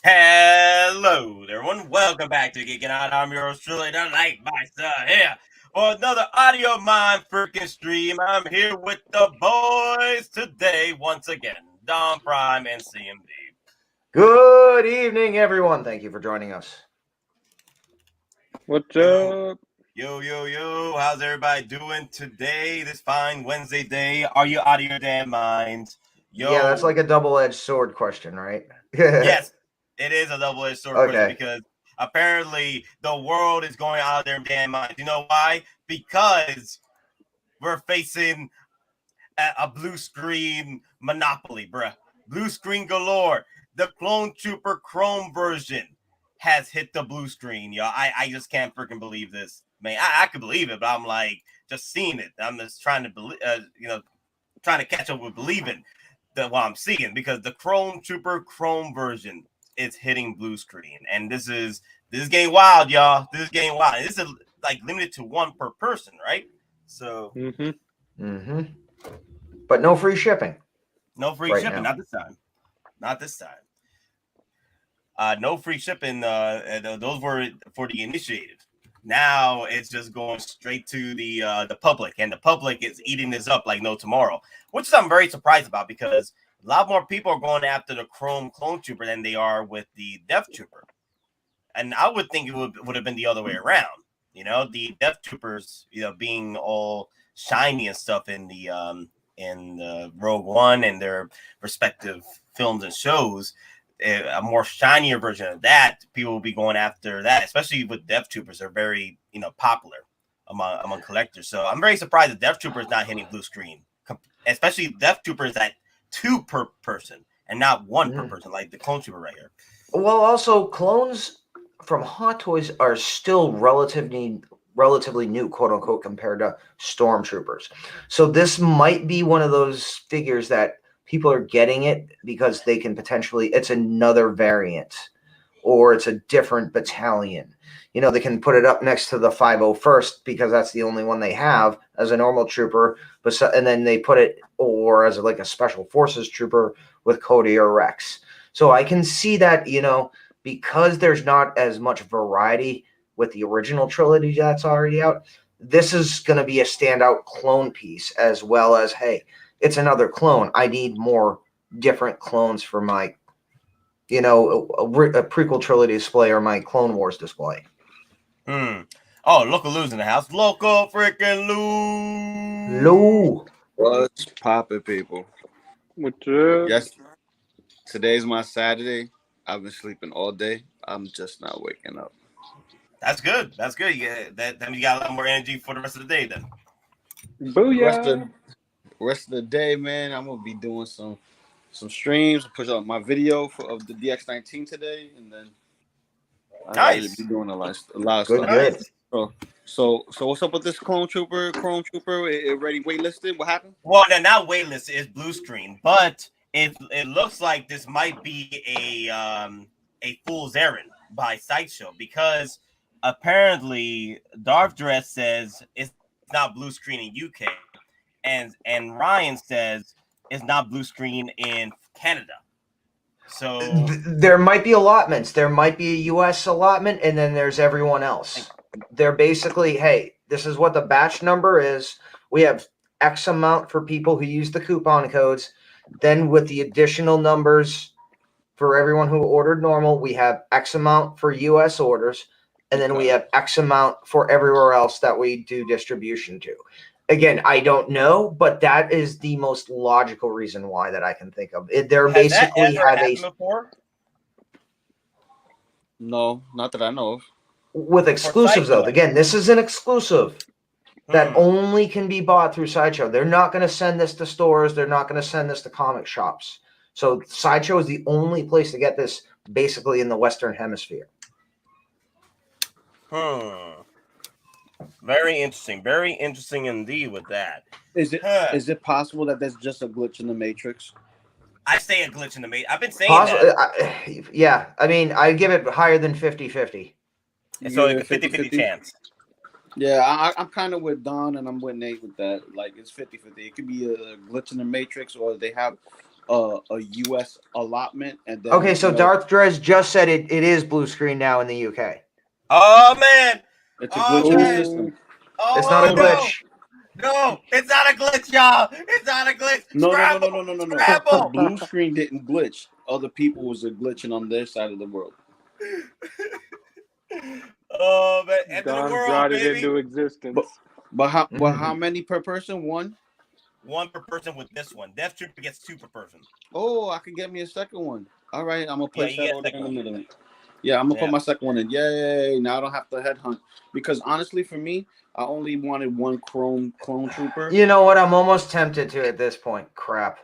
Hello there, everyone. Welcome back to Geekin Out. I'm yours truly, the Light Master, here for another audio mind freaking stream. I'm here with the boys today once again, DonPrime and CMD. Good evening, everyone. Thank you for joining us. What's Yo, up? yo. How's everybody doing today? This fine Wednesday day. Are you out of your damn minds? Yo, Yeah, that's like a double-edged sword question, right? yes, it is a double-edged sword question Okay. because apparently the world is going out of their damn minds. You know why? Because we're facing a blue screen monopoly, bruh. Blue screen galore. The Clone Trooper Chrome version has hit the blue screen, yo. I just can't freaking believe this, man. I could believe it, but I'm like just seeing it. I'm just trying to believe, trying to catch up with believing what I'm seeing because the Chrome Trooper Chrome version is hitting blue screen, and this is getting wild, y'all. This is getting wild. And this is like limited to one per person, right? So But no free shipping. no free Right shipping, now. not this time. Not this time. No free shipping. Those were for the initiated. Now it's just going straight to the public, and the public is eating this up like no tomorrow, which is I'm very surprised about because a lot more people are going after the Chrome Clone Trooper than they are with the Death Trooper, and I would think it would have been the other way around. You know, the Death Troopers, being all shiny and stuff in Rogue One and their respective films and shows, a more shinier version of that, people will be going after that, especially with Death Troopers. They're very, popular among collectors. So I'm very surprised that Death Trooper is not hitting blue screen, especially Death Trooper is at 2 per person and not 1 per person, like the Clone Trooper right here. Well, also clones from Hot Toys are still relatively new, quote unquote, compared to Stormtroopers. So this might be one of those figures that people are getting it because they can potentially, it's another variant or it's a different battalion. They can put it up next to the 501st because that's the only one they have as a normal trooper, and then they put it or as like a special forces trooper with Cody or Rex. So I can see that, because there's not as much variety with the original trilogy that's already out, this is going to be a standout clone piece as well as, hey, it's another clone. I need more different clones for my, a prequel trilogy display or my Clone Wars display. Oh, Loco Lu's in the house. Loco freaking Lu. Lou. What's poppin', people? What's up? Yes, today's my Saturday. I've been sleeping all day. I'm just not waking up. That's good. That's good. Yeah, then you got a lot more energy for the rest of the day. Then. Booyah! Rest of the day, man. I'm gonna be doing some streams. Push up my video of the DX19 today, and then I gotta Nice. be doing a lot of Good, stuff. good. So what's up with this Chrome Trooper? It already waitlisted. What happened? Well, then not waitlist is blue screen, but it looks like this might be a fool's errand by Sideshow because apparently Darth Dress says it's not blue screen in UK, and Ryan says it's not blue screen in Canada. So There might be allotments. There might be a U.S. allotment, and then there's everyone else. They're basically, hey, this is what the batch number is. We have X amount for people who use the coupon codes. Then with the additional numbers for everyone who ordered normal, we have X amount for U.S. orders, and then we have X amount for everywhere else that we do distribution to. Again, I don't know, but that is the most logical reason why that I can think of. They're has basically that ever have happened before? No, not that I know of. with exclusives though. Again, this is an exclusive that only can be bought through Sideshow. They're not going to send this to stores. They're not going to send this to comic shops. So Sideshow is the only place to get this basically in the Western Hemisphere. Very interesting. Very interesting indeed with that. Is it possible that that's just a glitch in the Matrix? I say a glitch in the Matrix. I've been saying that. Yeah. I mean, I give it higher than 50-50. So like a 50-50 chance. Yeah, I'm kind of with Don and I'm with Nate with that. Like, it's 50-50. It could be a glitch in the Matrix, or they have a U.S. allotment, and then Okay, so Darth Drez just said it is blue screen now in the UK. Oh man! it's a glitch in the system. Oh, It's not a no. glitch. No, it's not a glitch, y'all. It's not a glitch. No. Scramble. The blue screen didn't glitch. Other people was glitching on their side of the world. Oh man, end of the Don world, brought it baby. into existence. But how many per person? One? One per person with this one. Death Trooper gets 2 per person. Oh, I can get me a second one. All right, I'm gonna place you that get order second in a one. minute. Yeah, I'm gonna put my second one in. Yay! Now I don't have to headhunt because honestly, for me, I only wanted one clone trooper. You know what? I'm almost tempted to at this point. Crap.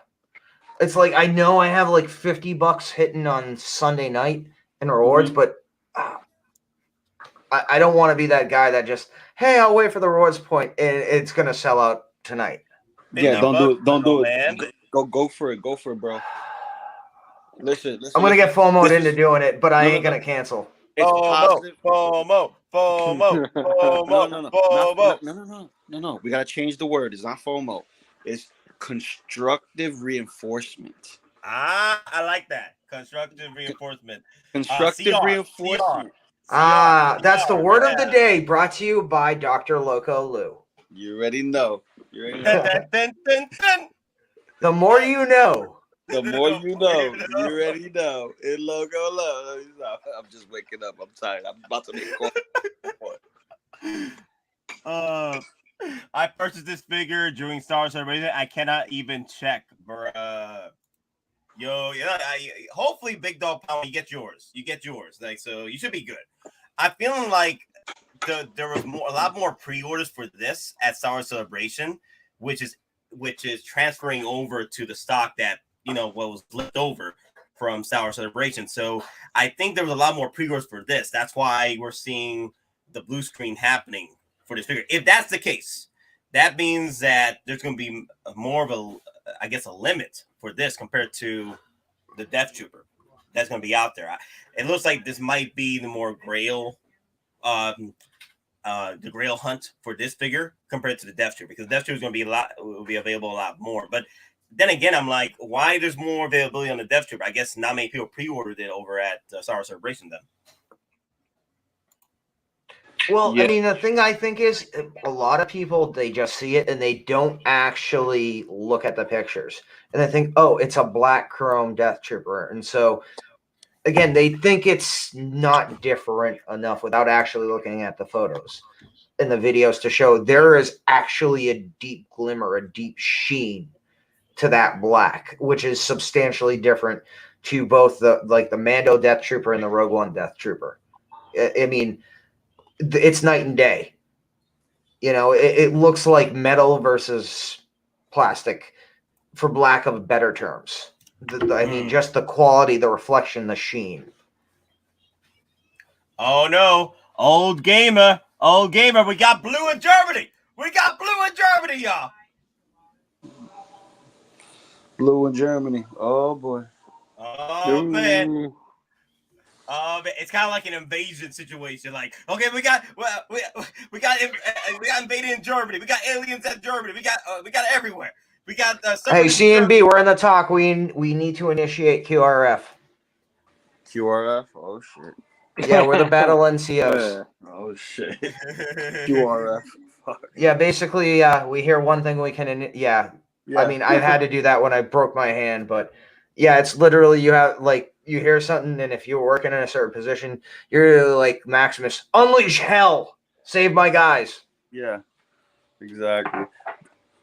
It's like I know I have like $50 hitting on Sunday night in rewards, but I don't want to be that guy that just, hey, I'll wait for the rewards point and it's gonna sell out tonight. Yeah, don't do it. Don't do it. Man. Go for it. Go for it, bro. Listen. I'm gonna get FOMO'd into is- doing it, but I ain't no. gonna cancel. It's positive. FOMO. No. We gotta change the word. It's not FOMO. It's constructive reinforcement. I like that. Constructive reinforcement. Constructive CR. reinforcement. That's the word of the day, brought to you by Dr. Loco Lu. You already know. Dun. The more you know. The more you know. You already know. It Loco Lu. I'm just waking up. I'm tired. I'm about to make coffee. I purchased this figure during Star Wars Celebration. I cannot even check, bruh. Yo, yeah. Hopefully, Big Dog Power, you get yours. Like, so you should be good. I'm feeling like there was a lot more pre-orders for this at Star Wars Celebration, which is transferring over to the stock that what was left over from Star Wars Celebration. So I think there was a lot more pre-orders for this. That's why we're seeing the blue screen happening for this figure. If that's the case, that means that there's going to be more of a limit for this compared to the Death Trooper that's going to be out there. It looks like this might be the more Grail, the Grail hunt for this figure compared to the Death Trooper, because Death Trooper is going to be available a lot more. But then again, I'm like, why there's more availability on the Death Trooper? I guess not many people pre-ordered it over at Star Wars Celebration then. Well, yeah. I mean, the thing I think is a lot of people, they just see it and they don't actually look at the pictures. And they think, oh, it's a black chrome Death Trooper. And so, again, they think it's not different enough without actually looking at the photos and the videos to show there is actually a deep glimmer, a deep sheen to that black, which is substantially different to both the Mando Death Trooper and the Rogue One Death Trooper. I mean, it's night and day. It looks like metal versus plastic, for lack of better terms. I mean, just the quality, the reflection, the sheen. Oh no, old gamer, we got blue in Germany. Y'all. Blue in Germany. Oh boy. Oh man. It's kind of like an invasion situation. Like, okay, we got invaded in Germany. We got aliens in Germany. We got everywhere. We got. Hey, CNB, we're in the talk. We need to initiate QRF. QRF? Oh shit. Yeah, we're the battle NCOs. Oh shit. QRF. Fuck. Yeah, basically, we hear one thing we can. Yeah. I mean, I've had to do that when I broke my hand, but yeah, it's literally you hear something, and if you're working in a certain position, you're like, Maximus, unleash hell, save my guys. Yeah, exactly.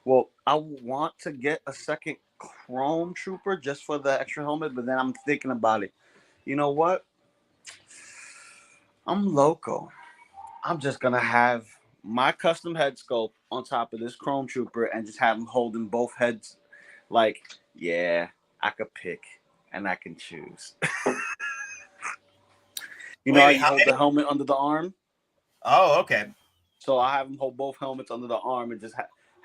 Well, I want to get a second Chrome Trooper just for the extra helmet, but then I'm thinking about it. You know what? I'm loco. I'm just gonna have my custom head sculpt on top of this Chrome Trooper and just have him holding both heads. Like, yeah, I could pick and I can choose. You know how you hold the helmet under the arm? Oh, okay. So I have him hold both helmets under the arm and just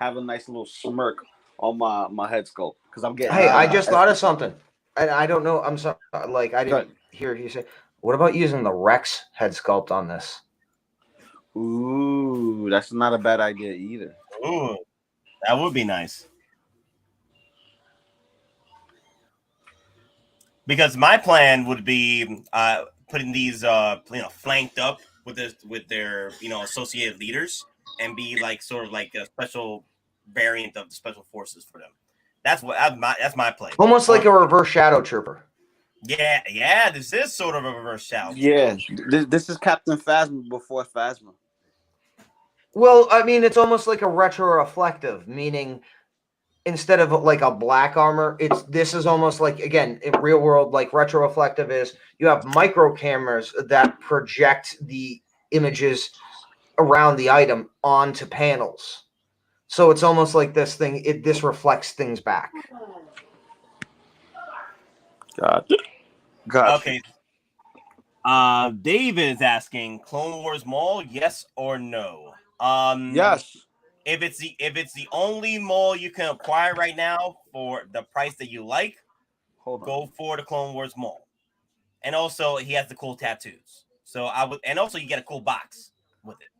have a nice little smirk on my head sculpt, because I'm getting. Hey, I just thought of something. I don't know. I'm sorry. Like, I didn't hear you say. What about using the Rex head sculpt on this? Ooh, that's not a bad idea either. Ooh, that would be nice. Because my plan would be putting these flanked up with their associated leaders and be like sort of like a special variant of the special forces for them. That's my play. Almost like a reverse Shadow Trooper. Yeah. This is sort of a reverse Shadow. Yeah, this is Captain Phasma before Phasma. Well, I mean, it's almost like a retro-reflective, meaning instead of like a black armor, this is almost like, again, in real world, like retro-reflective is you have micro cameras that project the images around the item onto panels. So it's almost like this thing, this reflects things back. God. Okay. David is asking, Clone Wars Mall, yes or no? Yes. If it's the only mall you can acquire right now for the price that you like, go for the Clone Wars Mall. And also, he has the cool tattoos. So and also you get a cool box with it.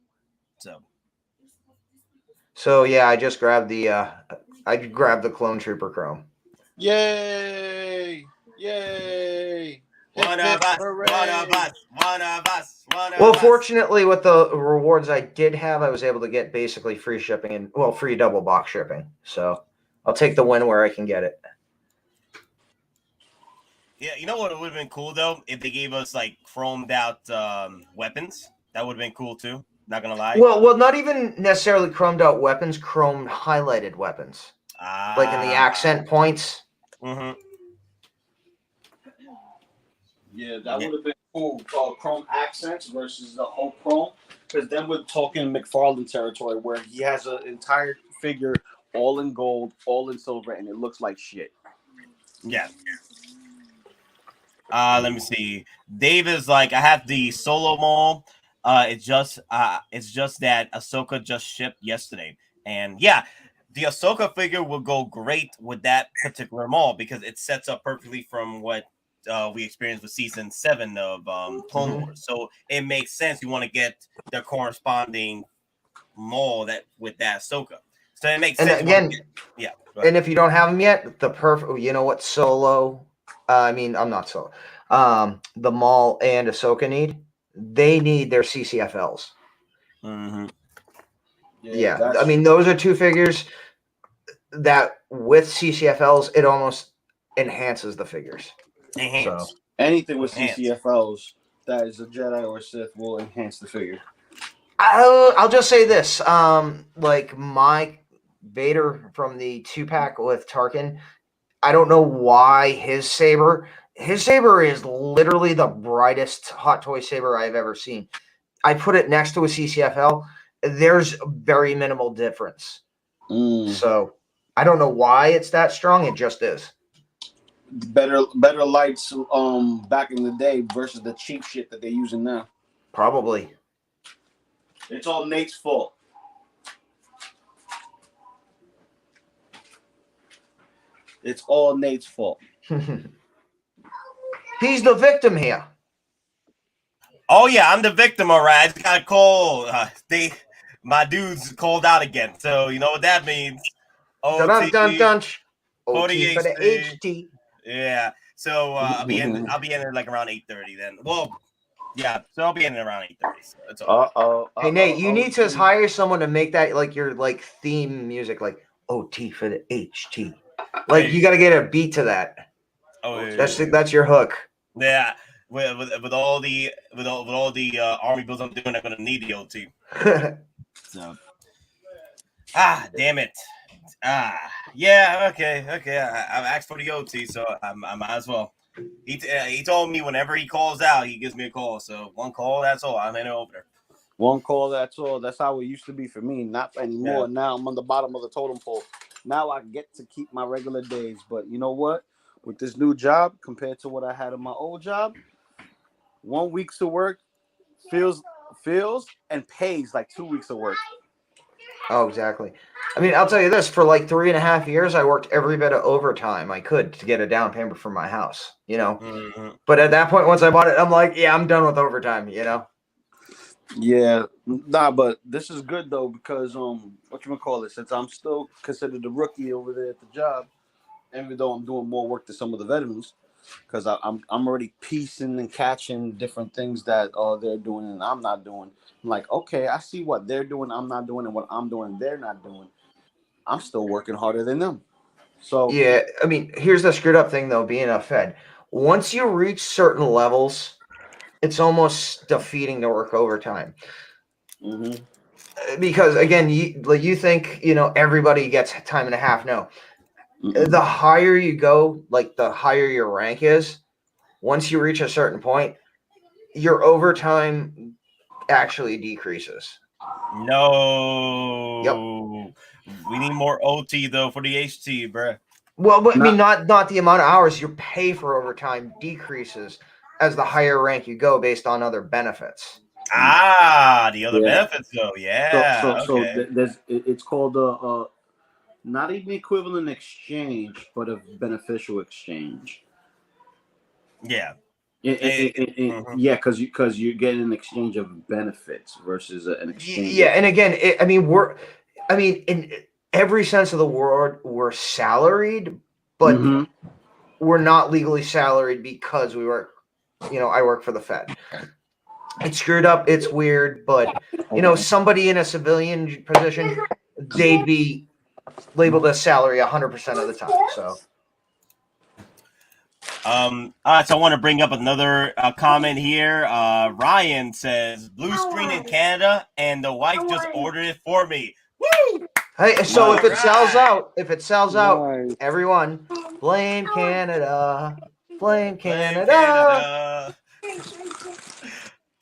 So yeah, I just grabbed the Clone Trooper Chrome. Yay! One of us. Well, fortunately, with the rewards I did have, I was able to get basically free shipping and free double box shipping. So I'll take the win where I can get it. Yeah, you know what? It would have been cool though if they gave us like chromed out weapons. That would have been cool too. Not gonna lie. Well, not even necessarily chromed out weapons, chromed highlighted weapons, like in the accent points. Mm-hmm. Yeah, that would have been cool. Chrome accents versus the whole chrome, because then we're talking McFarlane territory where he has an entire figure all in gold, all in silver, and it looks like shit. Yeah. Let me see. Dave is like, I have the Solo Mall. It's just that Ahsoka just shipped yesterday, and yeah, the Ahsoka figure will go great with that particular mall because it sets up perfectly from what we experienced with season 7 of Clone Wars. So it makes sense. You want to get the corresponding mall with that Ahsoka. So it makes sense. And again, yeah. And if you don't have them yet, the perfect. You know what Solo? I'm not Solo. The Maul and Ahsoka need. They need their CCFLs. Mm-hmm. Yeah, I mean, those are two figures that with CCFLs, it almost enhances the figures. So anything with CCFLs that is a Jedi or Sith will enhance the figure. I'll just say this: like my Vader from the 2-pack with Tarkin, I don't know why his saber is literally the brightest hot toy saber I've ever seen. I put it next to a CCFL. There's very minimal difference. So I don't know why it's that strong. It just is. Better lights back in the day versus the cheap shit that they're using now. Probably. It's all Nate's fault. It's all Nate's fault. He's the victim here. Oh yeah, I'm the victim. All right, I just got a call. My dude's called out again. So you know what that means. OT for the HT. Yeah. So I'll be in there like around 8:30 then. Well, yeah. So I'll be in there around 8:30. So it's all. Hey Nate, you need to hire someone to make that like your like theme music, like OT for the HT. Like you got to get a beat to that. Oh, yeah, that's your hook. Yeah. With all the army builds I'm doing, I'm gonna need the OT. So. Damn it. Yeah, okay. I've asked for the OT, so I might as well. He told me whenever he calls out, he gives me a call. So one call, that's all. I'm in over there. One call, that's all. That's how it used to be for me. Not anymore. Yeah. Now I'm on the bottom of the totem pole. Now I get to keep my regular days. But you know what? With this new job, compared to what I had in my old job, 1 week of work feels and pays like 2 weeks of work. Oh, exactly. I mean, I'll tell you this: for like 3.5 years, I worked every bit of overtime I could to get a down payment for my house. You know, But at that point, once I bought it, I'm like, yeah, I'm done with overtime. You know. Yeah, but this is good though because since I'm still considered the rookie over there at the job, even though I'm doing more work than some of the veterans, because I'm already piecing and catching different things that they're doing and I'm not doing. I'm like, okay, I see what they're doing, I'm not doing, and what I'm doing, they're not doing. I'm still working harder than them. So yeah, I mean, here's the screwed up thing though, being a Fed. Once you reach certain levels, it's almost defeating to work overtime. mhm. Because again, you think, everybody gets time and a half. No. The higher you go, like the higher your rank is, once you reach a certain point, your overtime actually decreases. No. Yep. We need more OT though for the HT, bruh. Well, but I mean, not the amount of hours. Your pay for overtime decreases as the higher rank you go based on other benefits. The other benefits though. Yeah. So Okay. it's called not even equivalent exchange, but a beneficial exchange. Yeah. Yeah, because you're getting an exchange of benefits versus an exchange. Yeah, and again, in every sense of the word, we're salaried, but we're not legally salaried because we work. I work for the Fed. It's screwed up. It's weird, but somebody in a civilian position, they'd be labeled as salary 100% of the time. So. All right, so I want to bring up another comment here. Ryan says blue screen in Canada, and the wife just ordered it for me. Woo! Hey, so if it sells out, Nice. everyone, blame Canada, blame Canada.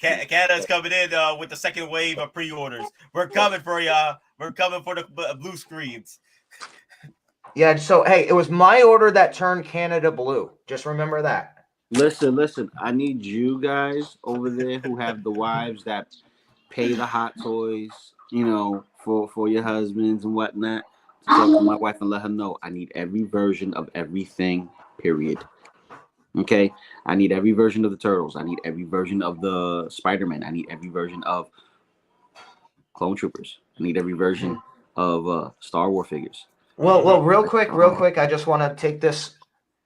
Canada's coming in with the second wave of pre-orders. We're coming for y'all. We're coming for the blue screens. Yeah, so hey, it was my order that turned Canada blue. Just remember that. Listen. I need you guys over there who have the wives that pay the hot toys, for your husbands and whatnot. To talk to my wife and let her know I need every version of everything, period. Okay? I need every version of the Turtles. I need every version of the Spiderman. I need every version of Clone Troopers. I need every version of Star Wars figures. Well, real quick. I just want to take this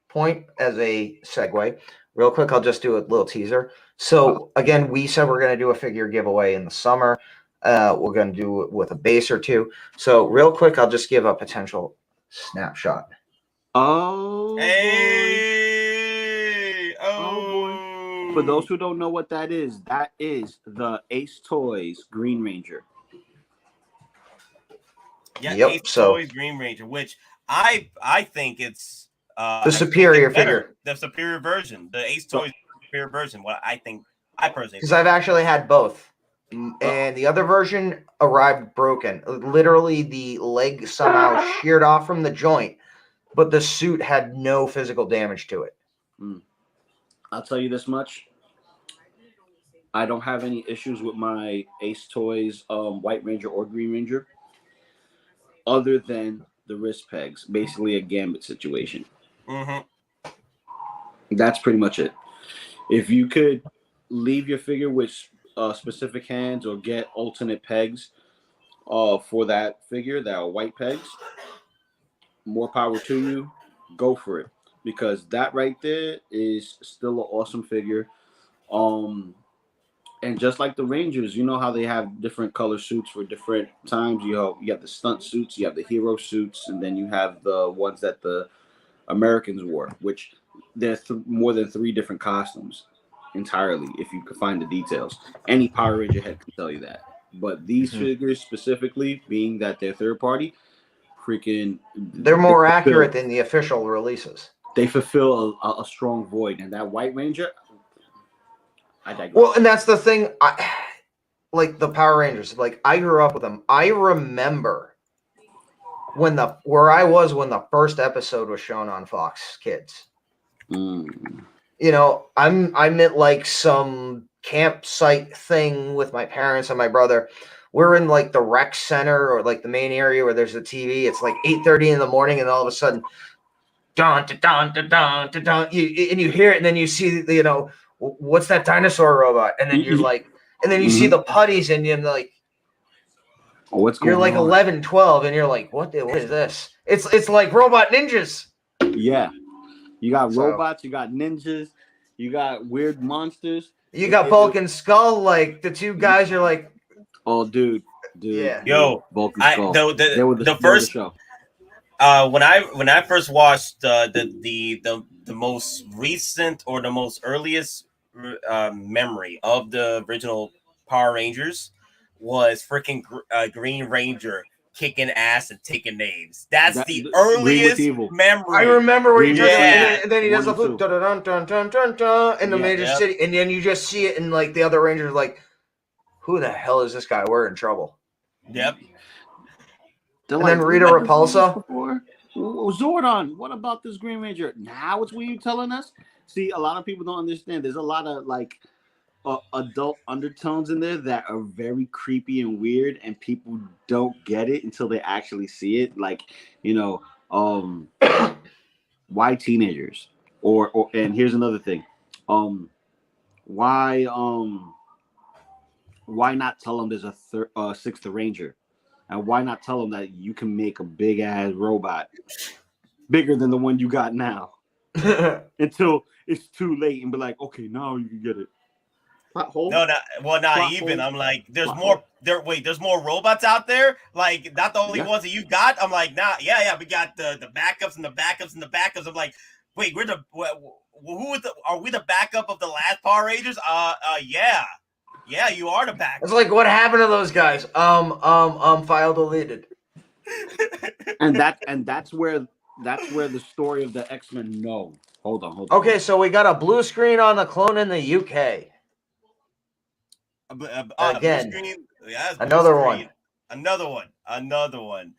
point as a segue. Real quick, I'll just do a little teaser. So again, we said we're going to do a figure giveaway in the summer. We're going to do it with a base or two. So real quick, I'll just give a potential snapshot. Oh, hey! Boy. For those who don't know what that is the Ace Toys Green Ranger. Yeah, yep, Ace Toys Green Ranger, which I think it's the superior figure, the superior version, the Ace Toys superior version. What I personally, because I've actually had both, and the other version arrived broken. Literally, the leg somehow sheared off from the joint, but the suit had no physical damage to it. I'll tell you this much. I don't have any issues with my Ace Toys White Ranger or Green Ranger, other than the wrist pegs, basically a Gambit situation. That's pretty much it. If you could leave your figure with specific hands or get alternate pegs for that figure that are white pegs, more power to you. Go for it, because that right there is still an awesome figure. And just like the Rangers, you know how they have different color suits for different times. You have the stunt suits, you have the hero suits, and then you have the ones that the Americans wore, which there's more than 3 different costumes entirely, if you could find the details. Any Power Ranger head can tell you that. But these figures specifically, being that they're third party, they're more accurate than the official releases. They fulfill a strong void. And that White Ranger, I digress. Well, and that's the thing. Like the Power Rangers, like I grew up with them. I remember where I was when the first episode was shown on Fox Kids. I'm at like some campsite thing with my parents and my brother. We're in like the rec center or like the main area where there's a TV. It's like 8:30 in the morning, and all of a sudden, dun dun dun dun dun dun, dun, you hear it, and then you see what's that dinosaur robot, and then you're like, and then you see the putties, and you're like, you're like 11, 12, and you're like, what is this? It's like Robot Ninjas. Yeah. You got So- robots, you got ninjas, you got weird monsters. You got Bulk and Skull, like the two guys are like, Oh, dude. Yeah. Yo, Bulk and I Skull. the They were the first show. when I first watched the most recent or the most earliest memory of the original Power Rangers was freaking Green Ranger kicking ass and taking names. That's the Green with earliest Evil. memory. I remember where you Green just Yeah. and then he does the One and flute dun, dun, dun, dun, dun, dun, in the Yeah. major Yep. city, and then you just see it, and like the other Rangers are like, who the hell is this guy? We're in trouble. Yep. They're And then Rita "We've never seen Repulsa. this before. Zordon, what about this Green Ranger? Now it's what you telling us? See, a lot of people don't understand. There's a lot of like adult undertones in there that are very creepy and weird, and people don't get it until they actually see it. Like, why teenagers? Or and here's another thing. Why not tell them there's a sixth Ranger? And why not tell them that you can make a big ass robot bigger than the one you got now until it's too late and be like, okay, now you can get it. Plot hole? No, not Plot even. hole. I'm like, there's Plot more. hole. There's more robots out there. Like, not the only Yeah. ones that you got. I'm like, nah, yeah. We got the backups and the backups and the backups. I'm like, wait, who is are we the backup of the last Power Rangers? Yeah, you are the backup. It's like, what happened to those guys? File deleted. And that's where the story of the X-Men know. Hold on. Okay, so we got a blue screen on the clone in the UK. Again, Blue screen. Yeah, blue another screen. Another one.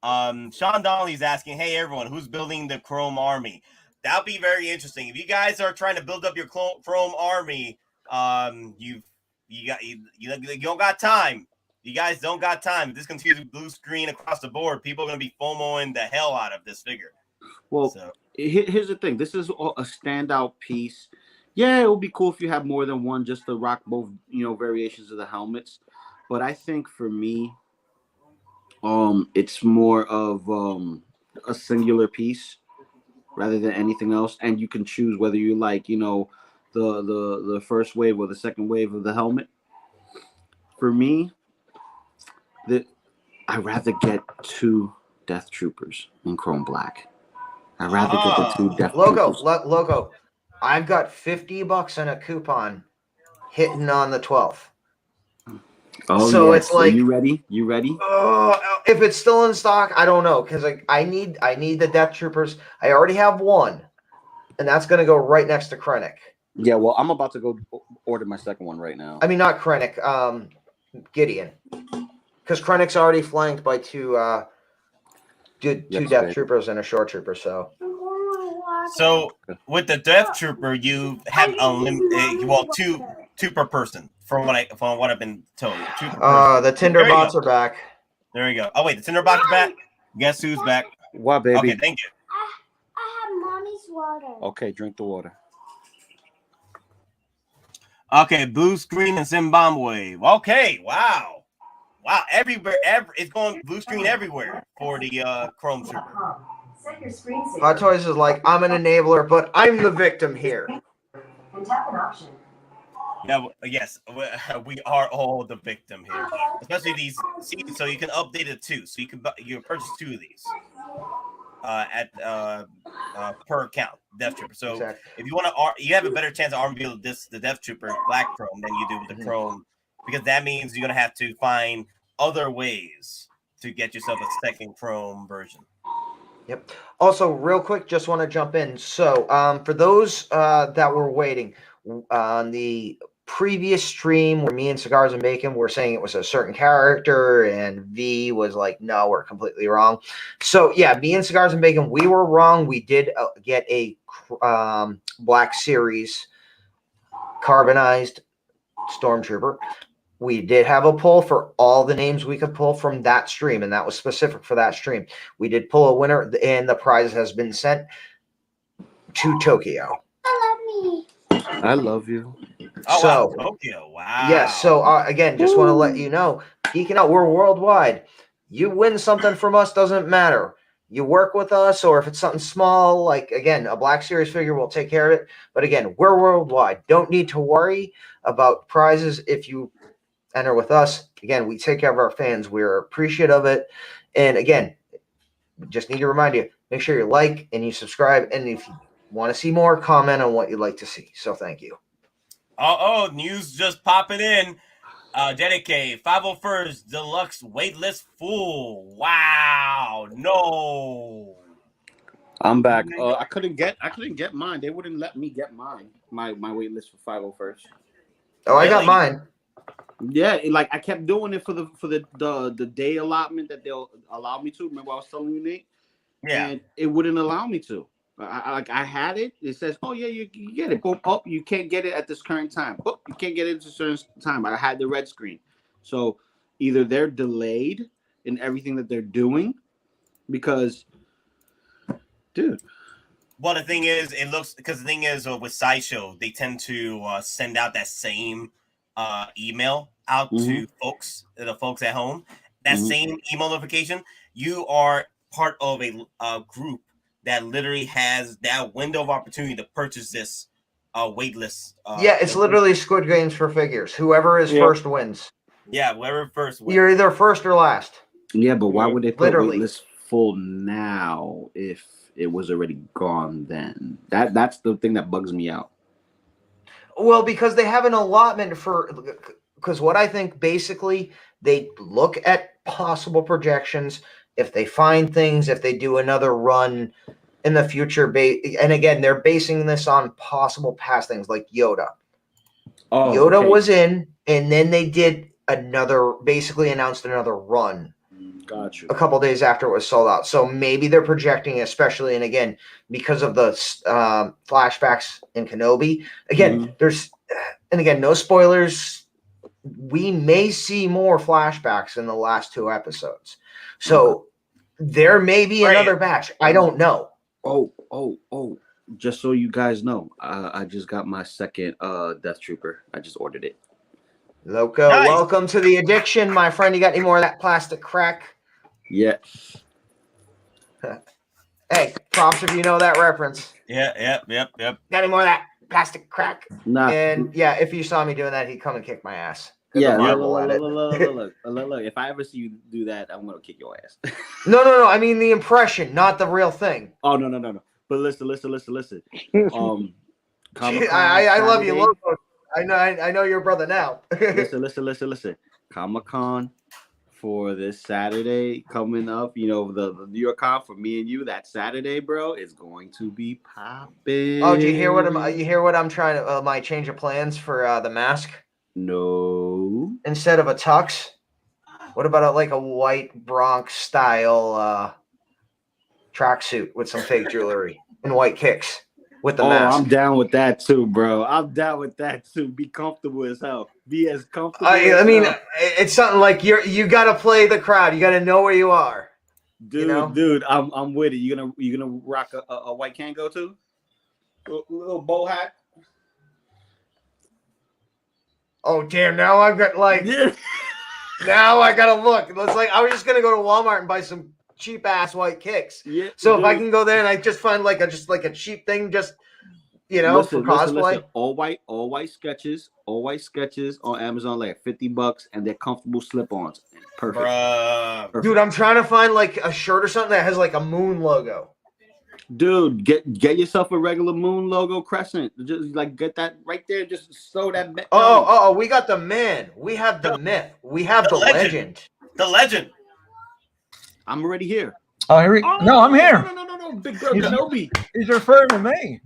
Sean Donnelly's asking, hey everyone, who's building the Chrome Army? That'll be very interesting. If you guys are trying to build up your Chrome Army, you don't got time. You guys don't got time. If this continues blue screen across the board, people are gonna be FOMOing the hell out of this figure. Well, So, here's the thing. This is a standout piece. Yeah, it would be cool if you have more than one just to rock both, variations of the helmets. But I think for me, it's more of a singular piece rather than anything else. And you can choose whether you like, the first wave or the second wave of the helmet. For me, I'd rather get 2 Death Troopers in Chrome Black. I'd rather get the 2 Death Troopers. Loco, I've got $50 in a coupon hitting on the 12th. Oh, so yeah. it's like, you ready? If it's still in stock, I don't know, because I need the Death Troopers. I already have one, and that's going to go right next to Krennic. Yeah, well, I'm about to go order my second one right now. I mean, not Krennic, Gideon, because Krennic's already flanked by two Death Troopers and a Shore Trooper. So with the Death Trooper, you have unlimited. Well, two per person. From what I've been told. 2 per person. The Tinderbots are back. There you go. Oh wait, the Tinderbots are back. Guess who's back? What, baby? Okay, thank you. I have mommy's water. Okay, drink the water. Okay, blue screen in Zimbabwe. Okay, wow. Everywhere, it's going blue screen everywhere for the Chrome Trooper. Hot Toys is like, I'm an enabler, but I'm the victim here. And tap an option. Yeah, yes, we are all the victim here. Especially these. See, so you can update it too. So you can purchase 2 of these at per account, Death Trooper. So Exactly. if you want to, you have a better chance of arm build the Death Trooper Black Chrome than you do with the Chrome, because that means you're gonna have to find other ways to get yourself a second Chrome version. Yep. Also, real quick, just want to jump in. So, for those that were waiting on the previous stream where me and Cigars and Bacon were saying it was a certain character, and V was like, no, we're completely wrong. So, yeah, me and Cigars and Bacon, we were wrong. We did get a Black Series carbonized Stormtrooper. We did have a poll for all the names we could pull from that stream, and that was specific for that stream. We did pull a winner, and the prize has been sent to Tokyo. I love you. Oh, So, wow, Tokyo, wow. Yeah, so again, just want to let you know, Geekin Out, we're worldwide. You win something from us, doesn't matter. you work with us, or if it's something small, like, again, a Black Series figure, we'll take care of it. But again, we're worldwide. Don't need to worry about prizes if you enter with us. Again, we take care of our fans. We're appreciative of it. And again, just need to remind you, make sure you like and you subscribe. And if you want to see more, comment on what you'd like to see. So thank you. Oh, news just popping in. Dedicate 501st Deluxe waitlist full. Wow, no. I'm back. I couldn't get mine. They wouldn't let me get mine. My waitlist for 501st. Oh, I got mine. Yeah, like I kept doing it for the day allotment that they'll allow me to. Remember I was telling you, Nate? Yeah. And it wouldn't allow me to. I had it. It says, oh yeah, you get it. Boom. Oh, you can't get it at this current time. Oh, you can't get it at a certain time. I had the red screen. So either they're delayed in everything that they're doing, because, dude. Well, the thing is, with Sideshow, they tend to send out that same email out to the folks at home. That same email notification. You are part of a group that literally has that window of opportunity to purchase this wait list. Yeah, it's literally Squid Games for figures. Whoever is first wins. Yeah, whoever first wins. You're either first or last. Yeah, but why would they put Literally. wait list full now if it was already gone then? That's the thing that bugs me out. Well, because they have an allotment because what I think basically they look at possible projections. If they find things, if they do another run in the future, and again, they're basing this on possible past things like Yoda. Oh, Yoda was in, and then they did basically announced another run. Gotcha. A couple days after it was sold out. So maybe they're projecting, especially, and again, because of the flashbacks in Kenobi. Again, no spoilers. We may see more flashbacks in the last 2 episodes. So there may be another batch. I don't know. Oh. Just so you guys know, I just got my second Death Trooper. I just ordered it. Loco, welcome to the addiction, my friend. You got any more of that plastic crack? Yeah. Hey, props if you know that reference. Yep. Got any more of that plastic crack? Nah. And yeah, if you saw me doing that, he'd come and kick my ass. Yeah, look. If I ever see you do that, I'm gonna kick your ass. No. I mean the impression, not the real thing. Oh no. But listen. I love you, Loco. I know your brother now. listen. Comic-Con for this Saturday coming up. You know, the New York Con for me and you. That Saturday, bro, is going to be popping. Oh, do you hear what I'm trying to? My change of plans for the mask. No. Instead of a tux, what about a white Bronx style tracksuit with some fake jewelry and white kicks with the mask? I'm down with that too, bro. I'm down with that too. Be comfortable as hell. Be as comfortable. I mean, it's something like you got to play the crowd. You got to know where you are. Dude, I'm with it. You gonna rock a white Kango too? A little bow hat. Oh damn! Now I've got now I gotta look. It's like I was just gonna go to Walmart and buy some cheap ass white kicks. Yeah. So if I can go there and I just find a cheap thing, just for cosplay. Listen. All white sketches on Amazon, like $50, and they're comfortable slip-ons. Perfect. Perfect. Dude, I'm trying to find a shirt or something that has a moon logo. Dude, get yourself a regular moon logo crescent. Just get that right there. Just sew that. Oh, we got the man. We have the myth. We have the legend. The legend. I'm already here. Oh, here we. No, I'm here. No, big bro Kenobi. He's referring to me.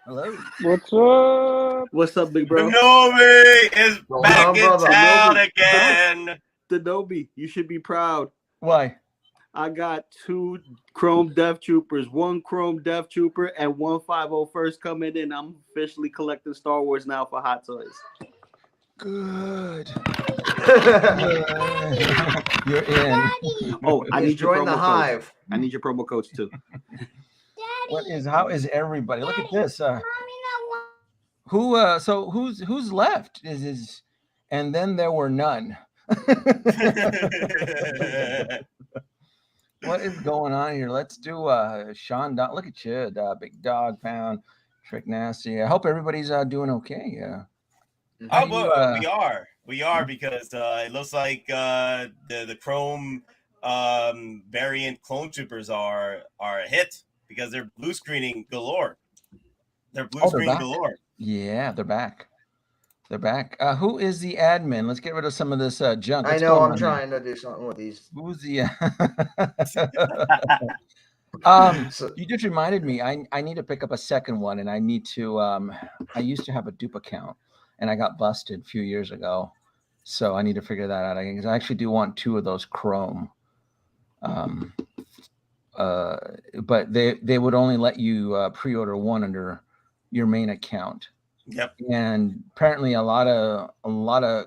Hello. What's up? What's up, big bro? Kenobi is back in town again. Kenobi, you should be proud. Why? I got 2 Chrome Death Troopers, 1 Chrome Death Trooper, and 1 501st coming in. I'm officially collecting Star Wars now for Hot Toys. Good. You're in. Oh, I need your promo the hive. Codes. I need your promo codes too. How is everybody? Look at this. Who's left? And then there were none. What is going on here? Let's do Sean. Look at you, Big Dog Pound, Trick Nasty. I hope everybody's doing okay. Yeah. Oh, well, we are because it looks like the Chrome variant clone troopers are a hit because they're blue screening galore. They're blue screen galore. Yeah, they're back. They're back. Who is the admin? Let's get rid of some of this junk. I know I'm trying to do something with these. Who's the? You just reminded me. I need to pick up a second one, and I need to. I used to have a dupe account, and I got busted a few years ago, so I need to figure that out. I actually do want 2 of those Chrome. But they would only let you pre-order 1 under your main account. Yep. And apparently a lot of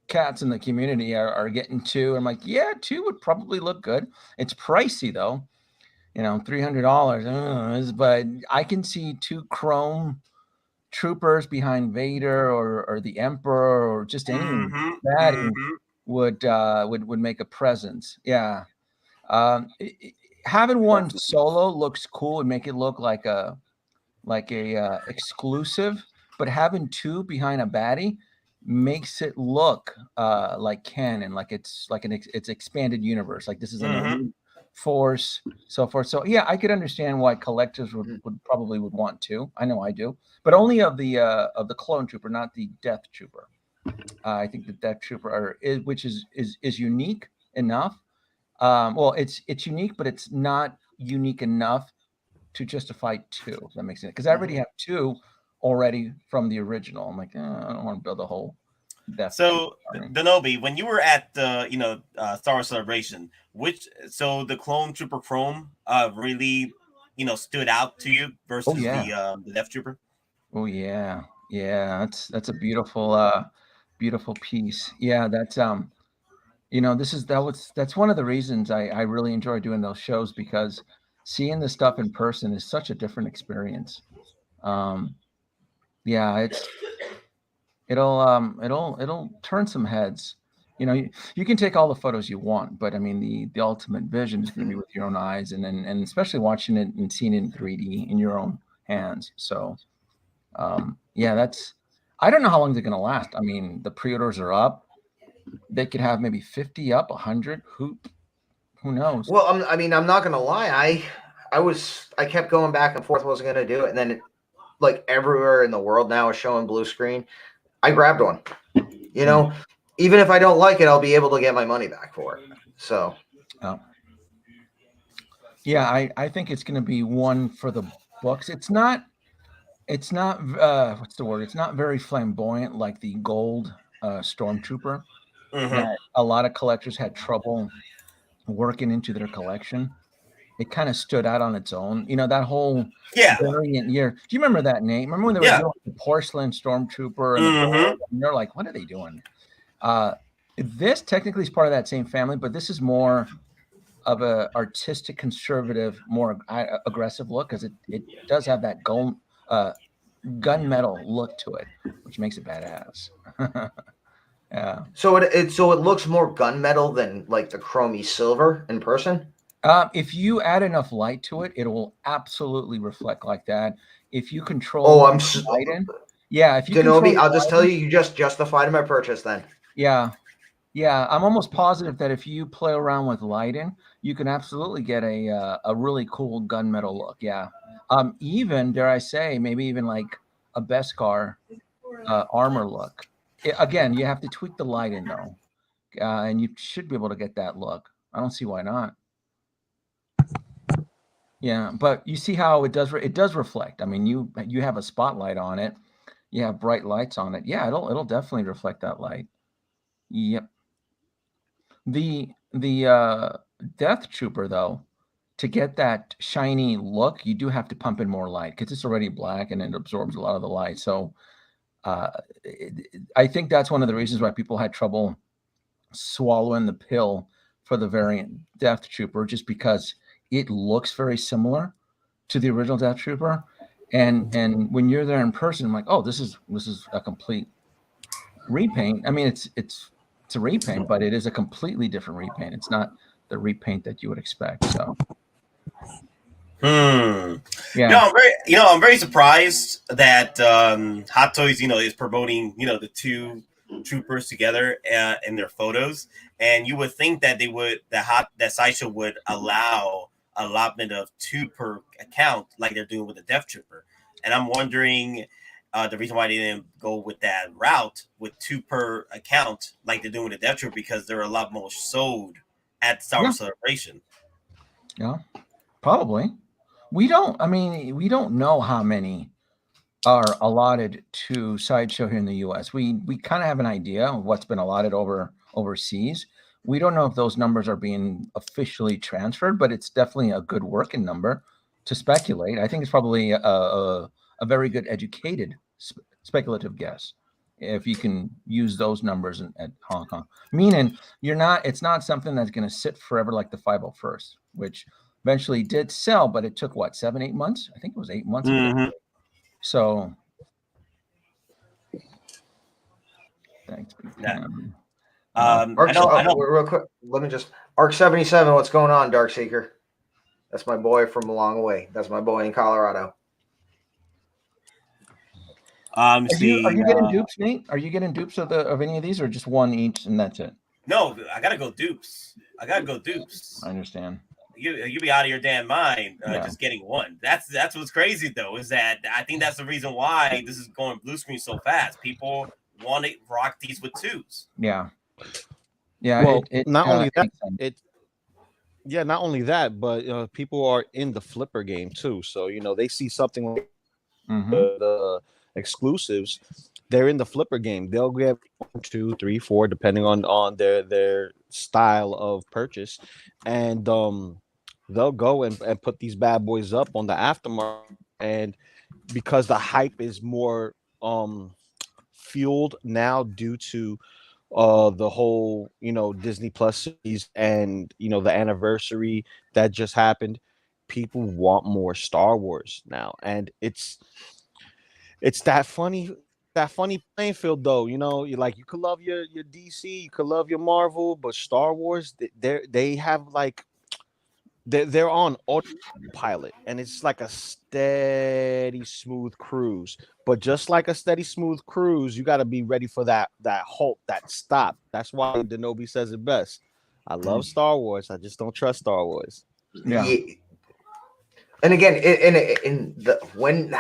cats in the community are getting 2. I'm like, yeah, 2 would probably look good. It's pricey though, $300. But I can see 2 Chrome troopers behind Vader or the Emperor or just any baddie would make a presence. Yeah. Having 1 solo looks cool and make it look like a exclusive, but having 2 behind a baddie makes it look like canon, like it's expanded universe, like this is an force, so forth. So yeah, I could understand why collectors would probably want 2. I know I do, but only of the clone trooper, not the Death Trooper. I think the Death Trooper which is unique enough. Well, it's unique, but it's not unique enough to justify 2. If that makes sense, because I already have 2 already from the original. I'm like, I don't want to build a whole. So, Kenobi, when you were at the Star Wars Celebration, the Clone Trooper Chrome really stood out to you versus the Death Trooper? Oh yeah, that's a beautiful beautiful piece. Yeah, that's that's one of the reasons I really enjoy doing those shows, because seeing this stuff in person is such a different experience. Yeah, it'll turn some heads. You can take all the photos you want, but I mean the ultimate vision is going to be with your own eyes, and especially watching it and seeing it in 3D in your own hands. So yeah, I don't know how long they're going to last. I mean, the pre-orders are up. They could have maybe 50 up, 100. Who knows? Well, I'm not gonna lie. I kept going back and forth. Wasn't gonna do it, and then like everywhere in the world now is showing blue screen. I grabbed one. Even if I don't like it, I'll be able to get my money back for it. So. Yeah, I think it's gonna be one for the books. It's not what's the word? It's not very flamboyant like the gold Stormtrooper. That a lot of collectors had trouble working into their collection. It kind of stood out on its own. That whole variant year. Do you remember that name? Remember when they were doing the porcelain Stormtrooper and they're like, what are they doing? This technically is part of that same family, but this is more of a artistic, conservative, more aggressive look, because it does have that gold gunmetal look to it, which makes it badass. Yeah. So it looks more gunmetal than like the chromey silver in person. If you add enough light to it, it will absolutely reflect like that. If you control I'm light in, if you Kenobi, I'll just tell you, you just justified my purchase then. Yeah, I'm almost positive that if you play around with lighting, you can absolutely get a really cool gunmetal look. Yeah. Even, dare I say, maybe even like a Beskar armor look. Again, you have to tweak the lighting though, and you should be able to get that look. I don't see why not. Yeah, but you see how it does reflect. I mean, you have a spotlight on it, you have bright lights on it. Yeah, it'll definitely reflect that light. Yep. The Death Trooper though, to get that shiny look, you do have to pump in more light because it's already black and it absorbs a lot of the light. So I think that's one of the reasons why people had trouble swallowing the pill for the variant Death Trooper, just because it looks very similar to the original Death Trooper. And when you're there in person, I'm like, oh, this is a complete repaint. I mean, it's a repaint, but it is a completely different repaint. It's not repaint that you would expect. So. Yeah. Yeah. I'm very surprised that Hot Toys, is promoting, the two troopers together in their photos, and you would think that that Sideshow would allow allotment of 2 per account, like they're doing with the Death Trooper, and I'm wondering the reason why they didn't go with that route with 2 per account, like they're doing with the Death Trooper, because they're a lot more sold at Star Wars Celebration. Yeah, probably. We don't know how many are allotted to Sideshow here in the U.S. We kind of have an idea of what's been allotted overseas. We don't know if those numbers are being officially transferred, but it's definitely a good working number to speculate. I think it's probably a very good educated speculative guess if you can use those numbers at Hong Kong. Meaning it's not something that's going to sit forever like the 501st, which eventually did sell, but it took 7-8 months. I think it was 8 months. Mm-hmm. So thanks. Yeah. Real quick, let me just Arc 77. What's going on, Darkseeker? That's my boy from a long way. That's my boy in Colorado. Are you getting dupes, Nate? Are you getting dupes of any of these, or just one each and that's it? No, I gotta go dupes. I understand. You be out of your damn mind just getting one. That's what's crazy though, is that I think that's the reason why this is going blue screen so fast. People want to rock these with 2s. Yeah. Well, not only that, but people are in the flipper game too. So they see something like the exclusives. They're in the flipper game. They'll get 1, 2, 3, 4, depending on their style of purchase, and they'll go and put these bad boys up on the aftermarket. And because the hype is more fueled now due to the whole Disney Plus series and the anniversary that just happened, people want more Star Wars now, and it's that funny playing field though. You could love your DC, you could love your Marvel, but Star Wars, they have they're on autopilot, and it's like a steady smooth cruise. But just like a steady smooth cruise, you got to be ready for that halt, that stop. That's why Kenobi says it best. I love Star Wars, I just don't trust Star Wars. Yeah. And again, when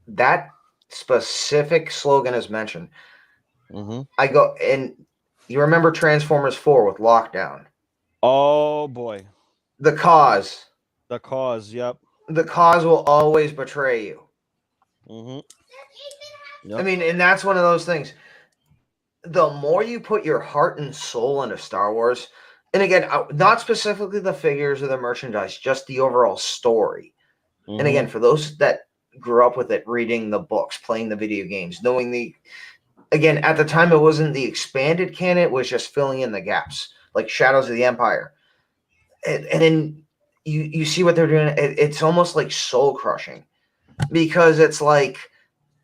that specific slogan is mentioned, I go, and you remember Transformers 4 with Lockdown. Oh boy. The cause. Yep. The cause will always betray you. Yep. I mean, and that's one of those things. The more you put your heart and soul into Star Wars, and again, not specifically the figures or the merchandise, just the overall story. And again, for those that grew up with it, reading the books, playing the video games, knowing again, at the time, it wasn't the expanded canon, it was just filling in the gaps, like Shadows of the Empire. And then you see what they're doing. It's almost like soul crushing, because it's like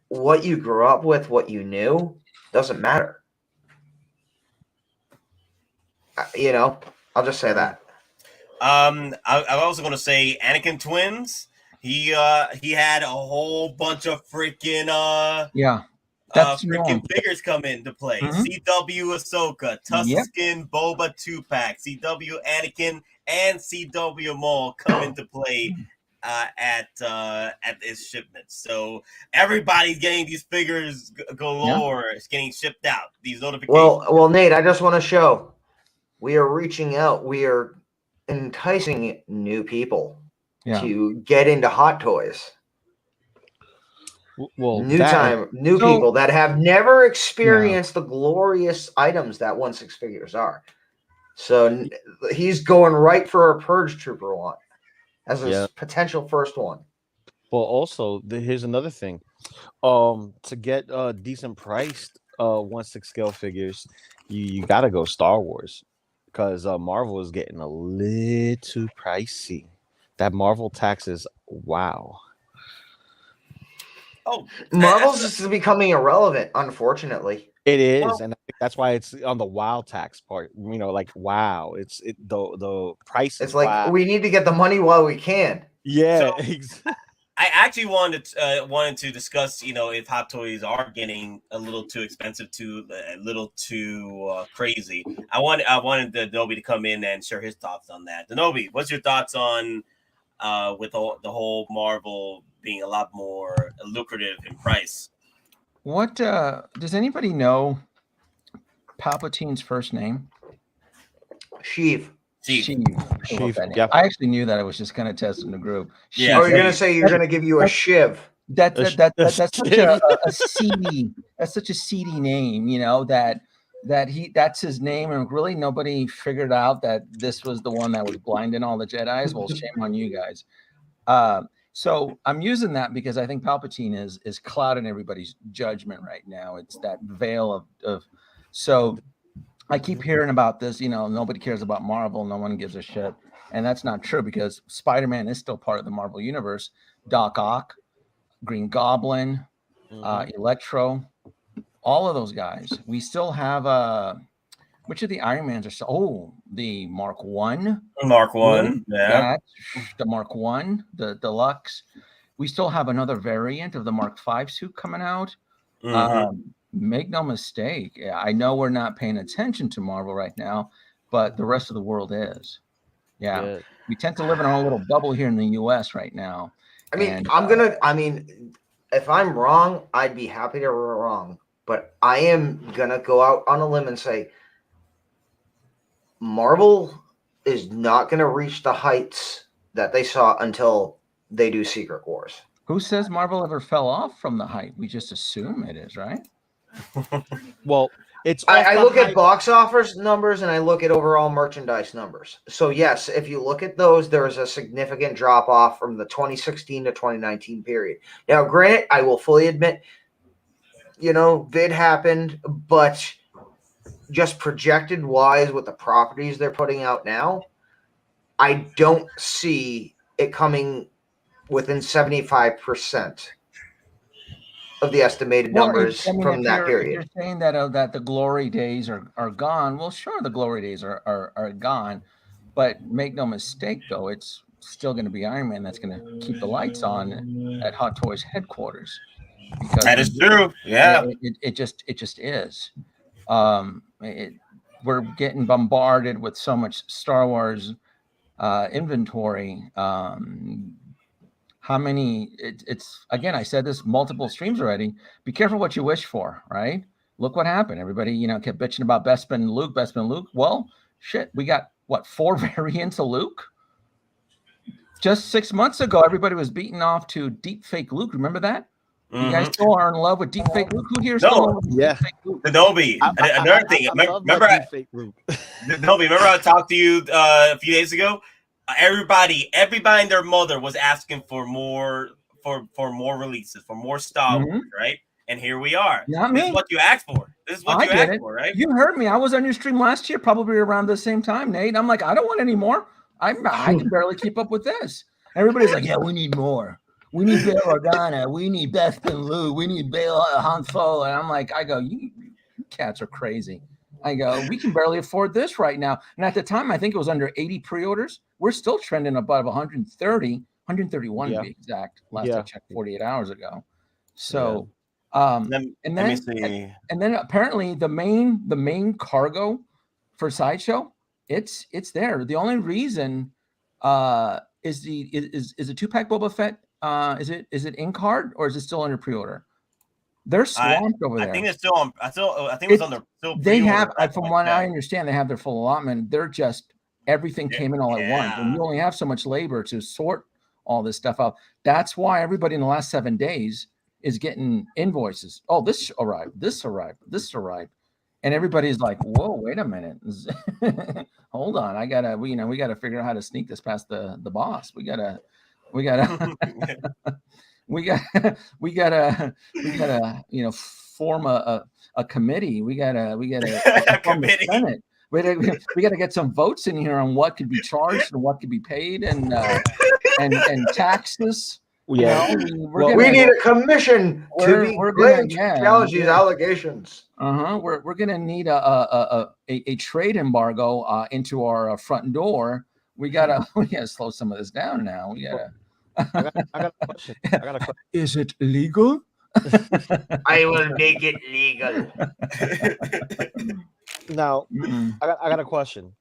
what you grew up with, what you knew, doesn't matter. I'll just say that. I'm also going to say Anakin twins. He had a whole bunch of freaking freaking figures come into play. CW Ahsoka, Tusken Boba 2-pack, CW Anakin, and CW Maul come into play at this shipment. So everybody's getting these figures galore. It's getting shipped out. These notifications. Well, Nate, I just want to show we are reaching out. We are enticing new people to get into Hot Toys. Well, new people that have never experienced the glorious items that 1/6 figures are. So he's going right for a Purge Trooper one as his potential first one. Well, also here's another thing. To get decent priced 1/6 scale figures, you got to go Star Wars, because Marvel is getting a little pricey. That Marvel tax is wow. Oh, Marvel's is becoming irrelevant, unfortunately. It is, Well- and I think that's why it's on the WoW tax part. You know, like WoW, the price. It's like we need to get the money while we can. Yeah, So- I actually wanted to discuss, if Hot Toys are getting a little too expensive, a little too crazy. I wanted Denobi to come in and share his thoughts on that. Denobi, what's your thoughts on with the whole Marvel being a lot more lucrative in price? What does anybody know Palpatine's first name? Sheev. Sheev. Yep. I actually knew that. I was just kind of testing the group. Yeah. Oh, you're gonna say you're gonna give you a shiv. That's such a seedy. That's such a seedy name. That's his name, and really nobody figured out that this was the one that was blinding all the Jedis. Well, shame on you guys. So I'm using that because I think Palpatine is clouding everybody's judgment right now. It's that veil of so. I keep hearing about this, nobody cares about Marvel. No one gives a shit. And that's not true because Spider-Man is still part of the Marvel universe. Doc Ock, Green Goblin, Electro, all of those guys. We still have, which of the Iron Mans are still, the Mark 1. Mark 1, yeah. The Mark 1, the Deluxe. We still have another variant of the Mark 5 suit coming out. Make no mistake. I know we're not paying attention to Marvel right now, but the rest of the world is. Yeah. We tend to live in our own little bubble here in the US right now. I mean, if I'm wrong, I'd be happy to be wrong, but I am gonna go out on a limb and say Marvel is not gonna reach the heights that they saw until they do Secret Wars. Who says Marvel ever fell off from the height? We just assume it is, right? Well, it's I look at box office numbers and I look at overall merchandise numbers. So yes, if you look at those, there is a significant drop off from the 2016 to 2019 period. Now, granted, I will fully admit, vid happened, but just projected wise with the properties they're putting out now, I don't see it coming within 75% of the estimated numbers from that period. You're saying that the glory days are gone. Well, sure, the glory days are gone, but make no mistake, though, it's still going to be Iron Man that's going to keep the lights on at Hot Toys headquarters. Because that is true. Yeah, it just is. We're getting bombarded with so much Star Wars inventory. How many? It's again. I said this multiple streams already. Be careful what you wish for, right? Look what happened. Everybody, kept bitching about Bespin Luke. Well, shit, we got 4 variants of Luke. Just 6 months ago, everybody was beating off to deep fake Luke. Remember that? You guys still are in love with deep fake Luke? Who here still in love with deep fake Luke? Denobi, another thing. Remember I talked to you a few days ago. Everybody and their mother was asking for more releases, for more Star Wars, right? And here we are. Not this me. is what you asked for. This is what you asked for, right? You heard me. I was on your stream last year, probably around the same time, Nate. I'm like, I don't want any more. I can barely keep up with this. Everybody's like, yeah, we need more. We need Bail Organa. We need Bespin Luke. We need Bail Han Solo. And I'm like, you cats are crazy. I go, we can barely afford this right now. And at the time, I think it was under 80 pre-orders. We're still trending above 131 to be exact. Last I checked 48 hours ago. So, and then apparently the main cargo for Sideshow, it's there. The only reason is the 2-pack Boba Fett. Is it in card or is it still under pre-order? They're swamped over there. I think it's still on. I think it's on the. They have, from what I understand, they have their full allotment. They're just everything came in all at once, and you only have so much labor to sort all this stuff out. That's why everybody in the last 7 days is getting invoices. Oh, this arrived, and everybody's like, "Whoa, wait a minute, hold on, we gotta figure out how to sneak this past the boss. We gotta." We gotta form a committee. We gotta form the Senate. We gotta get some votes in here on what could be charged and what could be paid and taxes Yeah. We need a commission to be great to challenge these allegations. We're gonna need a trade embargo into our front door. We gotta slow some of this down now. We gotta. I got a question. Is it legal? I will make it legal. Now, I got a question.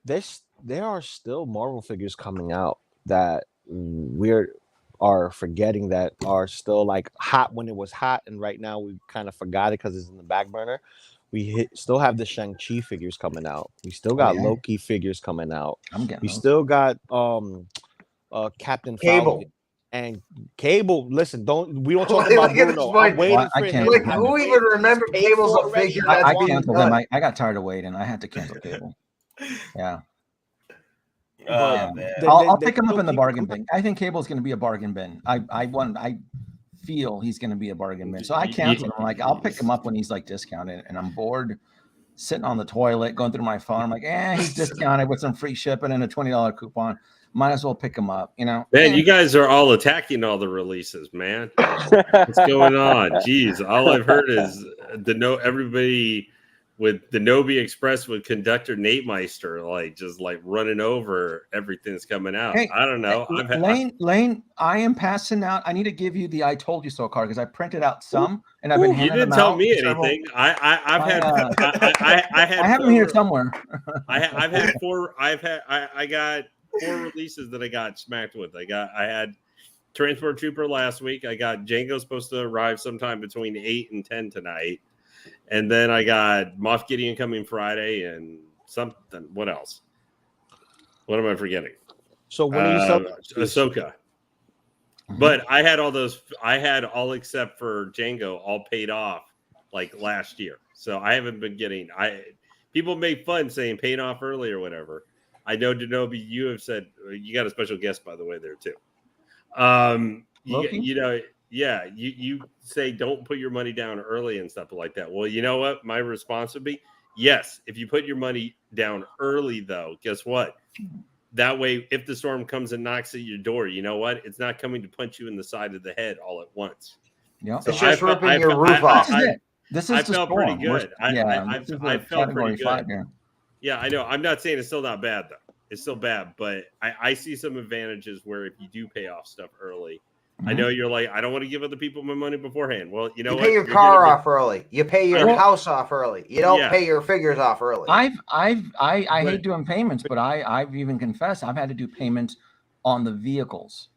There are still Marvel figures coming out that we are forgetting that are still like hot when it was hot, and right now we kind of forgot it because it's in the back burner. We still have the Shang-Chi figures coming out. We still got Loki figures coming out. We still got Captain Cable. Falcon. And Cable, listen, we don't talk about Bruno. I'm waiting for him. Like, who even remember Cable's a figure? I canceled him. I got tired of waiting. I had to cancel Cable. Yeah. I'll pick him up in the bargain bin. I think Cable's going to be a bargain bin. I feel he's going to be a bargain bin. So I canceled him. Like, I'll pick him up when he's like discounted, and I'm bored sitting on the toilet going through my phone. I'm like, he's discounted with some free shipping and a $20 coupon. Might as well pick him up, you know. Man, you guys are all attacking all the releases, man. What's going on? Jeez, all I've heard is everybody with the Kenobi Express with conductor Nate Meister, just running over everything that's coming out. Hey, I don't know. Lane, I am passing out. I need to give you the "I told you so" card because I printed out some and I've been handing them out. You didn't tell me anything. I have them here somewhere. I got 4 releases that I got smacked with. I had Transport Trooper last week. I got Django supposed to arrive sometime between 8 and 10 tonight. And then I got Moff Gideon coming Friday and something. What else? What am I forgetting? So when are you selling Ahsoka? But I had all those. I had all except for Django all paid off like last year. So I haven't been getting. People make fun saying paid off early or whatever. I know, Kenobi, you have said you got a special guest, by the way, there too. You say don't put your money down early and stuff like that. Well, you know what? My response would be yes. If you put your money down early, though, guess what? That way, if the storm comes and knocks at your door, you know what? It's not coming to punch you in the side of the head all at once. Yeah, it's just ripping your roof off. This is I felt pretty good. I felt pretty good. Here. Yeah, I know. I'm not saying it's still not bad, though. It's still bad, but I see some advantages where if you do pay off stuff early, I know you're like, I don't want to give other people my money beforehand. Well, you know what? You pay your car off early. You pay your house off early. You don't pay your figures off early. I hate doing payments, but I've even confessed I've had to do payments on the vehicles.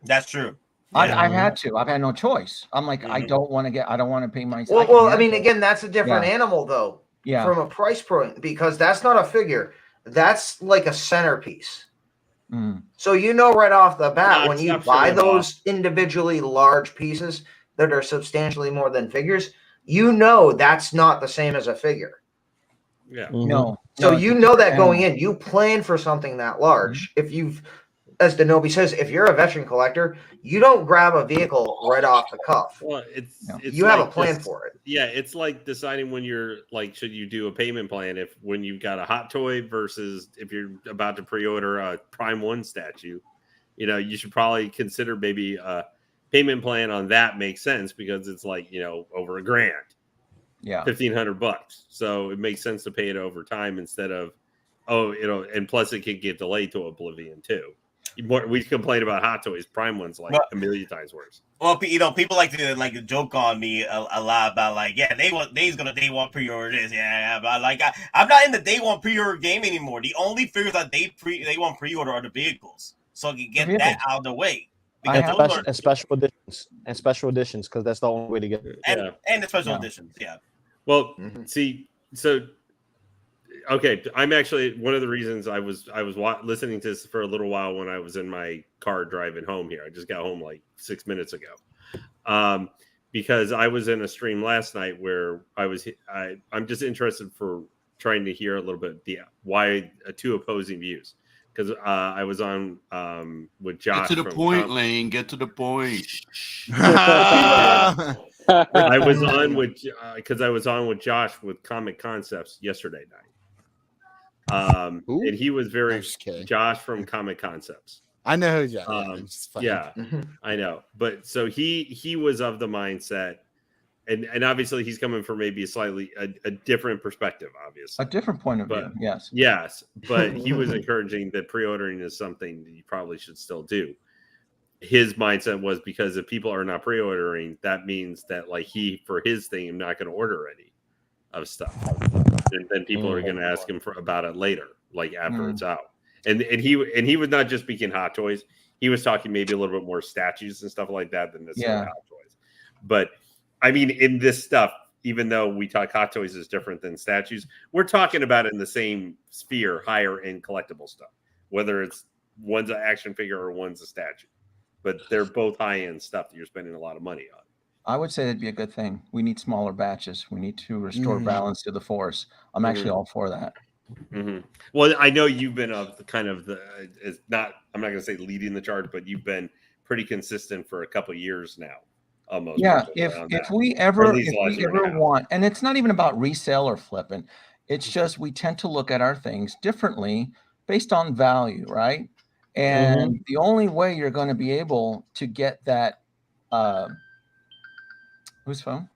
That's true. I've had to. I've had no choice. I'm like, I don't want to pay myself. Well, I mean, again, that's a different animal, though. Yeah. From a price point, because that's not a figure. That's like a centerpiece. So you know right off the bat when you buy those individually large pieces that are substantially more than figures, you know that's not the same as a figure. Yeah. No. So you know that going in, you plan for something that large. If you've, as Kenobi says, if you're a veteran collector, you don't grab a vehicle right off the cuff. Well, you have a plan for it. Yeah, it's like deciding when you're like, should you do a payment plan when you've got a hot toy versus if you're about to pre-order a Prime 1 statue. You know, you should probably consider maybe a payment plan on that makes sense because it's like, over $1,000. Yeah. $1,500. So it makes sense to pay it over time instead of, and plus it can get delayed to oblivion too. We complain about hot toys. Prime one's like a million times worse. Well, people like to joke on me a lot about they want day one pre-order this, but I'm not in the day one pre-order game anymore. The only figures that they want pre-order are the vehicles, so I can get that out of the way. And special editions, because that's the only way to get it. And the special editions, yeah. Well, see, so. Okay, I'm actually one of the reasons I was listening to this for a little while when I was in my car driving home here. I just got home like 6 minutes ago, because I was in a stream last night where I'm just interested for trying to hear a little bit why two opposing views, because I was on with Josh. Get to the point, Lane. Get to the point. I was on with Josh with Comiconcept yesterday night. And he was very Josh from Comiconcept. I know who John is. Yeah, I know. But so he was of the mindset, and obviously he's coming from maybe a different perspective, obviously. A different point of view, yes. Yes, but he was encouraging that pre-ordering is something that you probably should still do. His mindset was because if people are not pre-ordering, that means that like for his thing, I'm not going to order any of stuff. And then people are going to ask him about it later, like after it's out. And he was not just speaking Hot Toys. He was talking maybe a little bit more statues and stuff like that than necessarily Hot Toys. But I mean, in this stuff, even though we talk Hot Toys is different than statues, we're talking about it in the same sphere, higher end collectible stuff, whether it's one's an action figure or one's a statue. But they're both high end stuff that you're spending a lot of money on. I would say that'd be a good thing. We need smaller batches. We need to restore balance to the force. I'm actually all for that. Well, I know you've been I'm not going to say leading the charge, but you've been pretty consistent for a couple of years now. Almost. Yeah, if we ever want, and it's not even about resale or flipping, it's just we tend to look at our things differently based on value, right? And the only way you're going to be able to get that, whose phone?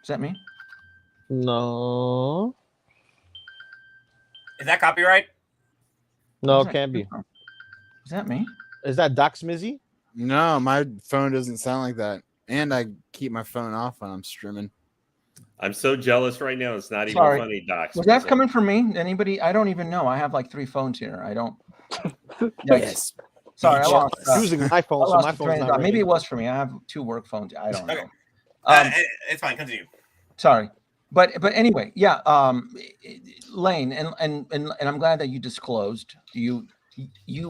Is that me? No. Is that copyright? No, it can't be. Is that me? Is that Doc Smizzy? No, my phone doesn't sound like that. And I keep my phone off when I'm streaming. I'm so jealous right now. It's not even funny, Doc. Was that coming from me? Anybody? I don't even know. I have like 3 phones here. I don't. Yes. Sorry, I lost. Using my phone, so my phone's not maybe it was for me. I have 2 work phones. I don't know. It's fine. Continue. Sorry. But anyway, yeah. Lane, and I'm glad that you disclosed. You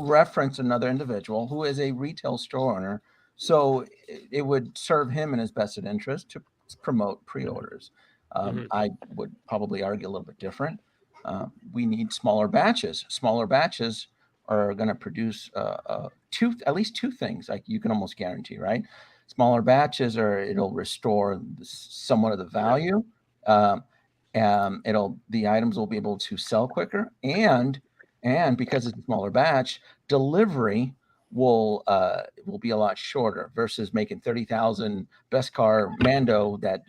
referenced another individual who is a retail store owner, so it would serve him in his best interest to promote pre-orders. I would probably argue a little bit different. We need smaller batches. Smaller batches are going to produce at least 2 things, like you can almost guarantee, right? Smaller batches, or it'll restore somewhat of the value. The items will be able to sell quicker, and because it's a smaller batch, delivery will be a lot shorter versus making 30,000 best car Mando that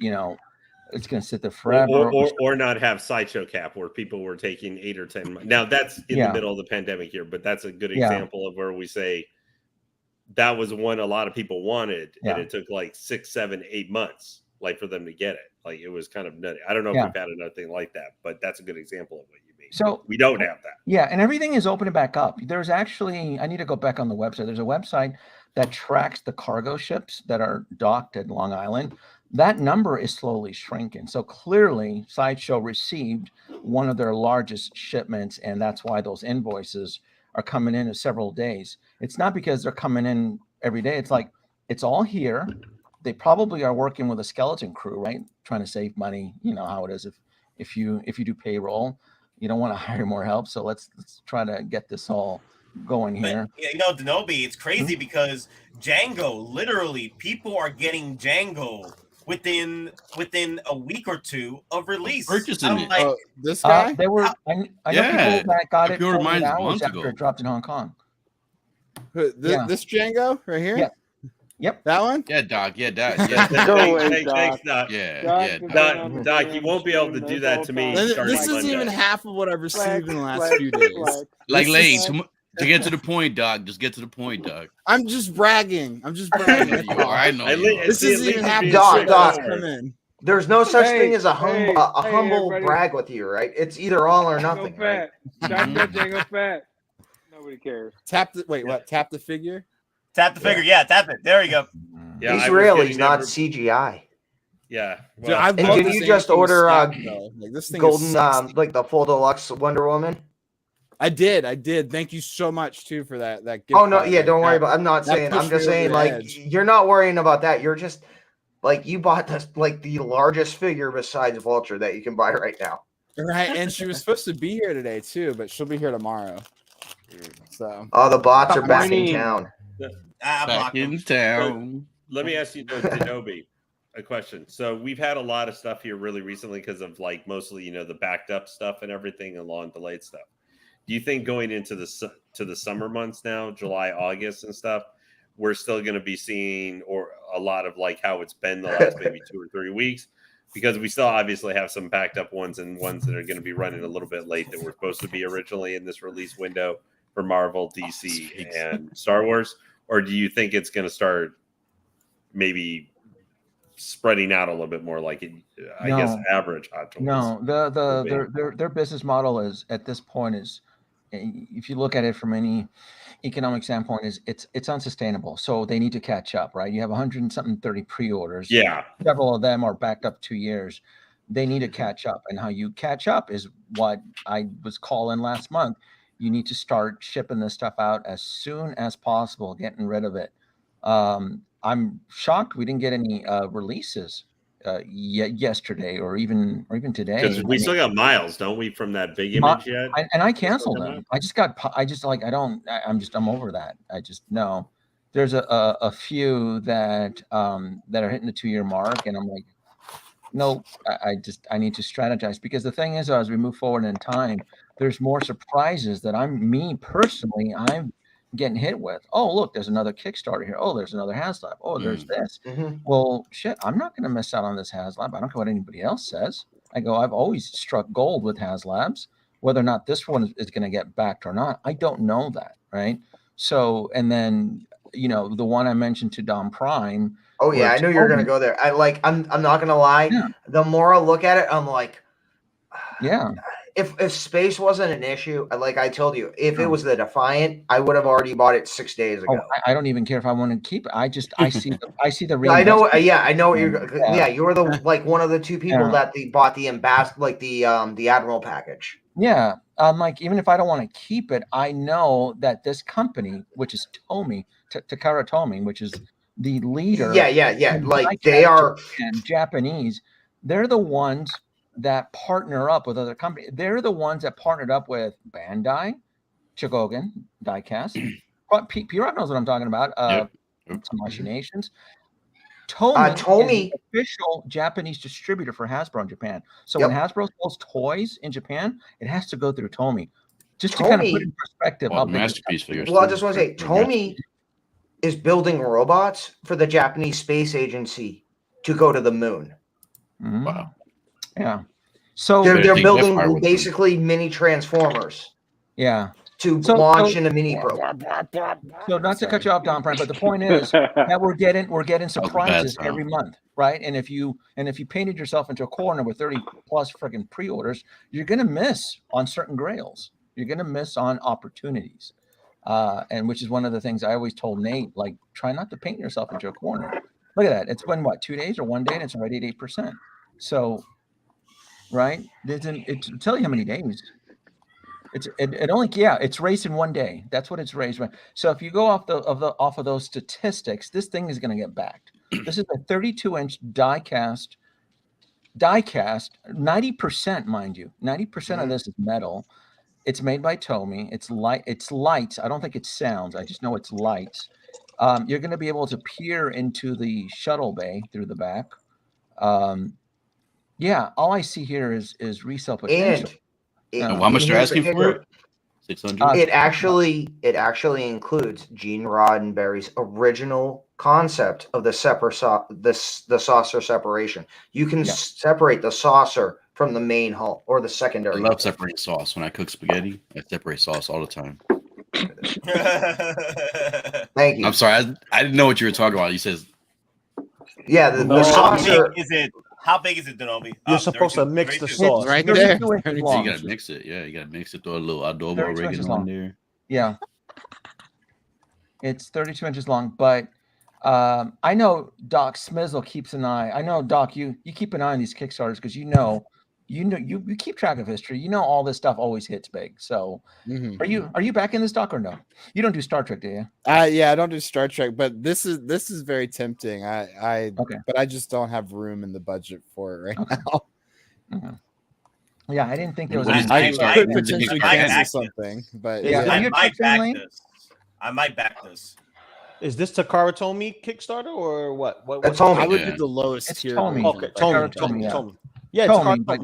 it's going to sit there forever, or not have Sideshow cap where people were taking 8 or 10 months. Now that's in the middle of the pandemic here, but that's a good example of where we say that was one a lot of people wanted, and it took like 6, 7, 8 months like for them to get it. Like it was kind of nutty. I don't know if we've had another thing like that, but that's a good example of what you mean. So we don't have that. Yeah, and everything is opening back up. There's actually, I need to go back on the website. There's a website that tracks the cargo ships that are docked at Long Island. That number is slowly shrinking. So clearly, Sideshow received one of their largest shipments, and that's why those invoices are coming in several days. It's not because they're coming in every day. It's like it's all here. They probably are working with a skeleton crew, right? Trying to save money. You know how it is if you do payroll, you don't want to hire more help. So let's try to get this all going here. But, Kenobi, it's crazy because Django, literally, people are getting Django within a week or 2 of release. Purchasing it. Like, this guy? They were. I know people that got it 48 hours months after ago. it dropped in Hong Kong. This Django right here? Yeah. Yep. That one? Yeah, Doc. Yeah, Doc. Yeah, Thanks, Doc. Yeah, Doc, you won't be able to do that to me. This isn't even half of what I've received in the last few days. Like Lane, to get to the point, Doc. Just get to the point, Doc. I'm just bragging. You are. I know. This isn't even half Doc. come in. There's no such thing as a humble brag with you, right? It's either all or nothing. Right? Django fat. Nobody cares. Tap the figure? Tap the figure. Yeah, tap it. There you go. Yeah, he's real. He's not CGI. Yeah. Well, and did you just order this thing golden, like the full deluxe Wonder Woman? I did. Thank you so much too for that gift. Oh no, yeah, don't worry about. I'm not saying. I'm just saying, like, you're not worrying about that. You're just like, you bought the largest figure besides Vulture that you can buy right now. Right, and she was supposed to be here today too, but she'll be here tomorrow. So. Oh, the bots are back in town. Back in town. So, let me ask you, Kenobi, a question. So we've had a lot of stuff here really recently because of like mostly the backed up stuff and everything and long delayed stuff. do you think going into the summer months now, July, August, and stuff, we're still going to be seeing or a lot of like how it's been the last maybe 2 or 3 weeks? Because we still obviously have some backed up ones and ones that are going to be running a little bit late that were supposed to be originally in this release window for Marvel, DC, and Star Wars. Or do you think it's going to start maybe spreading out a little bit more like I guess average Hot Toys? No, their business model is at this point is, if you look at it from any economic standpoint, is it's unsustainable. So they need to catch up, right? You have 130 pre-orders. Yeah, several of them are backed up 2 years. They need to catch up, and how you catch up is what I was calling last month. You need to start shipping this stuff out as soon as possible, getting rid of it. I'm shocked we didn't get any releases yesterday or even today. Because we still got Miles, don't we, from that big image yet? And I canceled them. I'm over that. No. There's a few that are hitting the 2-year mark, and I'm like, no, I need to strategize, because the thing is, as we move forward in time, there's more surprises that I'm getting hit with. Oh, look, there's another Kickstarter here. Oh, there's another HasLab. Oh, there's this. Well, shit, I'm not going to miss out on this HasLab. I don't care what anybody else says. I've always struck gold with HasLabs. Whether or not this one is going to get backed or not, I don't know that, right? So, and then, the one I mentioned to DonPrime. Oh yeah, I knew you were going to go there. I'm not going to lie. Yeah. The more I look at it, I'm like, yeah. If space wasn't an issue, like I told you, if it was the Defiant, I would have already bought it 6 days ago. I don't even care if I want to keep it. I see the I know. Yeah, I know what you're. Yeah, you were the one of the 2 people that bought the the Admiral package. Yeah, like, even if I don't want to keep it, I know that this company, which is Tomy, Takara Tomy, which is the leader. Yeah. Like, they are Japanese. They're the ones that partner up with other companies. They're the ones that partnered up with Bandai, Chogogan, Diecast. P-Rock knows what I'm talking about. Machinations. Tomy, official Japanese distributor for Hasbro in Japan. So when Hasbro sells toys in Japan, it has to go through Tomy. Just to kind of put in perspective. Masterpiece figures. Well, I just want to say, Tomy is building robots for the Japanese Space Agency to go to the moon. Mm-hmm. Wow. Yeah. So they're building basically mini Transformers. Yeah. To launch in a mini program. So not to cut you off, DonPrime, but the point is that we're getting surprises every month, right? And if you painted yourself into a corner with 30 plus freaking pre-orders, you're gonna miss on certain grails. You're gonna miss on opportunities. And which is one of the things I always told Nate, like, try not to paint yourself into a corner. Look at that. It's been 2 days or 1 day, and it's already at 8%. So, right? It tell you how many days. It's raised in 1 day. That's what it's raised. So if you go off of those statistics, this thing is going to get backed. This is a 32-inch die-cast, 90%, mind you. 90% of this is metal. It's made by Tomy. It's lights. I don't think it's sounds. I just know it's lights. You're going to be able to peer into the shuttle bay through the back. All I see here is resale potential. How much they're asking for it? 600. It actually includes Gene Roddenberry's original concept of the saucer separation. You can separate the saucer from the main hull or the secondary. I love separating sauce. When I cook spaghetti, I separate sauce all the time. Thank you. I'm sorry, I didn't know what you were talking about. You says, the saucer. How big is it, Kenobi? You're supposed to mix the sauce. Right there. you gotta mix it. Yeah, you gotta mix it. Throw a little adobo oregano in there. Yeah. It's 32 inches long, but I know Doc Smizzle keeps an eye. I know, Doc, you keep an eye on these Kickstarters because you keep track of history. You know all this stuff always hits big. So are you back in this, Doc, or no? You don't do Star Trek, do you? Yeah, I don't do Star Trek, but this is very tempting. But I just don't have room in the budget for it right now. Okay. Yeah, I didn't think there was. I could potentially cancel something, but I might back this. Is this Takara Tomy Kickstarter or what? I would do the lowest tier. Tomy. Okay, Tomy. Yeah, Tomy, but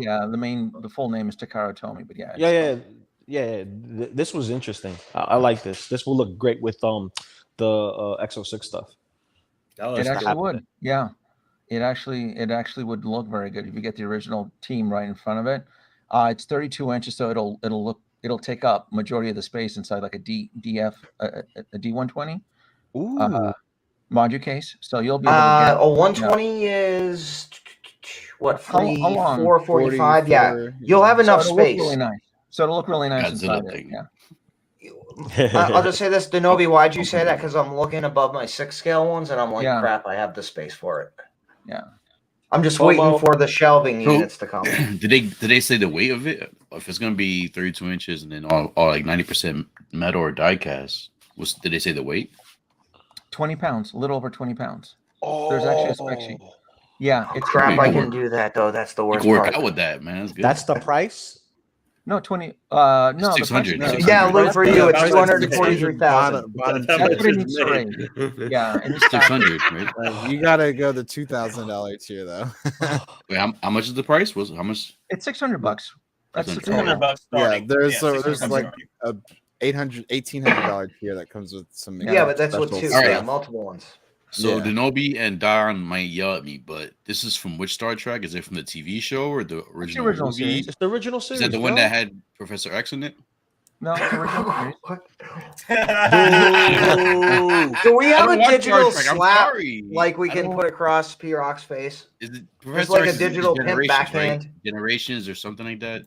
the full name is Takara Tomy, but Yeah, this was interesting. I like this. This will look great with the Exo 6 stuff. It actually would. Yeah, it actually would look very good if you get the original team right in front of it. It's 32 inches, so it'll take up majority of the space inside like a D120 module case. So you'll be able to get a 120 is what 445. Yeah, you'll have enough space. Really nice. So it'll look really nice inside it. Yeah. I'll just say this, Kenobi. Why'd you say that? Because I'm looking above my 6 scale ones, and I'm like, crap, I have the space for it. Yeah. I'm just waiting for the shelving units to come. Did they say the weight of it? If it's going to be 32 inches and then all like 90% metal or die cast, did they say the weight? 20 pounds, a little over 20 pounds. There's actually a spec sheet. Yeah, it's crap. I can do that though. That's the worst. You can work part. out with that, man. That's good. That's the price. No, 20. No, 600. Yeah, look for you. It's 243,000. That's what it needs to raise. Yeah, and it's 600. Right? You gotta go the $2,000 tier though. Wait, how much is the price? How much? It's $600. That's the $600 Yeah, starting. there's like a $1,800 tier that comes with some. Yeah, but that's what specials. two. Yeah, multiple ones. So Kenobi and Don might yell at me, but this is from which Star Trek? Is it from the TV show or the original movie? Series. It's the original series. Is that the one that had Professor X in it? No, it's the original series. Do we have a watch digital Star Trek, I'm slap sorry. like we can put across P-Rock's face? Is it It's Professor like X a is digital pimp Generations, backhand. right? Generations or something like that?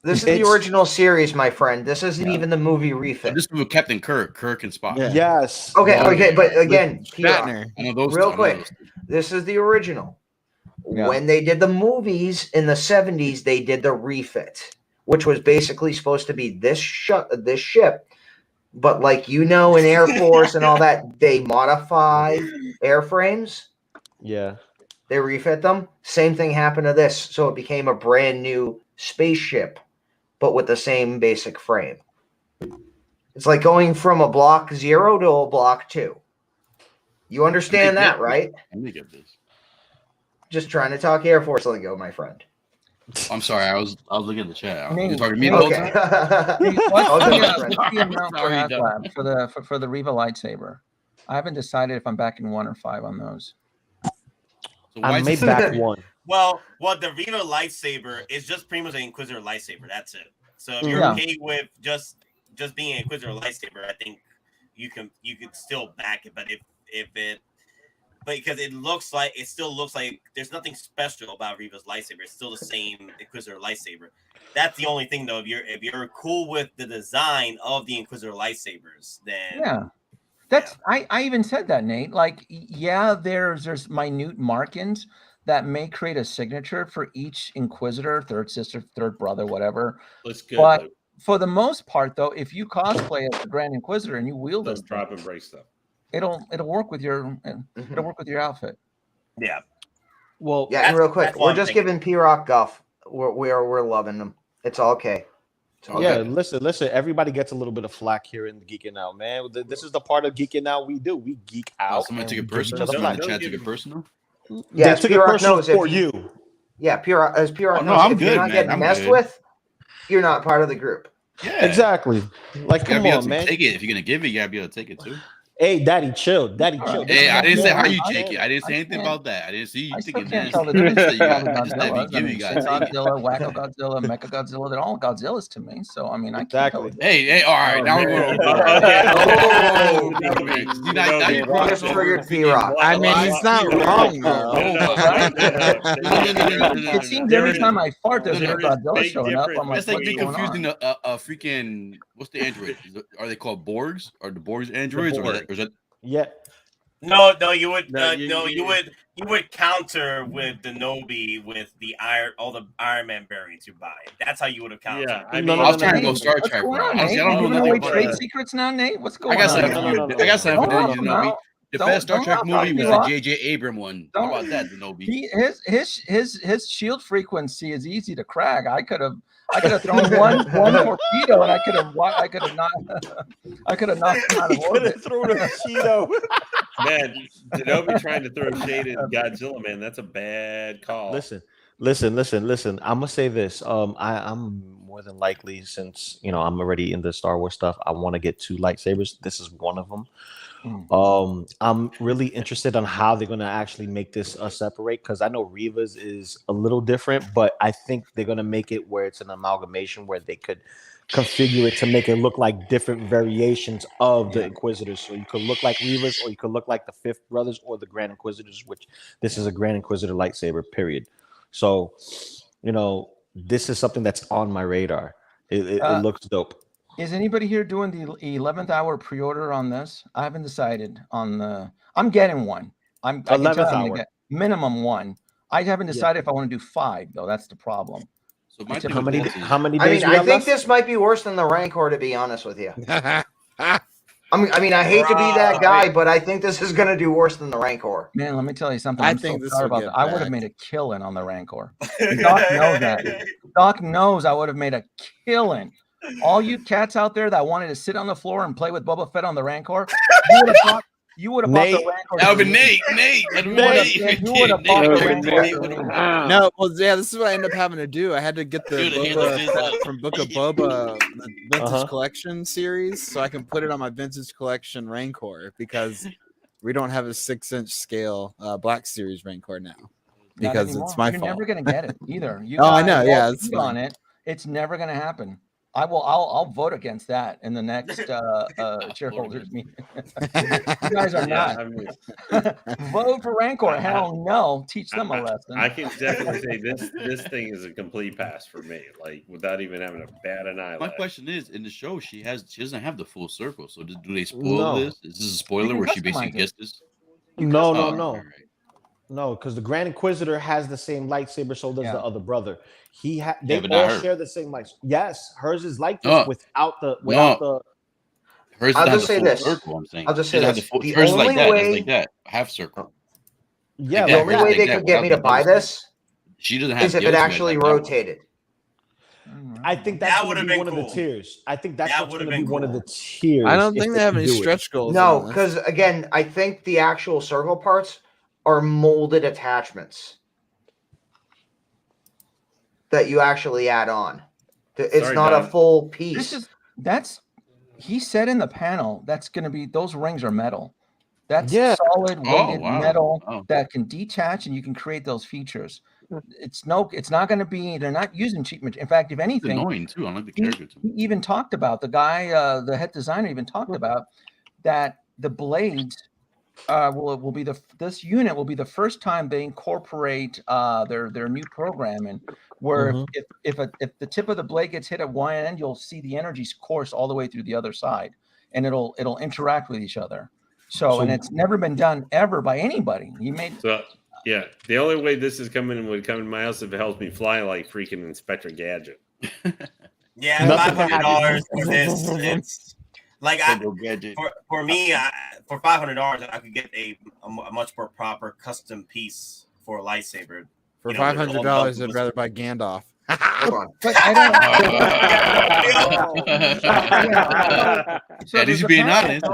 This is the original series, my friend. This isn't even the movie refit. This is with Captain Kirk and Spock. Yeah. Yes. Okay, but again, P-Rock, Shatner. I know those. real quick, this is the original. Yeah. When they did the movies in the 70s, they did the refit, which was basically supposed to be this ship. But like in Air Force and all that, they modify airframes. Yeah. They refit them. Same thing happened to this. So it became a brand new spaceship, but with the same basic frame. It's like going from a Block 0 to a Block 2. You understand that, right? Let me get this. Just trying to talk Air Force lingo, my friend. I'm sorry, I was looking at the chat. Nate, You're talking to me the whole Okay. time? What's Okay, the amount for HasLab for the Riva lightsaber? I haven't decided if I'm backing 1 or 5 on those. So why I is made it- back one. Well, the Riva lightsaber is just pretty much an Inquisitor lightsaber. That's it. So if you're okay with just being an Inquisitor lightsaber, I think you could still back it. But because it still looks like there's nothing special about Riva's lightsaber. It's still the same Inquisitor lightsaber. That's the only thing, though. If you're cool with the design of the Inquisitor lightsabers, then I even said that, Nate. Like, there's minute markings that may create a signature for each Inquisitor, third sister, third brother, whatever. Looks good. But for the most part, though, if you cosplay as the Grand Inquisitor and you wield Those it, drop and break stuff. it'll work with your outfit. Yeah. Well, Yeah, and real quick, that's what we're I'm just thinking. giving P-Rock guff. We're loving them. It's all okay. It's all yeah, good. listen. Everybody gets a little bit of flack here in the Geeking Out, man. This is the part of Geeking Out we do. We geek out. Someone took it and personal. give Someone in them the the chat took it personal. Yeah, they took it P-Rock personal knows if for you. Yeah, P-Rock, as P-Rock Oh, no, knows, I'm if you're good, not man. getting I'm messed good. with, you're not part of the group. Yeah, Exactly. Like, You gotta come be able on, to man. take it. If you're gonna give it, you gotta be able to take it too. Hey, daddy, chill. Daddy, chill. Hey, I didn't say how you I- take it. I didn't say I anything can't- about that. I didn't see you I still taking can't that. tell the I didn't difference say you between got. Just that if you give it, you gotta take it. Godzilla, Wacko Godzilla, Mecha Godzilla, they're all Godzillas to me. So I mean, I can't tell. Exactly. Hey, all right. Now we're going. Just triggered P-Rock. I mean, he's not wrong though. It seems every time I fart, there's a Godzilla showing up. I'm like, It's like what's me going confusing on? a freaking what's the android? Are they called Borgs? Are the Borgs androids? Or is that Yeah. No, you would you would counter with Kenobi with all the Iron Man variants you buy. That's how you would have countered. Yeah, I was trying to go Star What's Trek. going bro. on, Honestly, Nate? I don't You know giving nothing away about trade that. secrets now, Nate? What's going I got on? something. I got something for you, Kenobi. The Don't- best Star don't Trek knock movie off was P-Rock. the J.J. Abrams one. How about that, Kenobi? His shield frequency is easy to crack. I could have thrown one torpedo and I could have knocked him out of orbit. Throw the Cheeto. Man, Kenobi trying to throw shade at Godzilla, man, that's a bad call. Listen, Listen. I'm gonna say this. I'm more than likely, since I'm already in the Star Wars stuff, I want to get 2 lightsabers. This is one of them. I'm really interested on how they're gonna actually make this separate, because I know Reva's is a little different, but I think they're gonna make it where it's an amalgamation where they could configure it to make it look like different variations of the Inquisitors. So you could look like Reva's, or you could look like the Fifth Brothers or the Grand Inquisitors, which this is a Grand Inquisitor lightsaber, period. So, this is something that's on my radar. It looks dope. Is anybody here doing the 11th hour pre-order on this? I haven't decided on the. I'm getting one. I'm 11th hour. I'm gonna get minimum one. I haven't decided if I want to do 5 though. That's the problem. So how many days? I think this might be worse than the Rancor, to be honest with you. I mean, I hate to be that guy, but I think this is going to do worse than the Rancor. Man, let me tell you something. I think this sorry about that. I would have made a killing on the Rancor. Doc knows that. Doc knows I would have made a killing. All you cats out there that wanted to sit on the floor and play with Boba Fett on the Rancor, you would have bought the Rancor. That would be Nate. You would have bought the Rancor. No, well, yeah, this is what I ended up having to do. I had to get the Boba Fett from Book of Boba, the Vintage Collection series, so I can put it on my Vintage Collection Rancor, because we don't have a 6-inch scale Black Series Rancor now, because it's my fault. You're never going to get it either. I know. Yeah, it's on it. It's never going to happen. I'll vote against that in the next shareholders meeting. You guys are not. Vote for Rancor. Hell no. Teach them a lesson. I can definitely say this thing is a complete pass for me, like without even having to bat an eye. My question is, in the show, she doesn't have the full circle. So do they spoil this? Is this a spoiler where she basically gets this? No. No, because the Grand Inquisitor has the same lightsaber, so does the other brother. They all share the same lightsaber. Yes, hers is like this without the. Hers I'll just say this. Circle, I'm saying. I'll just say this. The only way, like that, half circle. Yeah, the only way they could get me to buy this is if it actually rotated. I think that would have been one of the tiers. I think that's going to be one of the tiers. I don't think they have any stretch goals. No, because again, I think the actual circle parts are molded attachments that you actually add on. It's not a full piece. He said in the panel that's going to be, those rings are metal. That's solid weighted metal that can detach, and you can create those features. It's not going to be. They're not using cheap material. In fact, if anything, it's annoying too. I like the character too. He even talked about, the guy, the head designer, even talked about that the blades. This unit will be the first time they incorporate their new programming, where if the tip of the blade gets hit at one end, you'll see the energy course all the way through the other side, and it'll interact with each other. So and it's never been done ever by anybody. Yeah, the only way this is would come in my house if it helps me fly like freaking Inspector Gadget. Yeah, $500 for this. It's like for me, for $500, I could get a much more proper custom piece for a lightsaber. For $500, I'd rather buy Gandalf. Come on. He's being honest.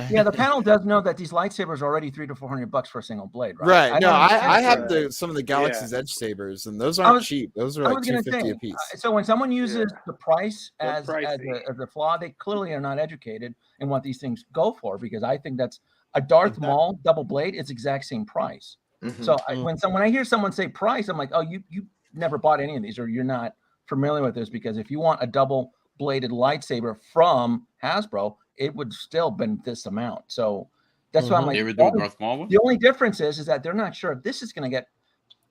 Yeah, the panel does know that these lightsabers are already $300 to $400 for a single blade, right? Right. I have some of the Galaxy's Edge sabers, and those aren't cheap. Those are like $250 a piece. So when someone uses the price as a flaw, they clearly are not educated in what these things go for, because I think that's a Darth Maul double blade is exact same price. So when I hear someone say price, I'm like, oh, you never bought any of these, or you're not familiar with this, because if you want a double bladed lightsaber from Hasbro, it would still been this amount. So that's why I'm like, the only difference is that they're not sure if this is going to get,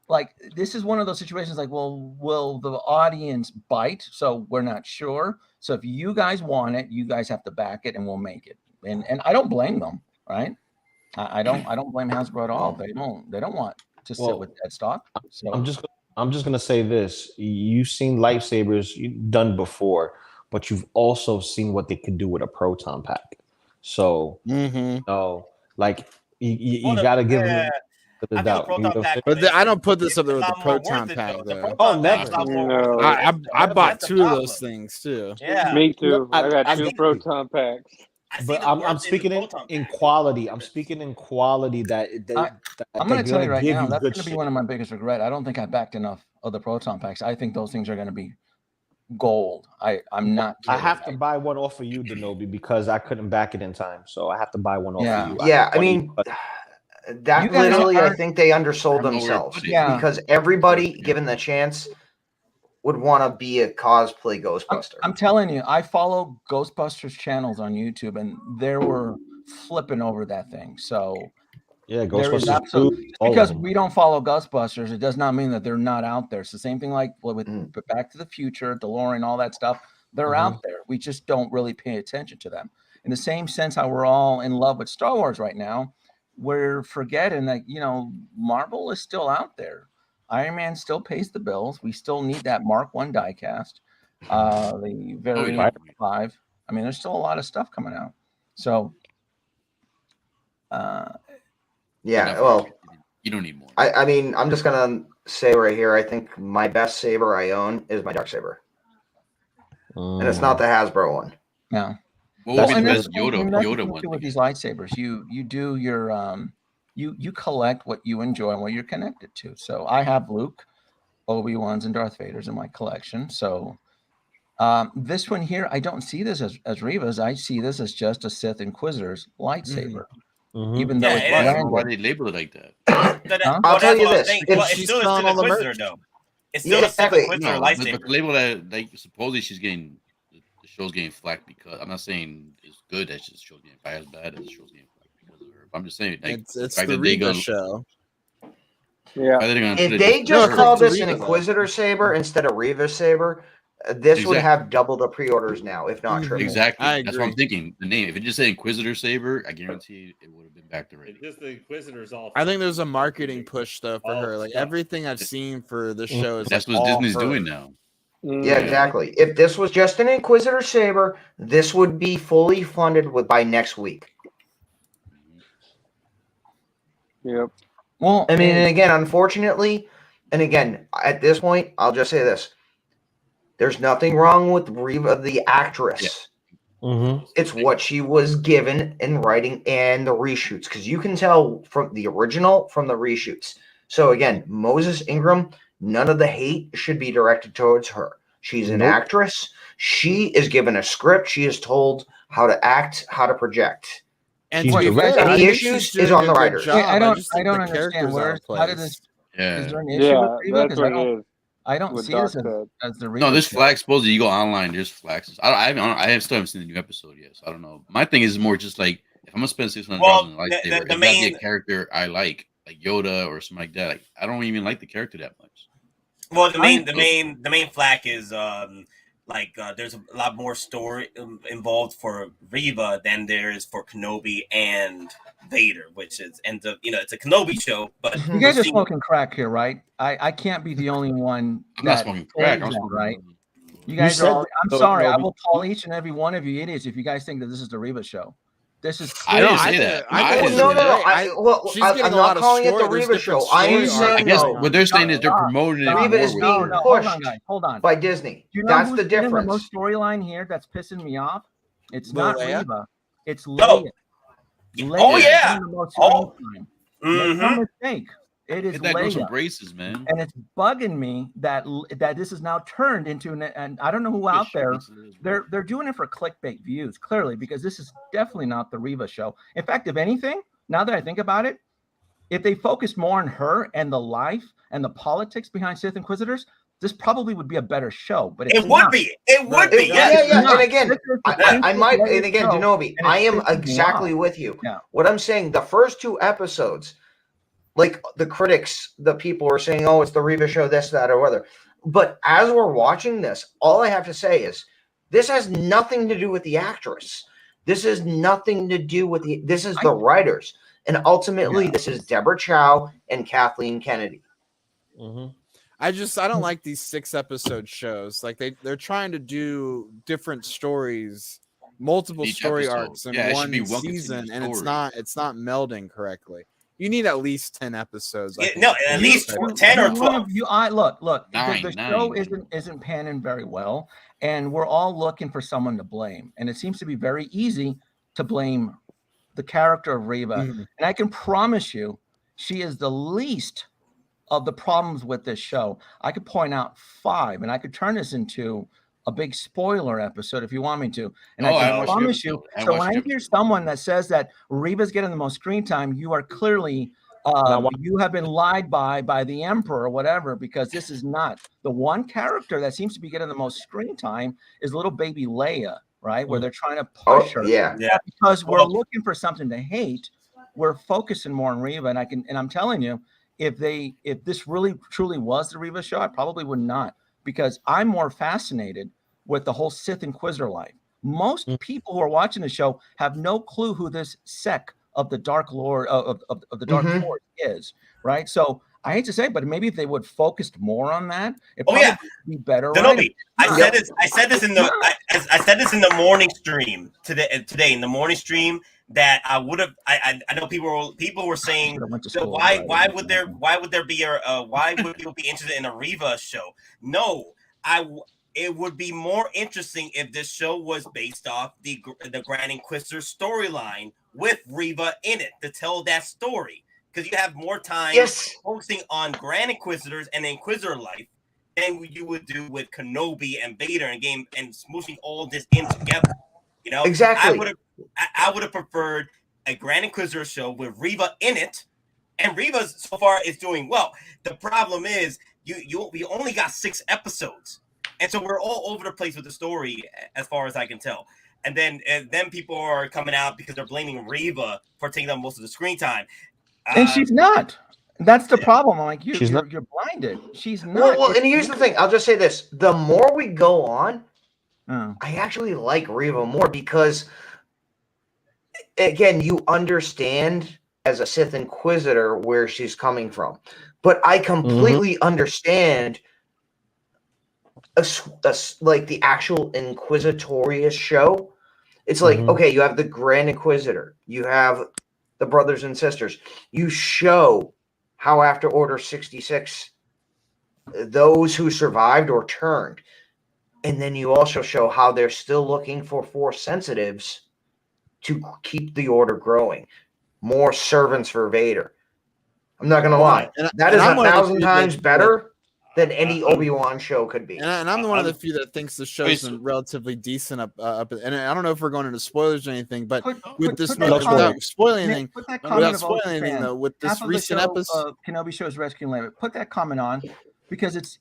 like, this is one of those situations like, well, will the audience bite? So we're not sure. So if you guys want it, you guys have to back it, and we'll make it. And I don't blame them, right? I don't blame Hasbro at all. They don't want to sit with that stock. So I'm just gonna say this: you've seen lightsabers done before, but you've also seen what they can do with a proton pack. So, like you gotta give them the doubt. But I don't put this up there with the proton pack, though. Oh, never. I bought 2 of those things too. Yeah, me too. I got 2 proton packs. But I'm speaking in quality. I'm speaking in quality that I'm going to tell you right now, that's going to be one of my biggest regret. I don't think I backed enough of the proton packs. I think those things are going to be gold. I'm not kidding. I have to buy one off of you, Kenobi, because I couldn't back it in time. So I have to buy one off of you. Yeah, I mean, that literally, I think they undersold themselves. Yeah. Because everybody, given the chance, would want to be a cosplay Ghostbuster. I'm telling you, I follow Ghostbusters channels on YouTube, and they were flipping over that thing. So yeah, Ghostbusters 2, because we don't follow Ghostbusters, it does not mean that they're not out there. It's the same thing like with Back to the Future, DeLorean, all that stuff. They're out there. We just don't really pay attention to them. In the same sense, how we're all in love with Star Wars right now, we're forgetting that Marvel is still out there. Iron Man still pays the bills. We still need that Mark I diecast. The very 5. I mean, there's still a lot of stuff coming out. So, yeah, well, you don't need more. I mean, I'm just gonna say right here, I think my best saber I own is my Darksaber, and it's not the Hasbro one. Yeah. What would be the best Yoda one? With these lightsabers, you do your you collect what you enjoy and what you're connected to. So I have Luke, Obi-Wan's, and Darth Vader's in my collection. So this one here, I don't see this as Reva's. I see this as just a Sith Inquisitor's lightsaber. Even though why they label it like that? I'll tell you this: it's still a Sith Inquisitor, though. It's still a Sith Inquisitor lightsaber. But the label that, like, supposedly she's getting, the show's getting flack because I'm not saying it's good that the show's getting flack, as bad as the show's getting flack because of her. But I'm just saying, like, it's the Reva show. Yeah. If they just called this an Inquisitor saber instead of Reva saber, this would have double the pre-orders now, if not triple. Exactly. That's what I'm thinking. The name. If it just said Inquisitor Saber, I guarantee it would have been back to Reva. Just the Inquisitor's all. I think there's a marketing push though for her. Like everything I've seen for this show is that's like what Disney's doing now. Yeah, exactly. If this was just an Inquisitor saber, this would be fully funded by next week. Yep. Well, I mean, and again, unfortunately, and again, at this point, I'll just say this. There's nothing wrong with Reva, the actress. Yeah. It's what she was given in writing and the reshoots, because you can tell from the original from the reshoots. So again, Moses Ingram, none of the hate should be directed towards her. She's an actress. She is given a script. She is told how to act, how to project. And any issues is on the writers. I don't understand. How did this? Yeah. Is there an issue with Reva? That's what it is. I don't see this as the Reva. No, this show. flag supposedly you go online, there's flags. I still haven't seen the new episode yet, so I don't know. My thing is more just like if I'm gonna spend $600 on a lightsaber, it's gotta be a character I like Yoda or something like that. Like, I don't even like the character that much. Well, the main flack is there's a lot more story involved for Reva than there is for Kenobi and Vader, which ends up it's a Kenobi show. But you guys are smoking crack here, right? I can't be the only one. I'm not smoking crack. I'm smoking right. You guys are. I'm sorry. I will call each and every one of you idiots if you guys think that this is the Reva show. This is. I didn't say that. I'm not calling it the Reva show. I'm saying. I guess what they're saying is they're promoting it. Reva is being pushed hold on. by Disney. You know that's who's the difference. The most storyline here that's pissing me off. It's not Reva. It's Leia. Leia. Oh yeah. No mistake. It is Leia. Some Leia. braces, man. And it's bugging me that this is now turned into and I don't know who out there. They're doing it for clickbait views, clearly, because this is definitely not the Reva show. In fact, if anything, now that I think about it, if they focused more on her and the life and the politics behind Sith Inquisitors, this probably would be a better show. But it would be. It would be. Yeah. And again, I might. And again, Kenobi, I am exactly with you. Yeah. What I'm saying, the first 2 episodes. Like the critics, the people are saying, oh, it's the Reva show, this, that, or whether. But as we're watching this, all I have to say is this has nothing to do with the actress. This has nothing to do with this is the writers. And ultimately, this is Deborah Chow and Kathleen Kennedy. I don't like these 6-episode shows. Like they're trying to do different stories, multiple story arcs in one season, and it's not melding correctly. You need at least 10 episodes. At least 10 or 12. Look. The show isn't panning very well, and we're all looking for someone to blame. And it seems to be very easy to blame the character of Reva. Mhm. And I can promise you, she is the least of the problems with this show. I could point out 5, and I could turn this into a big spoiler episode if you want me to. And Oh, I I can watched the promise you. episode. I So when watched I the hear episode. someone that says that Reva's getting the most screen time, you are clearly you have been lied by the Emperor or whatever, because this is not the one character that seems to be getting the most screen time is little baby Leia, right? Where they're trying to push her. Yeah. Yeah. Because we're looking for something to hate, we're focusing more on Reva, and I'm telling you, if this really truly was the Reva show, I probably would not, because I'm more fascinated with the whole Sith Inquisitor life. Most people who are watching the show have no clue who this sect of the Dark Lord of the Dark Force is, right? So I hate to say it, but maybe if they would focus more on that, it probably would be better. Kenobi, Right? I said this in the morning stream today in the morning stream that I would have. I know people were saying, so why would there be why would people be interested in a Reva show? No, it would be more interesting if this show was based off the Grand Inquisitor storyline with Reva in it to tell that story, because you have more time focusing on Grand Inquisitors and the Inquisitor life than you would do with Kenobi and Vader and game and smooshing all this in together. You know, Exactly. I would have preferred a Grand Inquisitor show with Reva in it, and Reva so far is doing well. The problem is we only got 6 episodes, and so we're all over the place with the story as far as I can tell. And then people are coming out because they're blaming Reva for taking up most of the screen time. And she's not. That's the problem. I'm like, you're blinded. She's not. Well, and here's the thing. I'll just say this. The more we go on, I actually like Reva more, because, again, you understand as a Sith Inquisitor where she's coming from. But I completely understand like the actual Inquisitorious show. It's like, okay, you have the Grand Inquisitor. You have the brothers and sisters. You show how after Order 66, those who survived or turned. And then you also show how they're still looking for Force sensitives to keep the Order growing. More servants for Vader. I'm not going to lie. That is 1,000 times better than any Obi-Wan show could be. And I'm one of the few that thinks the show's been relatively decent up. And I don't know if we're going into spoilers or anything, but without spoiling anything, though, with this recent episode, Kenobi shows rescuing Leia. Put that comment on, because it's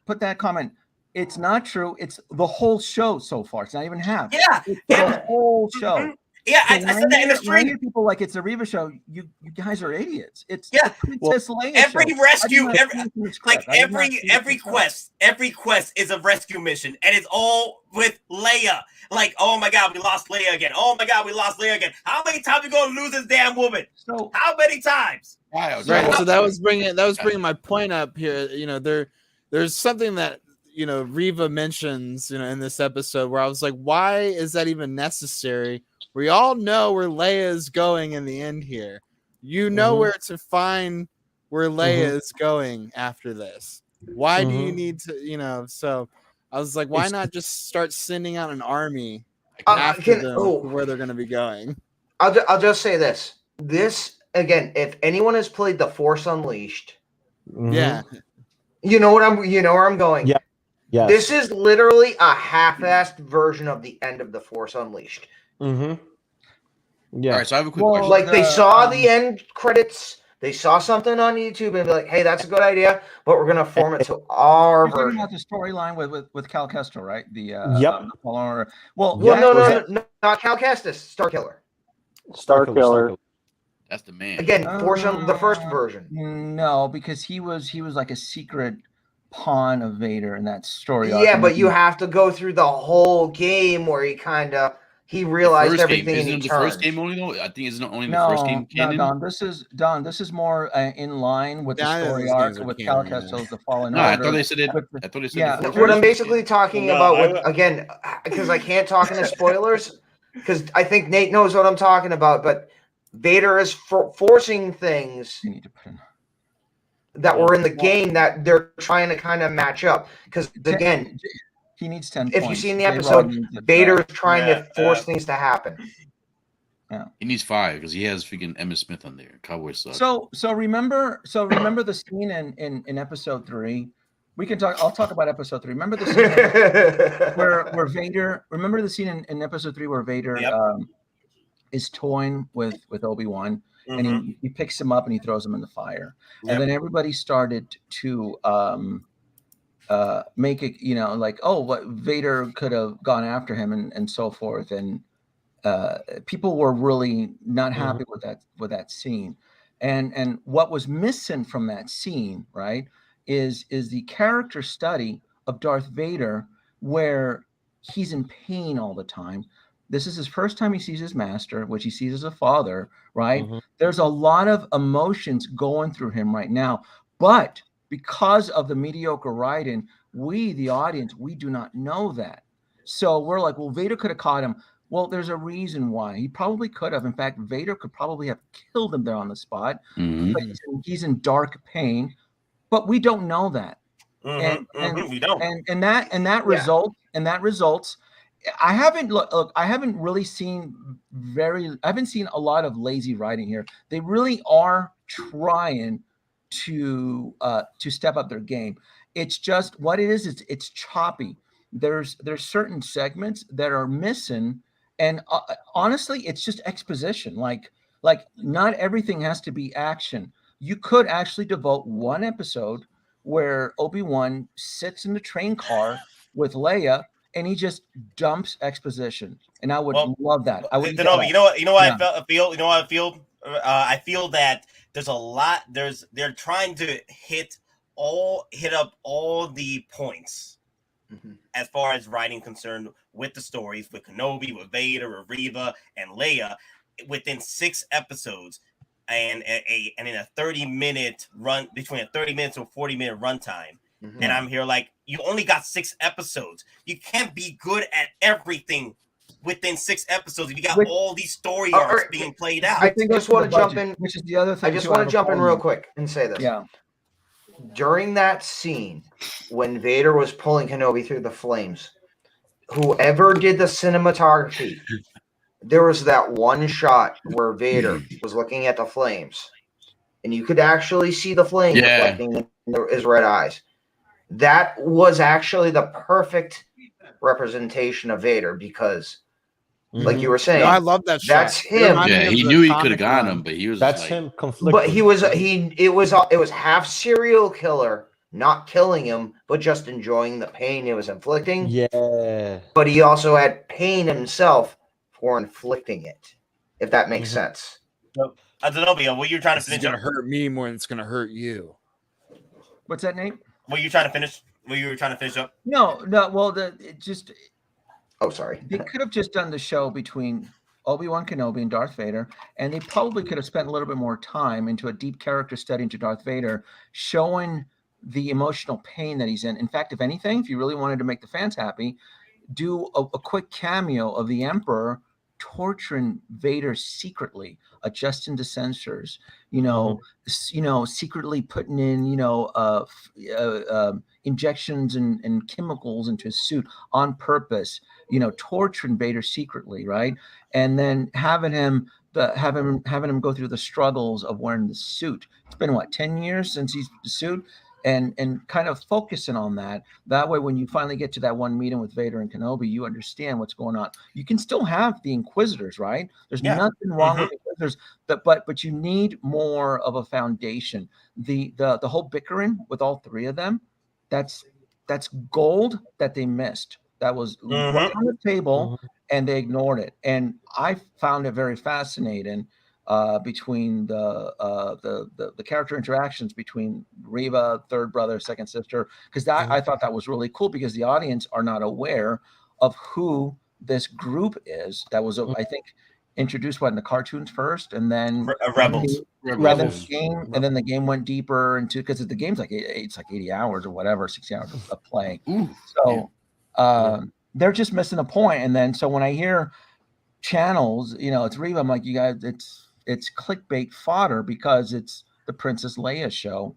put that comment. It's not true. It's the whole show so far. It's not even half. Yeah, it's the whole show. Yeah, I said that in the stream. People like it's a Reva show. You guys are idiots. It's Princess Leia every show. rescue, every quest is a rescue mission, and it's all with Leia. Like, oh my God, we lost Leia again. Oh my God, we lost Leia again. How many times we gonna lose this damn woman? So how many times? Right. So that was bringing my point up here. You know, there's something that Reva mentions in this episode where I was like, why is that even necessary? We all know where Leia is going in the end here. You know where to find where Leia is going after this. Why do you need to, so I was like, why not just start sending out an army after them where they're going to be going? I'll just say this. This, again, if anyone has played The Force Unleashed, yeah, you know where I'm going. Yeah. Yes. This is literally a half-assed version of the end of The Force Unleashed. Yeah. All right, so I have a quick question. Like, they saw the end credits, they saw something on YouTube and be like, hey, that's a good idea, but we're gonna form it to our You're talking version. about the storyline with Cal Kestis, right? No, not Cal Kestis, Starkiller. Starkiller. That's the man. Again, the first version. No, because he was like a secret pawn of Vader in that story. Yeah, but you have to go through the whole game where he realized everything and he turned. The first game only though? I think it's not only the first game canon. Don, this is more in line with the story arc with Cal Kestis, the Fallen Order. I thought they said it. I thought they said it. What I'm basically talking about, again, because I can't talk into spoilers, because I think Nate knows what I'm talking about, but Vader is forcing things that were in the game that they're trying to kind of match up. Because, again, he needs 10 if you've seen the episode, Vader's trying to force things to happen. Yeah. He needs 5 because he has freaking Emmitt Smith on there. Cowboy sucks. So remember the scene in episode 3. We can talk. I'll talk about episode 3. Remember the scene where Vader. Remember the scene in episode 3 where Vader is toying with Obi-Wan, and he picks him up and he throws him in the fire, and then everybody started to make it, like, oh, what Vader could have gone after him and so forth, and people were really not happy with that scene, and what was missing from that scene, right, is the character study of Darth Vader, where he's in pain all the time. This is his first time he sees his master, which he sees as a father, right? There's a lot of emotions going through him right now, but because of the mediocre writing, we, the audience, we do not know that. So we're like, well, Vader could have caught him. Well, there's a reason why. He probably could have. In fact, Vader could probably have killed him there on the spot. But he's in dark pain, but we don't know that. And we don't. And that results. I haven't really seen I haven't seen a lot of lazy writing here. They really are trying to step up their game. It's just what it is. It's choppy. There's certain segments that are missing, and honestly, it's just exposition. Like not everything has to be action. You could actually devote one episode where Obi-Wan sits in the train car with Leia and he just dumps exposition, and I would love that. I would. Kenobi, you know what I feel. You know what I feel. I feel that there's a lot. They're trying to hit up all the points as far as writing concerned with the stories, with Kenobi, with Vader, with Reva, and Leia, within 6 episodes, and in a 30-minute run, between a 30 minutes or 40-minute runtime. And I'm here like, you only got 6 episodes. You can't be good at everything within 6 episodes if you got all these story arcs being played out. I think I just want to jump in, which is the other thing. I just want to jump in real quick and say this. Yeah. During that scene when Vader was pulling Kenobi through the flames, whoever did the cinematography, there was that one shot where Vader was looking at the flames, and you could actually see the flames reflecting in his red eyes. That was actually the perfect representation of Vader because, like you were saying, I love that shot. That's him. Yeah, he knew he could have got him, but he was. That's like, him conflicted. But it was half serial killer, not killing him, but just enjoying the pain it was inflicting. Yeah. But he also had pain himself for inflicting it, if that makes sense. I don't know, what you're trying to finish. It's gonna hurt me more than it's gonna hurt you. What's that, Nate? What you trying to finish? What you were trying to finish up? No. Well, Oh, sorry. They could have just done the show between Obi-Wan Kenobi and Darth Vader, and they probably could have spent a little bit more time into a deep character study into Darth Vader, showing the emotional pain that he's in. In fact, if anything, if you really wanted to make the fans happy, do a quick cameo of the Emperor torturing Vader secretly, adjusting the sensors, secretly putting in, injections and chemicals into his suit on purpose, torturing Vader secretly, right? And then having him go through the struggles of wearing the suit. It's been 10 years since he's the suit, and kind of focusing on that. That way, when you finally get to that one meeting with Vader and Kenobi, you understand what's going on. You can still have the Inquisitors, right? There's nothing wrong with Inquisitors, but you need more of a foundation. The whole bickering with all 3 of them, that's gold that they missed. That was right on the table, and they ignored it. And I found it very fascinating between the character interactions between Reva, third brother, second sister, because I thought that was really cool because the audience are not aware of who this group is. That was, I think, introduced in the cartoons first, and then Rebels. And then the game went deeper into, because the game's it's like 80 hours or whatever, 60 hours of playing. They're just missing a point. And then so when I hear channels, it's Reva, I'm like, you guys, it's clickbait fodder because it's the Princess Leia show.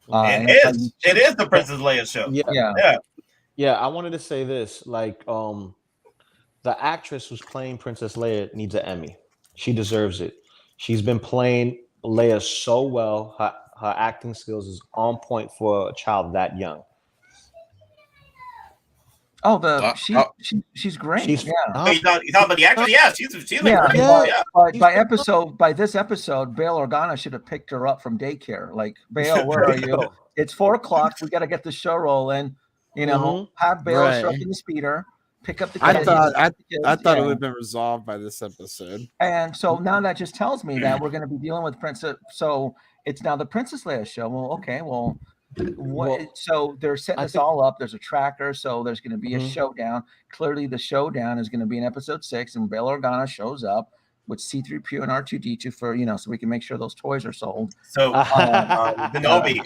It is the Princess Leia show. Yeah. I wanted to say this, the actress who's playing Princess Leia needs an Emmy. She deserves it. She's been playing Leia so well. Her acting skills is on point for a child that young. Oh, she's great. She's you talking about the actress? Yeah, she's yeah. great. By this episode, Bail Organa should have picked her up from daycare. Like, Bail, where are you? It's 4 o'clock. We got to get the show rolling. You know, have Bail show up in the speeder, pick up the kids. I thought it would have been resolved by this episode. And so now that just tells me that we're going to be dealing with Princess. So it's now the Princess Leia show. Well, okay, so they're setting this all up. There's a tracker, so there's going to be a showdown. Clearly, the showdown is going to be in episode 6, and Bail Organa shows up with C-3PO and R2-D2 for so we can make sure those toys are sold. So Kenobi.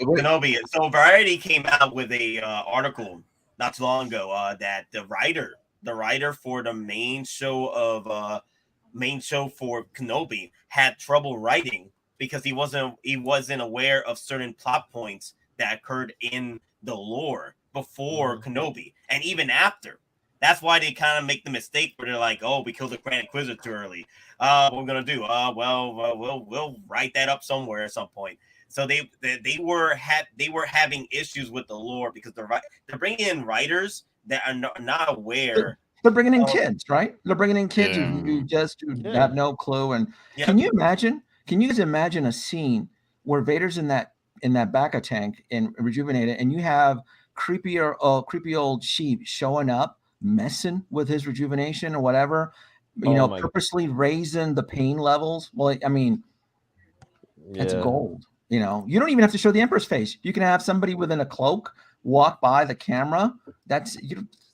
So Variety came out with a article not too long ago that the writer for the main show for Kenobi had trouble writing because he wasn't aware of certain plot points that occurred in the lore before Kenobi and even after. That's why they kind of make the mistake where they're like, "Oh, we killed the Grand Inquisitor too early. What we're gonna do? We'll write that up somewhere at some point." So they were having issues with the lore because they're bringing in writers that are not aware. They're bringing in kids, right? They're bringing in kids who have no clue. And can you imagine? Can you guys imagine a scene where Vader's in that Bacta tank and rejuvenated, and you have creepy old Sheev showing up, messing with his rejuvenation or whatever, purposely raising the pain levels. Well, I mean, it's gold. You don't even have to show the Emperor's face. You can have somebody within a cloak walk by the camera. That's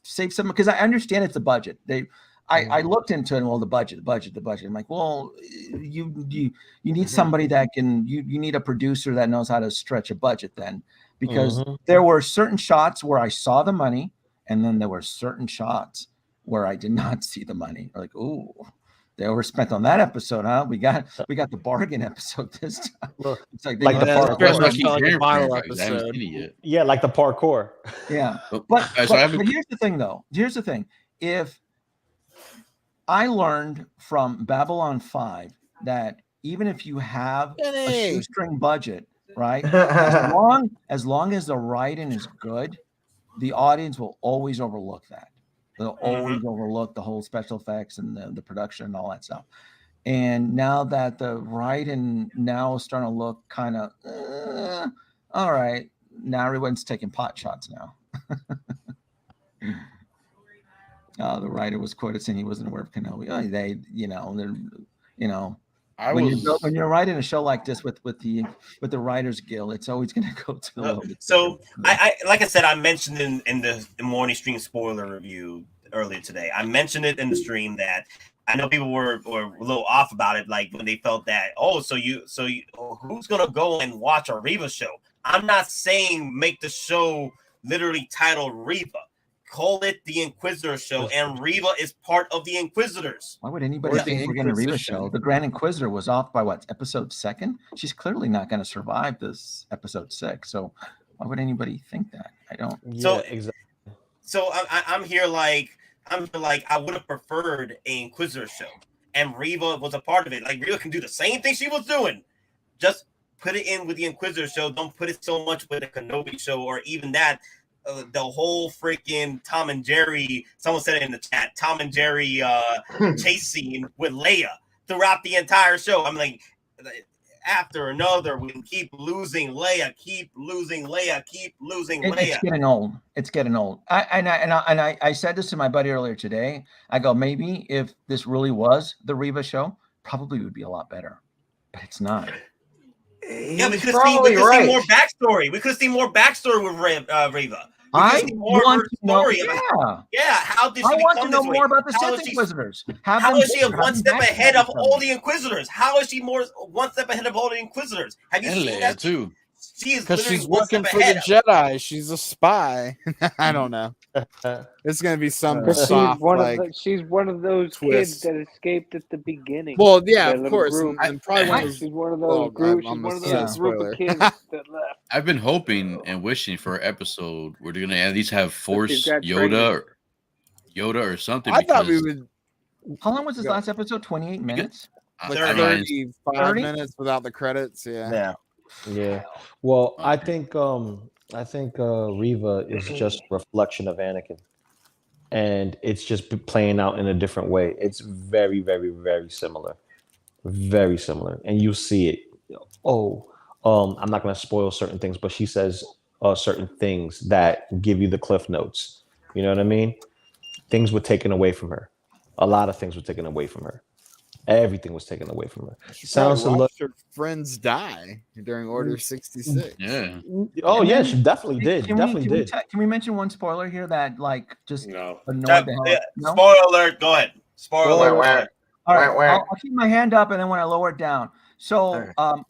save some, because I understand it's a budget. I looked into it. Well, the budget. I'm like, well, you need somebody that can. You need a producer that knows how to stretch a budget then, because there were certain shots where I saw the money, and then there were certain shots where I did not see the money. Like, ooh, they overspent on that episode, huh? We got the bargain episode this time. It's like the final episode. Yeah, like the parkour. Yeah, but here's the thing, though. Here's the thing. If I learned from Babylon 5 that even if you have a shoestring budget, right, as long as the writing is good, the audience will always overlook that. They'll always overlook the whole special effects and the production and all that stuff. And now that the writing now is starting to look kind of, all right, now everyone's taking pot shots now. The writer was quoted saying he wasn't aware of Kenobi. When you're writing a show like this with the Writers Guild, it's always going to go to the low. So I like I said, I mentioned in the morning stream spoiler review earlier today. I mentioned it in the stream that I know people were a little off about it, like when they felt that so who's going to go and watch a Reva show? I'm not saying make the show literally titled Reva. Call it the Inquisitor show, and Reva is part of the Inquisitors. Why would anybody think we're getting a Reva show? The Grand Inquisitor was off by episode 2? She's clearly not going to survive this episode 6. So why would anybody think that? I don't. Yeah, exactly. So I'm here like I would have preferred an Inquisitor show, and Reva was a part of it. Like Reva can do the same thing she was doing, just put it in with the Inquisitor show. Don't put it so much with the Kenobi show, or even that. The whole freaking Tom and Jerry, someone said it in the chat, Tom and Jerry chase scene with Leia throughout the entire show. I'm like, after another, we keep losing Leia, keep losing Leia. It's getting old. I said this to my buddy earlier today. I go, maybe if this really was the Reva show, probably would be a lot better, but it's not. Yeah, we could have seen more backstory. We could have seen more backstory with Reva. I want to know. How did she I want to know more about the Sith Inquisitors. How is she one step ahead of all the Inquisitors? How is she one step ahead of all the Inquisitors? Have you seen that too? Because she's working for the Jedi. She's a spy. I don't know. It's gonna be some soft, she's one of those kids that escaped at the beginning. Well, yeah, of course. She's one of those group. She's one of those group of kids that left. I've been hoping and wishing for an episode where they're gonna at least have Force Yoda or something. I thought we would. How long was this last episode? 28 minutes. like 35 minutes without the credits. Yeah. Well, I think Reva is just a reflection of Anakin, and it's just playing out in a different way. It's very, very, very similar, and you see it. I'm not going to spoil certain things, but she says certain things that give you the cliff notes. You know what I mean? Things were taken away from her. A lot of things were taken away from her. Everything was taken away from her. Sounds a lot. Her friends die during Order 66. Yeah. Oh yeah, she definitely did. Can we mention one spoiler here that like just annoyed the hell? No? Spoiler alert. Go ahead. Spoiler alert. All right. I'll keep my hand up, and then when I lower it down. So not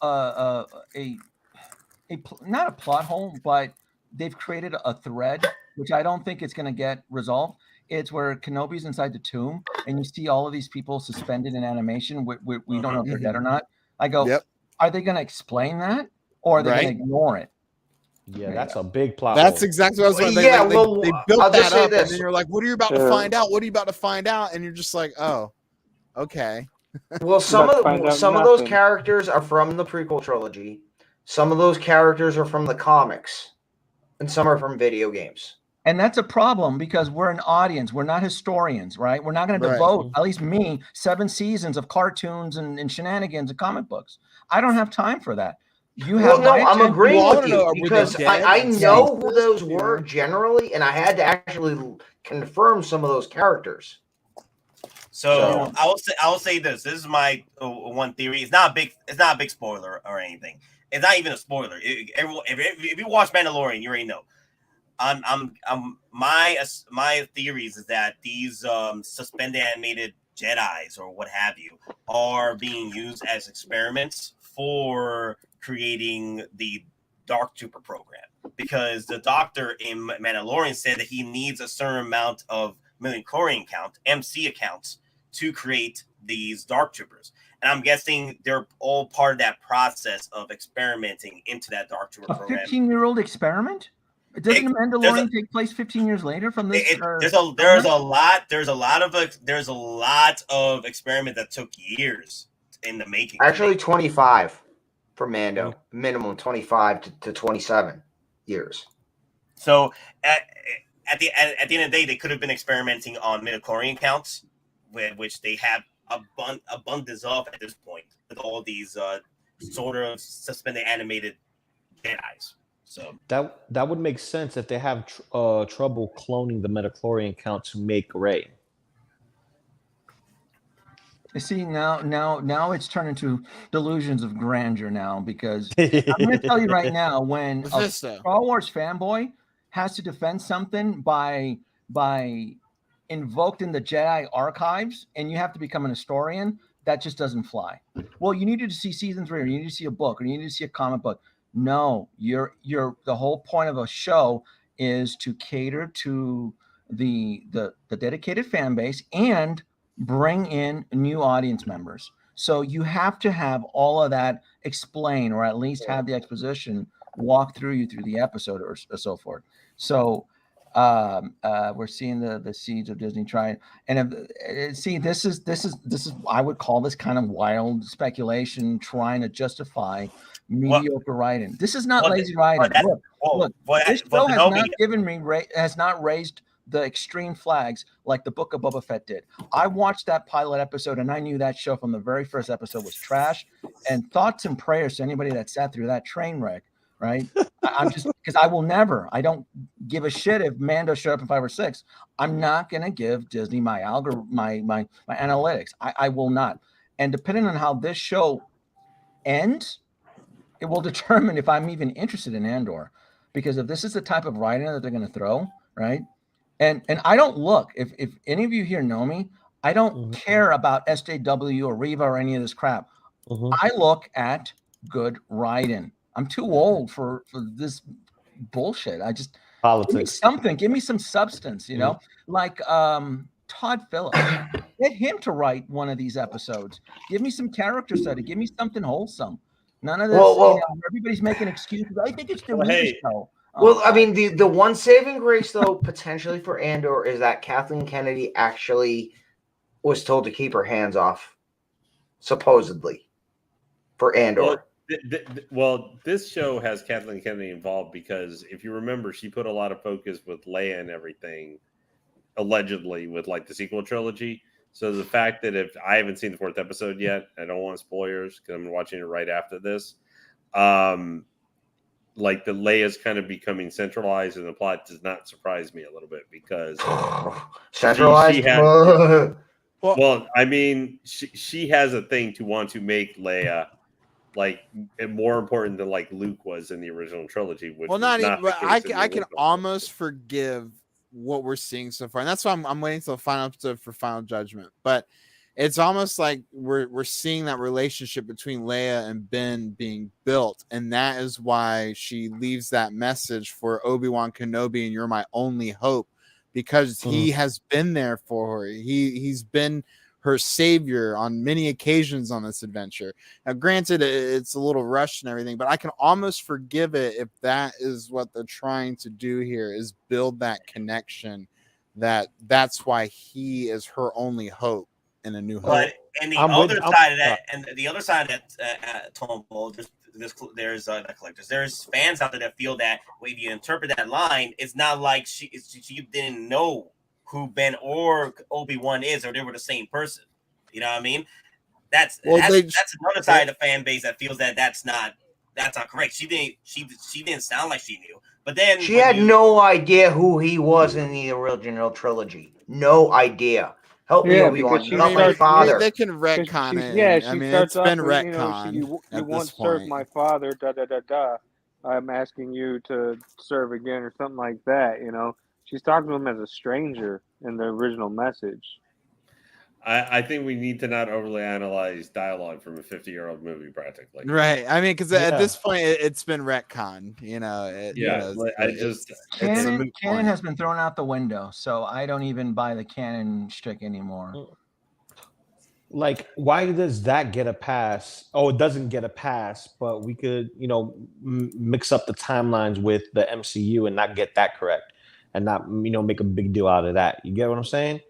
a plot hole, but they've created a thread which I don't think it's going to get resolved. It's where Kenobi's inside the tomb, and you see all of these people suspended in animation. We don't know if they're dead or not. I go, are they going to explain that, or are they going to ignore it? Yeah, that's a big plot. That's exactly what I was saying. They built that up, and then you're like, "What are you about to find out? What are you about to find out?" And you're just like, "Oh, okay." Well, some of those characters are from the prequel trilogy. Some of those characters are from the comics, and some are from video games. And that's a problem because we're an audience. We're not historians, right? We're not going to devote, at least me, 7 seasons of cartoons and shenanigans and comic books. I don't have time for that. You have I'm agreeing with you because I know who those were generally, and I had to actually confirm some of those characters. So I will say this. This is my one theory. It's not a big spoiler or anything. It's not even a spoiler. If you watch Mandalorian, you already know. My theories is that these suspended animated Jedis or what have you are being used as experiments for creating the Dark Trooper program, because the Doctor in Mandalorian said that he needs a certain amount of midichlorian count, MC accounts, to create these Dark Troopers. And I'm guessing they're all part of that process of experimenting into that Dark Trooper program. 15-year-old experiment? Doesn't the Mandalorian take place 15 years later from this? There's a lot of experiment that took years in the making. Actually, 25 for Mando, minimum 25 to 27 years. So at the end of the day, they could have been experimenting on midichlorian counts, which they have abundance of at this point with all these sort of suspended animated Jedis. So that would make sense if they have trouble cloning the midichlorian count to make Rey. You see, now it's turned into delusions of grandeur now, because I'm going to tell you right now, when a Star Wars fanboy has to defend something by invoked in the Jedi archives, and you have to become an historian, that just doesn't fly. Well, you needed to see season 3, or you need to see a book, or you need to see a comic book. No, you're the whole point of a show is to cater to the dedicated fan base and bring in new audience members. So you have to have all of that explain, or at least have the exposition walk through you through the episode or so forth. So we're seeing the seeds of Disney trying, and see, this is I would call this kind of wild speculation trying to justify mediocre writing. This is not lazy writing. Look, this show has not raised the extreme flags like the Book of Boba Fett did. I watched that pilot episode, and I knew that show from the very first episode was trash. And thoughts and prayers to anybody that sat through that train wreck. Right? I'm just, because I don't give a shit if Mando showed up in 5 or 6. I'm not gonna give Disney my analytics. I will not. And depending on how this show ends, it will determine if I'm even interested in Andor. Because if this is the type of writing that they're gonna throw, right? And I don't look, if any of you here know me, I don't care about SJW or Reva or any of this crap. I look at good writing. I'm too old for this bullshit. I just politics. Give me some substance, you know, like Todd Phillips. Get him to write one of these episodes. Give me some character study. Give me something wholesome. None of this. Everybody's making excuses. I think it's the show. Well, I mean, the one saving grace, though, potentially for Andor, is that Kathleen Kennedy actually was told to keep her hands off supposedly, for Andor. Well, this show has Kathleen Kennedy involved because if you remember, she put a lot of focus with Leia and everything, allegedly, with like the sequel trilogy. So the fact that if I haven't seen the 4th episode yet, I don't want spoilers because I'm watching it right after this. Like the Leia's kind of becoming centralized in the plot does not surprise me a little bit because centralized. Well, I mean, she has a thing to want to make Leia like more important than like Luke was in the original trilogy. Which not even. But I can almost forgive what we're seeing so far, and that's why I'm waiting till the final episode for final judgment. But it's almost like we're seeing that relationship between Leia and Ben being built, and that is why she leaves that message for Obi-Wan Kenobi, and you're my only hope, because he has been there for her. He's been her savior on many occasions on this adventure. Now, granted, it's a little rushed and everything, but I can almost forgive it if that is what they're trying to do here, is build that connection. That's why he is her only hope in A New Hope. But and the other side of that, and the other side of that, Tom Paul, there's collectors. There's fans out there that feel that when you interpret that line, it's not like she didn't know who Ben or Obi-Wan is, or they were the same person. You know what I mean? That's another side of the fan base that feels that that's not correct. She didn't sound like she knew. But then she had no idea who he was in the original trilogy. No idea. Help me, Obi-Wan. Not my father. They can retcon it. Yeah, she it's been with, retconned. You once served my father. I'm asking you to serve again, or something like that. You know, she's talking to him as a stranger in the original message. I think we need to not overly analyze dialogue from a 50-year-old movie, practically. Right. I mean, because at this point, it's been retconned. You know. Canon has been thrown out the window, so I don't even buy the canon shtick anymore. Like, why does that get a pass? Oh, it doesn't get a pass, but we could, mix up the timelines with the MCU and not get that correct, and not, make a big deal out of that. You get what I'm saying?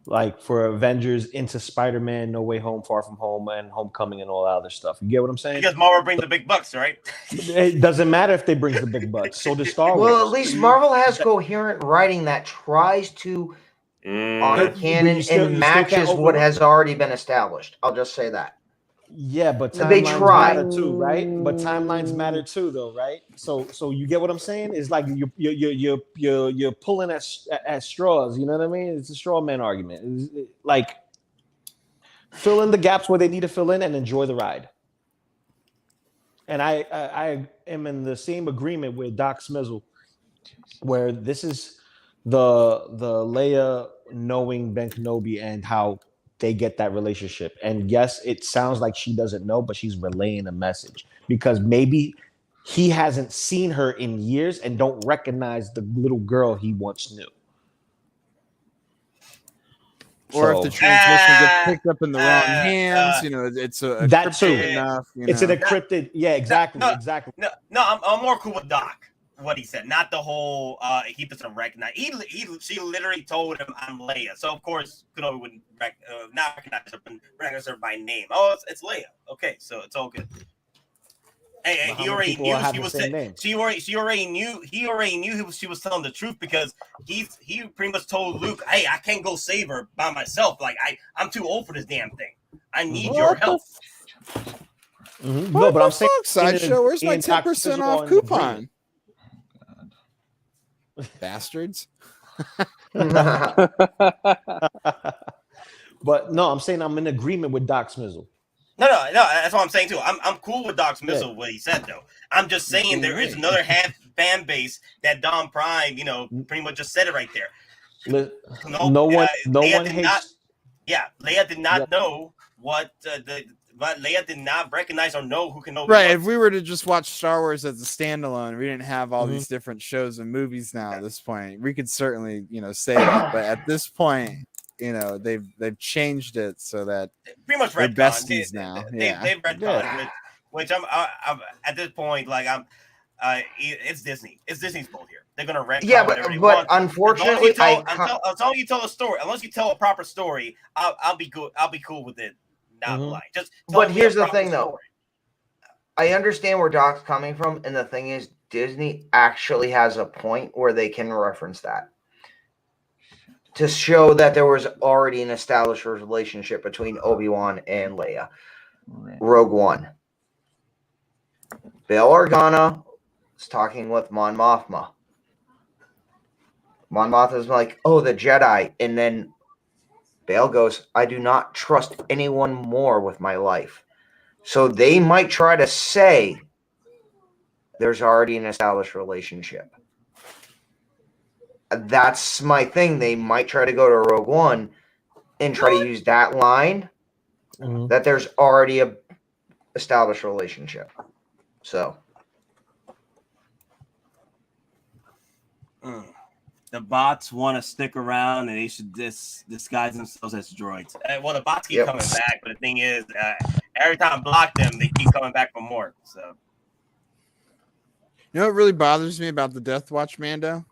Like for Avengers, into Spider-Man, No Way Home, Far From Home, and Homecoming, and all that other stuff. You get what I'm saying? Because Marvel brings the big bucks, right? It doesn't matter if they bring the big bucks. So does Star Wars. Well, at least Marvel has coherent writing that tries to honor canon and matches what has already been established. I'll just say that. Yeah, but they try matter too, right? But timelines matter too, though, right? So you get what I'm saying? It's like you're pulling at straws. You know what I mean? It's a straw man argument. It's like fill in the gaps where they need to fill in and enjoy the ride. And I am in the same agreement with Doc Smizzle, where this is the Leia knowing Ben Kenobi and how they get that relationship. And yes, it sounds like she doesn't know, but she's relaying a message because maybe he hasn't seen her in years and don't recognize the little girl he once knew. Or if the transmission gets picked up in the wrong hands, it's a that too. Enough, it's an encrypted. Yeah, exactly. No, I'm more cool with Doc. What he said, not the whole he doesn't recognize. She literally told him, "I'm Leia." So of course, Kenobi wouldn't not recognize her, but recognize her by name. Oh, it's Leia. Okay, so it's all good. Hey, he already knew she was. He already knew she was telling the truth because he pretty much told Luke, "Hey, I can't go save her by myself. Like I'm too old for this damn thing. I need your help." No, but I'm saying Sideshow. Where's my 10% off coupon? Bastards. But no, I'm saying I'm in agreement with Doc Smizzle. No, that's what I'm saying too. I'm cool with Doc Smizzle, what he said though. I'm just saying there is another half fan base that DonPrime, pretty much just said it right there. No one hates. Leia did not know what but Leia did not recognize or know who Kenobi was. If we were to just watch Star Wars as a standalone, we didn't have all these different shows and movies now at this point. We could certainly, say that. But at this point, they've changed it so that pretty much they're besties now. They've retconned, which I'm at this point, like it's Disney. It's Disney's fault here. They're gonna retcon. Yeah, but unfortunately, as long as you tell a story, unless you tell a proper story, I'll be good. I'll be cool with it down the line. Just but here's the thing, though. I understand where Doc's coming from, and the thing is, Disney actually has a point where they can reference that to show that there was already an established relationship between Obi-Wan and Leia. Rogue One. Bail Organa is talking with Mon Mothma. Mon Mothma's like, oh, the Jedi. And then Bail goes, I do not trust anyone more with my life. So they might try to say there's already an established relationship. That's my thing. They might try to go to Rogue One and try to use that line that there's already a established relationship. So the bots want to stick around, and they should disguise themselves as droids. Well, the bots keep coming back, but the thing is, every time I block them, they keep coming back for more. So, you know what really bothers me about the Death Watch Mando?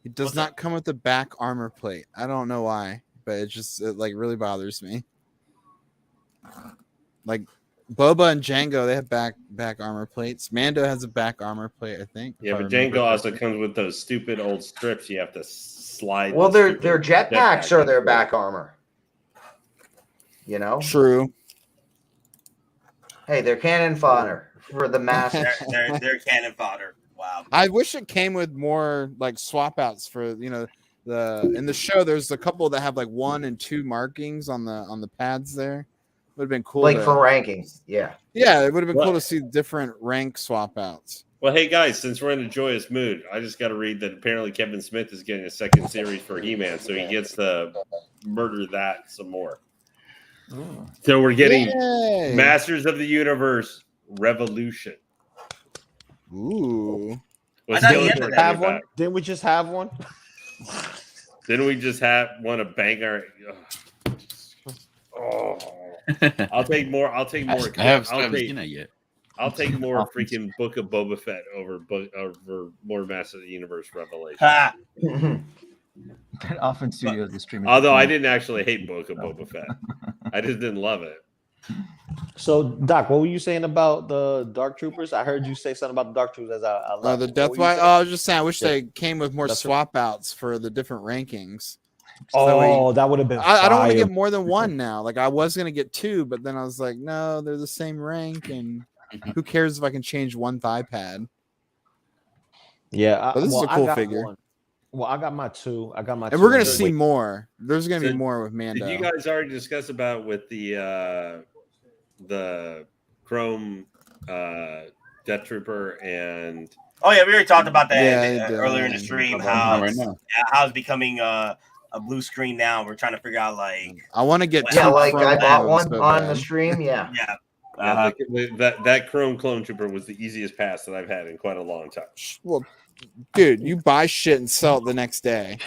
It does not come with the back armor plate. I don't know why, but it like really bothers me. Like Boba and Jango, they have back armor plates. Mando has a back armor plate, I think. Yeah, but Jango also comes with those stupid old strips you have to slide. Well, their jetpacks are their back armor. You know? True. Hey, they're cannon fodder for the masses. they're cannon fodder. Wow. I wish it came with more like swap outs for, you know, in the show there's a couple that have like 1 and 2 markings on the pads there. Would have been cool. Like for rankings, yeah. Yeah, it would have been cool to see different rank swap outs. Well, hey guys, since we're in a joyous mood, I just got to read that apparently Kevin Smith is getting a second series for He-Man, so he gets to murder that some more. So we're getting Masters of the Universe Revolution. Ooh. Have one? Didn't we just have one? Didn't we just have one a banger? Oh. I'll take more. I'll take more. I'll take more freaking Book of Boba Fett over more Masters of the Universe Revelation. That often studio the streaming. Although I didn't actually hate Book of Boba Fett, I just didn't love it. So, Doc, what were you saying about the Dark Troopers? I heard you say something about the Dark Troopers as I left. The Death Watch. I was just saying, I wish they came with more swap outs for the different rankings. So that would have been. I don't want to get more than 1 now. Like I was gonna get 2, but then I was like, no, they're the same rank, and who cares if I can change 1 thigh pad? Yeah, but this is a cool figure. Well, I got my 2. And we're gonna see more. There's gonna be more with Mando. Did you guys already discuss about with the Chrome Death Trooper and? Oh yeah, we already talked about that earlier in the stream. How it's becoming a blue screen now. We're trying to figure out like I want to get like I bought one on the stream. Yeah. That Chrome Clone Trooper was the easiest pass that I've had in quite a long time. Well, dude, you buy shit and sell it the next day.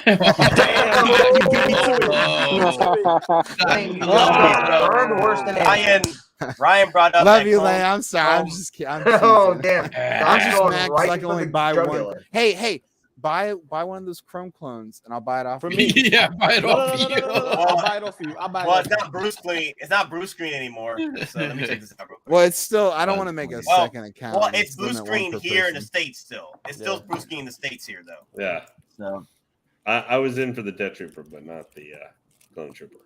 Ryan brought up. Love you, Lane. I'm sorry. I'm just kidding. Damn! I'm just mad because I can only buy one. Hey, buy one of those Chrome clones, and I'll buy it off for me. Yeah, buy it off you. I'll buy it off you. Well, it's not Bruce Screen. It's not Bruce Screen anymore. So let me check this out real quick. Well, it's still. I don't want to make a second account. Well, it's Blue Screen here in the States still. It's still Blue Screen in the States here though. Yeah. So I was in for the Death Trooper, but not the Clone Trooper.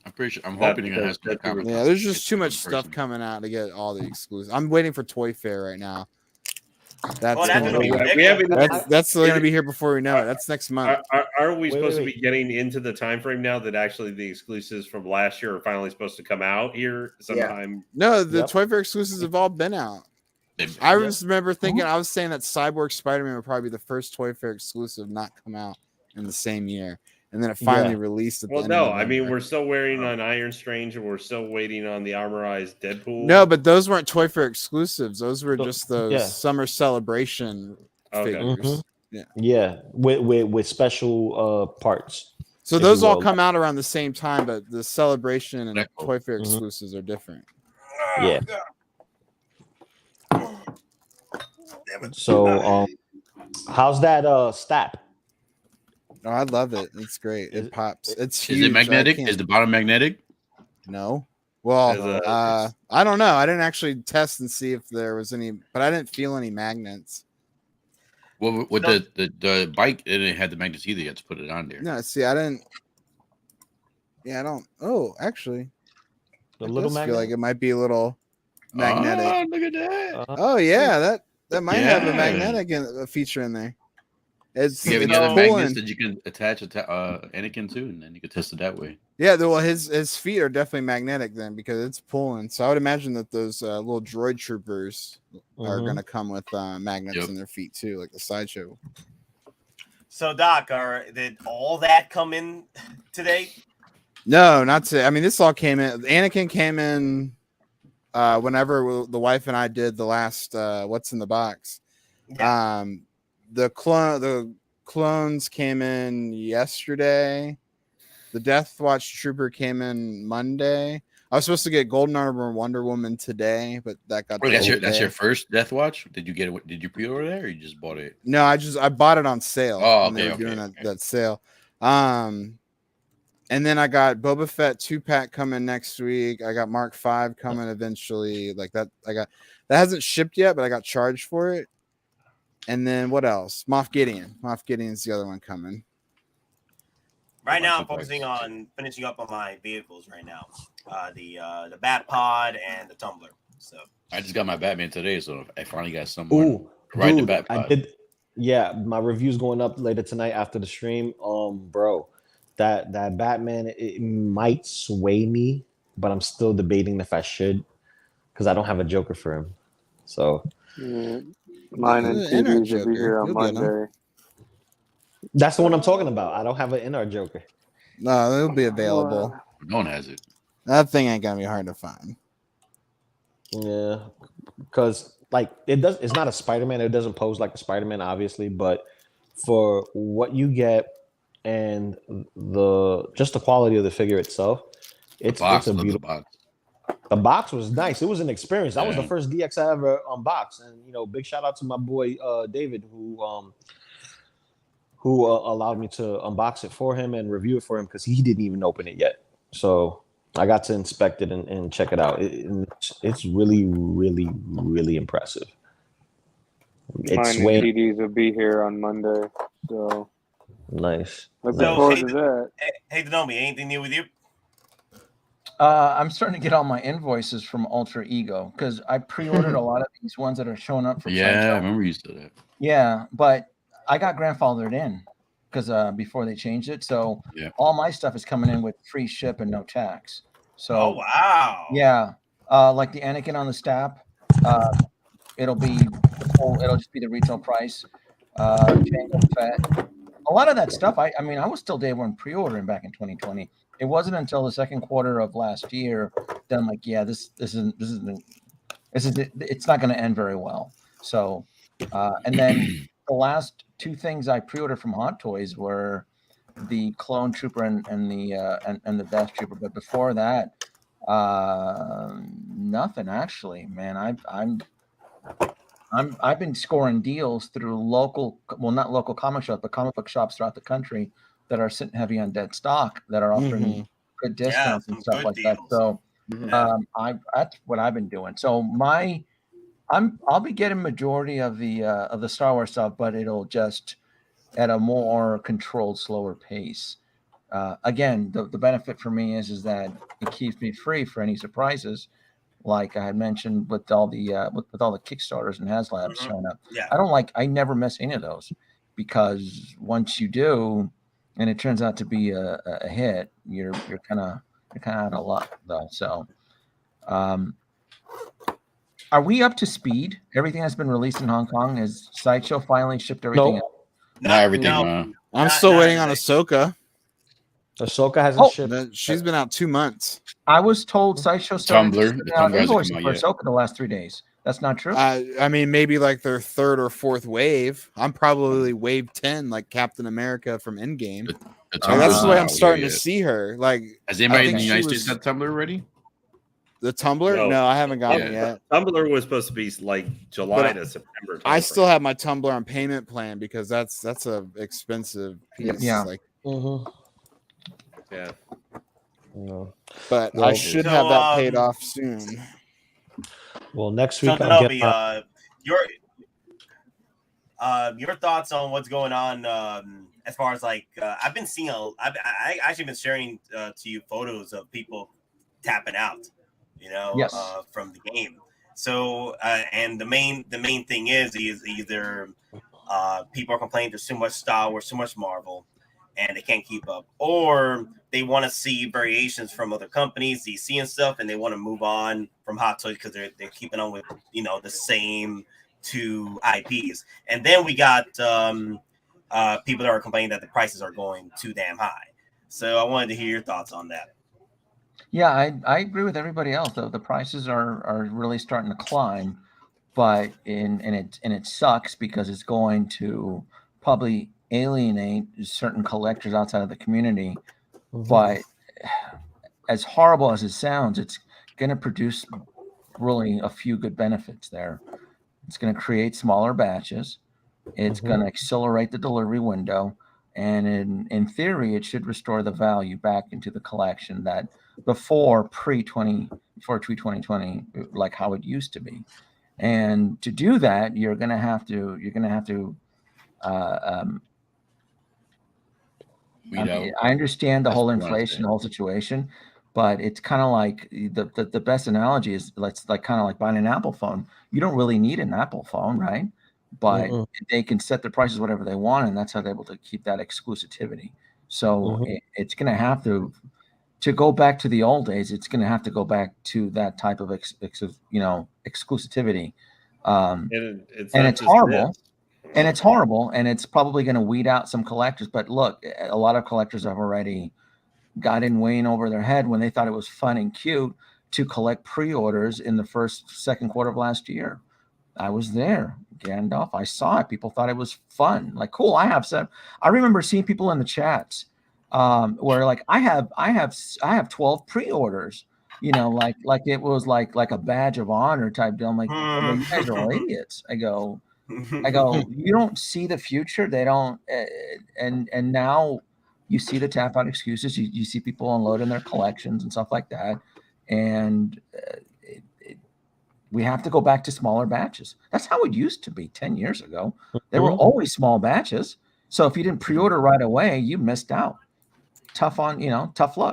I'm pretty sure. I'm hoping you're gonna have to. Yeah, there's just too much stuff coming out to get all the exclusives. I'm waiting for Toy Fair right now. That's gonna be here before we know it. That's next month. Are we supposed to be getting into the time frame now that actually the exclusives from last year are finally supposed to come out here sometime? No, the Toy Fair exclusives have all been out. I remember thinking I was saying that Cyborg Spider-Man would probably be the first Toy Fair exclusive not come out in the same year. And then it finally released. Well, no, I mean, we're still waiting on Iron Strange, and we're still waiting on the Armorized Deadpool. No, but those weren't Toy Fair exclusives. Those were just those summer celebration figures. Yeah, with special parts. So those all come out around the same time, but the celebration and Toy Fair exclusives are different. Yeah. So, how's that Stap? Oh, I love it. It's great. It pops. It's huge. Is it magnetic? Is the bottom magnetic? No. Well, I don't know. I didn't actually test and see if there was any, but I didn't feel any magnets. Well, with the bike, it didn't have the magnets either. You had to put it on there. No, see, I didn't. Yeah, I don't. Oh, actually, The little I magnet. feel like it might be a little magnetic. Oh, look at that. Oh yeah, that might have a magnetic feature in there. It's You have any other magnets that you can attach Anakin to, and then you can test it that way. Yeah, well, his feet are definitely magnetic then because it's pulling. So I would imagine that those little droid troopers are going to come with magnets in their feet too, like the Sideshow. So, Doc, did all that come in today? No, not today. I mean, this all came in. Anakin came in whenever the wife and I did the last What's in the Box. Yeah. The clones came in yesterday. The Death Watch Trooper came in Monday. I was supposed to get Golden Armor and Wonder Woman today, but that got. Wait, that's your first Death Watch? Did you get it? Did you pre-order that, or you just bought it? No, I bought it on sale. Oh, okay. They were doing that sale. And then I got Boba Fett 2-pack coming next week. I got Mark 5 coming eventually. Like that, that hasn't shipped yet, but I got charged for it. And then what else? Moff Gideon. Moff Gideon's the other one coming. Right now, I'm focusing on finishing up on my vehicles right now. The Bat Pod and the Tumbler. So I just got my Batman today, so I finally got someone. Ooh, ride the dude, Bat Pod. I did. Yeah, my review's going up later tonight after the stream. Bro, that Batman, it might sway me, but I'm still debating if I should because I don't have a Joker for him. So mine and TVs will be here on Monday. That's the one I'm talking about. I don't have an NR Joker. No, it'll be available. No one has it. That thing ain't gonna be hard to find. Yeah, because like it's not a Spider-Man. It doesn't pose like a Spider-Man, obviously, but for what you get and the quality of the figure itself, it's a beautiful box. The box was nice. It was an experience. That was the first DX I ever unboxed, and big shout out to my boy David who allowed me to unbox it for him and review it for him because he didn't even open it yet. So I got to inspect it and check it out. It's really, really, really impressive. Mine and TDs will be here on Monday. So nice. Looking forward to that. Hey, Kenobi, anything new with you? I'm starting to get all my invoices from Ultra Ego because I pre-ordered a lot of these ones that are showing up for Sideshow. I remember you said that. Yeah, but I got grandfathered in because before they changed it. So all my stuff is coming in with free ship and no tax. So wow. Yeah. Like the Anakin on the Stap, it'll just be the retail price. Jango Fett. A lot of that stuff, I mean, I was still day one pre-ordering back in 2020. It wasn't until the second quarter of last year that I'm like, yeah, this isn't it's not going to end very well. So, and then the last two things I pre-ordered from Hot Toys were the Clone Trooper and the Best Trooper. But before that, nothing actually, man. I've been scoring deals through not local comic shops, but comic book shops throughout the country that are sitting heavy on dead stock that are offering good discounts and stuff like that. So that's what I've been doing. So I'll be getting majority of the Star Wars stuff, but it'll just at a more controlled, slower pace. Again, the benefit for me is that it keeps me free for any surprises, like I had mentioned with all the with all the Kickstarters and HasLabs showing up. Yeah. I never miss any of those because once you do, and it turns out to be a hit, you're kind of out of luck though. So, are we up to speed? Everything that's been released in Hong Kong, has Sideshow finally shipped everything? Nope. Not everything. I'm still waiting on Ahsoka. Ahsoka hasn't shipped. She's been out 2 months. I was told Sideshow started Tumblr invoicing for Ahsoka the last 3 days. That's not true. I mean, maybe like their third or fourth wave. I'm probably wave 10, like Captain America from EndGame. That's the way I'm starting to see her. Like, has anybody in the United States got Tumblr already? The Tumblr? No, I haven't gotten it yet. Tumblr was supposed to be like July to September. I still have my Tumblr on payment plan because that's a expensive piece. Yeah. Like, yeah. No. But Well, I should have that paid off soon. Well, next So week I'll get Kenobi, your thoughts on what's going on as far as like I've been seeing I actually been sharing to you photos of people tapping out, Yes. from the game. So and the main thing is either people are complaining there's too much Star Wars, too much Marvel, and they can't keep up, or they want to see variations from other companies, DC and stuff, and they want to move on from Hot Toys because they're keeping on with the same two IPs. And then we got people that are complaining that the prices are going too damn high. So I wanted to hear your thoughts on that. Yeah, I agree with everybody else. Though the prices are really starting to climb, but it sucks because it's going to probably alienate certain collectors outside of the community. But as horrible as it sounds, it's going to produce really a few good benefits there. It's going to create smaller batches. It's going to accelerate the delivery window. And in theory, it should restore the value back into the collection that before 2020, like how it used to be. And to do that, you're going to have to I understand the whole inflation, the whole situation, but it's kind of like the best analogy is like kind of like buying an Apple phone. You don't really need an Apple phone, right? But they can set the prices whatever they want, and that's how they're able to keep that exclusivity. So it's going to have to go back to the old days. It's going to have to go back to that type of exclusivity. And it's horrible. And it's horrible, and it's probably going to weed out some collectors. But look, a lot of collectors have already got in way over their head when they thought it was fun and cute to collect pre-orders in the second quarter of last year. I was there, Gandalf. I saw it. People thought it was fun. Like, cool. I remember seeing people in the chats where like I have 12 pre-orders. Like it was like a badge of honor type deal. I'm like, you guys are all idiots. I go, you don't see the future. They don't. And now you see the tap out excuses. You see people unloading their collections and stuff like that. And we have to go back to smaller batches. That's how it used to be 10 years ago. There were always small batches. So if you didn't pre-order right away, you missed out. Tough luck.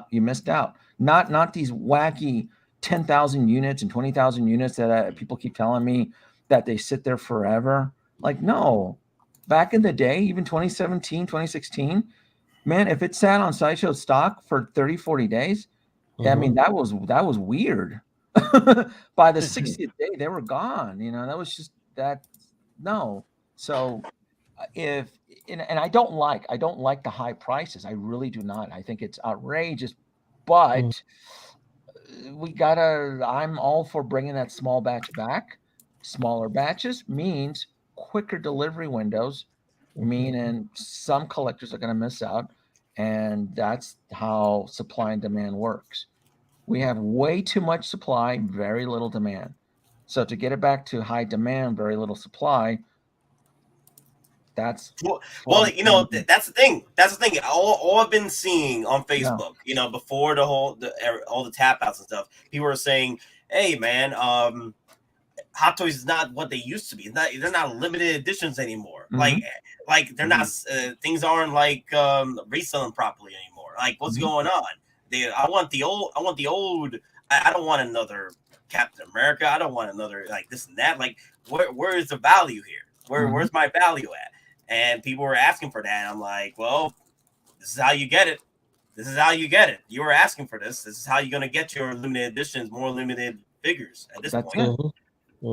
You missed out. Not these wacky 10,000 units and 20,000 units that people keep telling me that they sit there forever. Like, no, back in the day, even 2017, 2016, man, if it sat on Sideshow stock for 30, 40 days, I mean, that was weird. By the 60th day, they were gone. That was just that. No. So and I don't like the high prices. I really do not. I think it's outrageous, but I'm all for bringing that small batch back. Smaller batches means quicker delivery windows, meaning some collectors are going to miss out. And that's how supply and demand works. We have way too much supply, very little demand. So to get it back to high demand, very little supply, that's that's the thing. All I've been seeing on Facebook, before all the tap outs and stuff, people are saying, "Hey, man, Hot Toys is not what they used to be. They're not limited editions anymore. Like they're not. Things aren't like reselling properly anymore. Like what's going on? I want the old. I don't want another Captain America. I don't want another like this and that. Like where is the value here? Where's my value at?" And people were asking for that. And I'm like, well, this is how you get it. This is how you get it. You were asking for this. This is how you're going to get your limited editions, more limited figures at this point.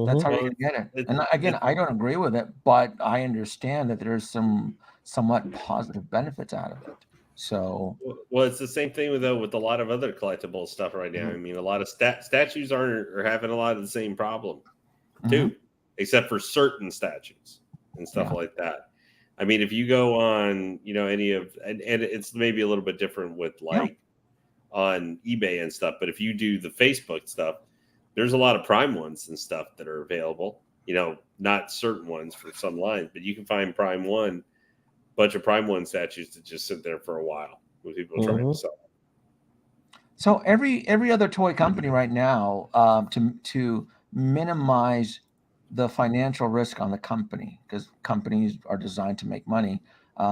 That's how you get it. And again, I don't agree with it, but I understand that there's some somewhat positive benefits out of it. So, well, it's the same thing with a lot of other collectible stuff right now. I mean, a lot of statues are having a lot of the same problem too, except for certain statues and stuff like that. I mean, if you go on, any of, and it's maybe a little bit different with on eBay and stuff, but if you do the Facebook stuff, there's a lot of Prime ones and stuff that are available, not certain ones for some lines, but you can find bunch of Prime 1 statues that just sit there for a while with people trying to sell. So every other toy company right now, to minimize the financial risk on the company, because companies are designed to make money,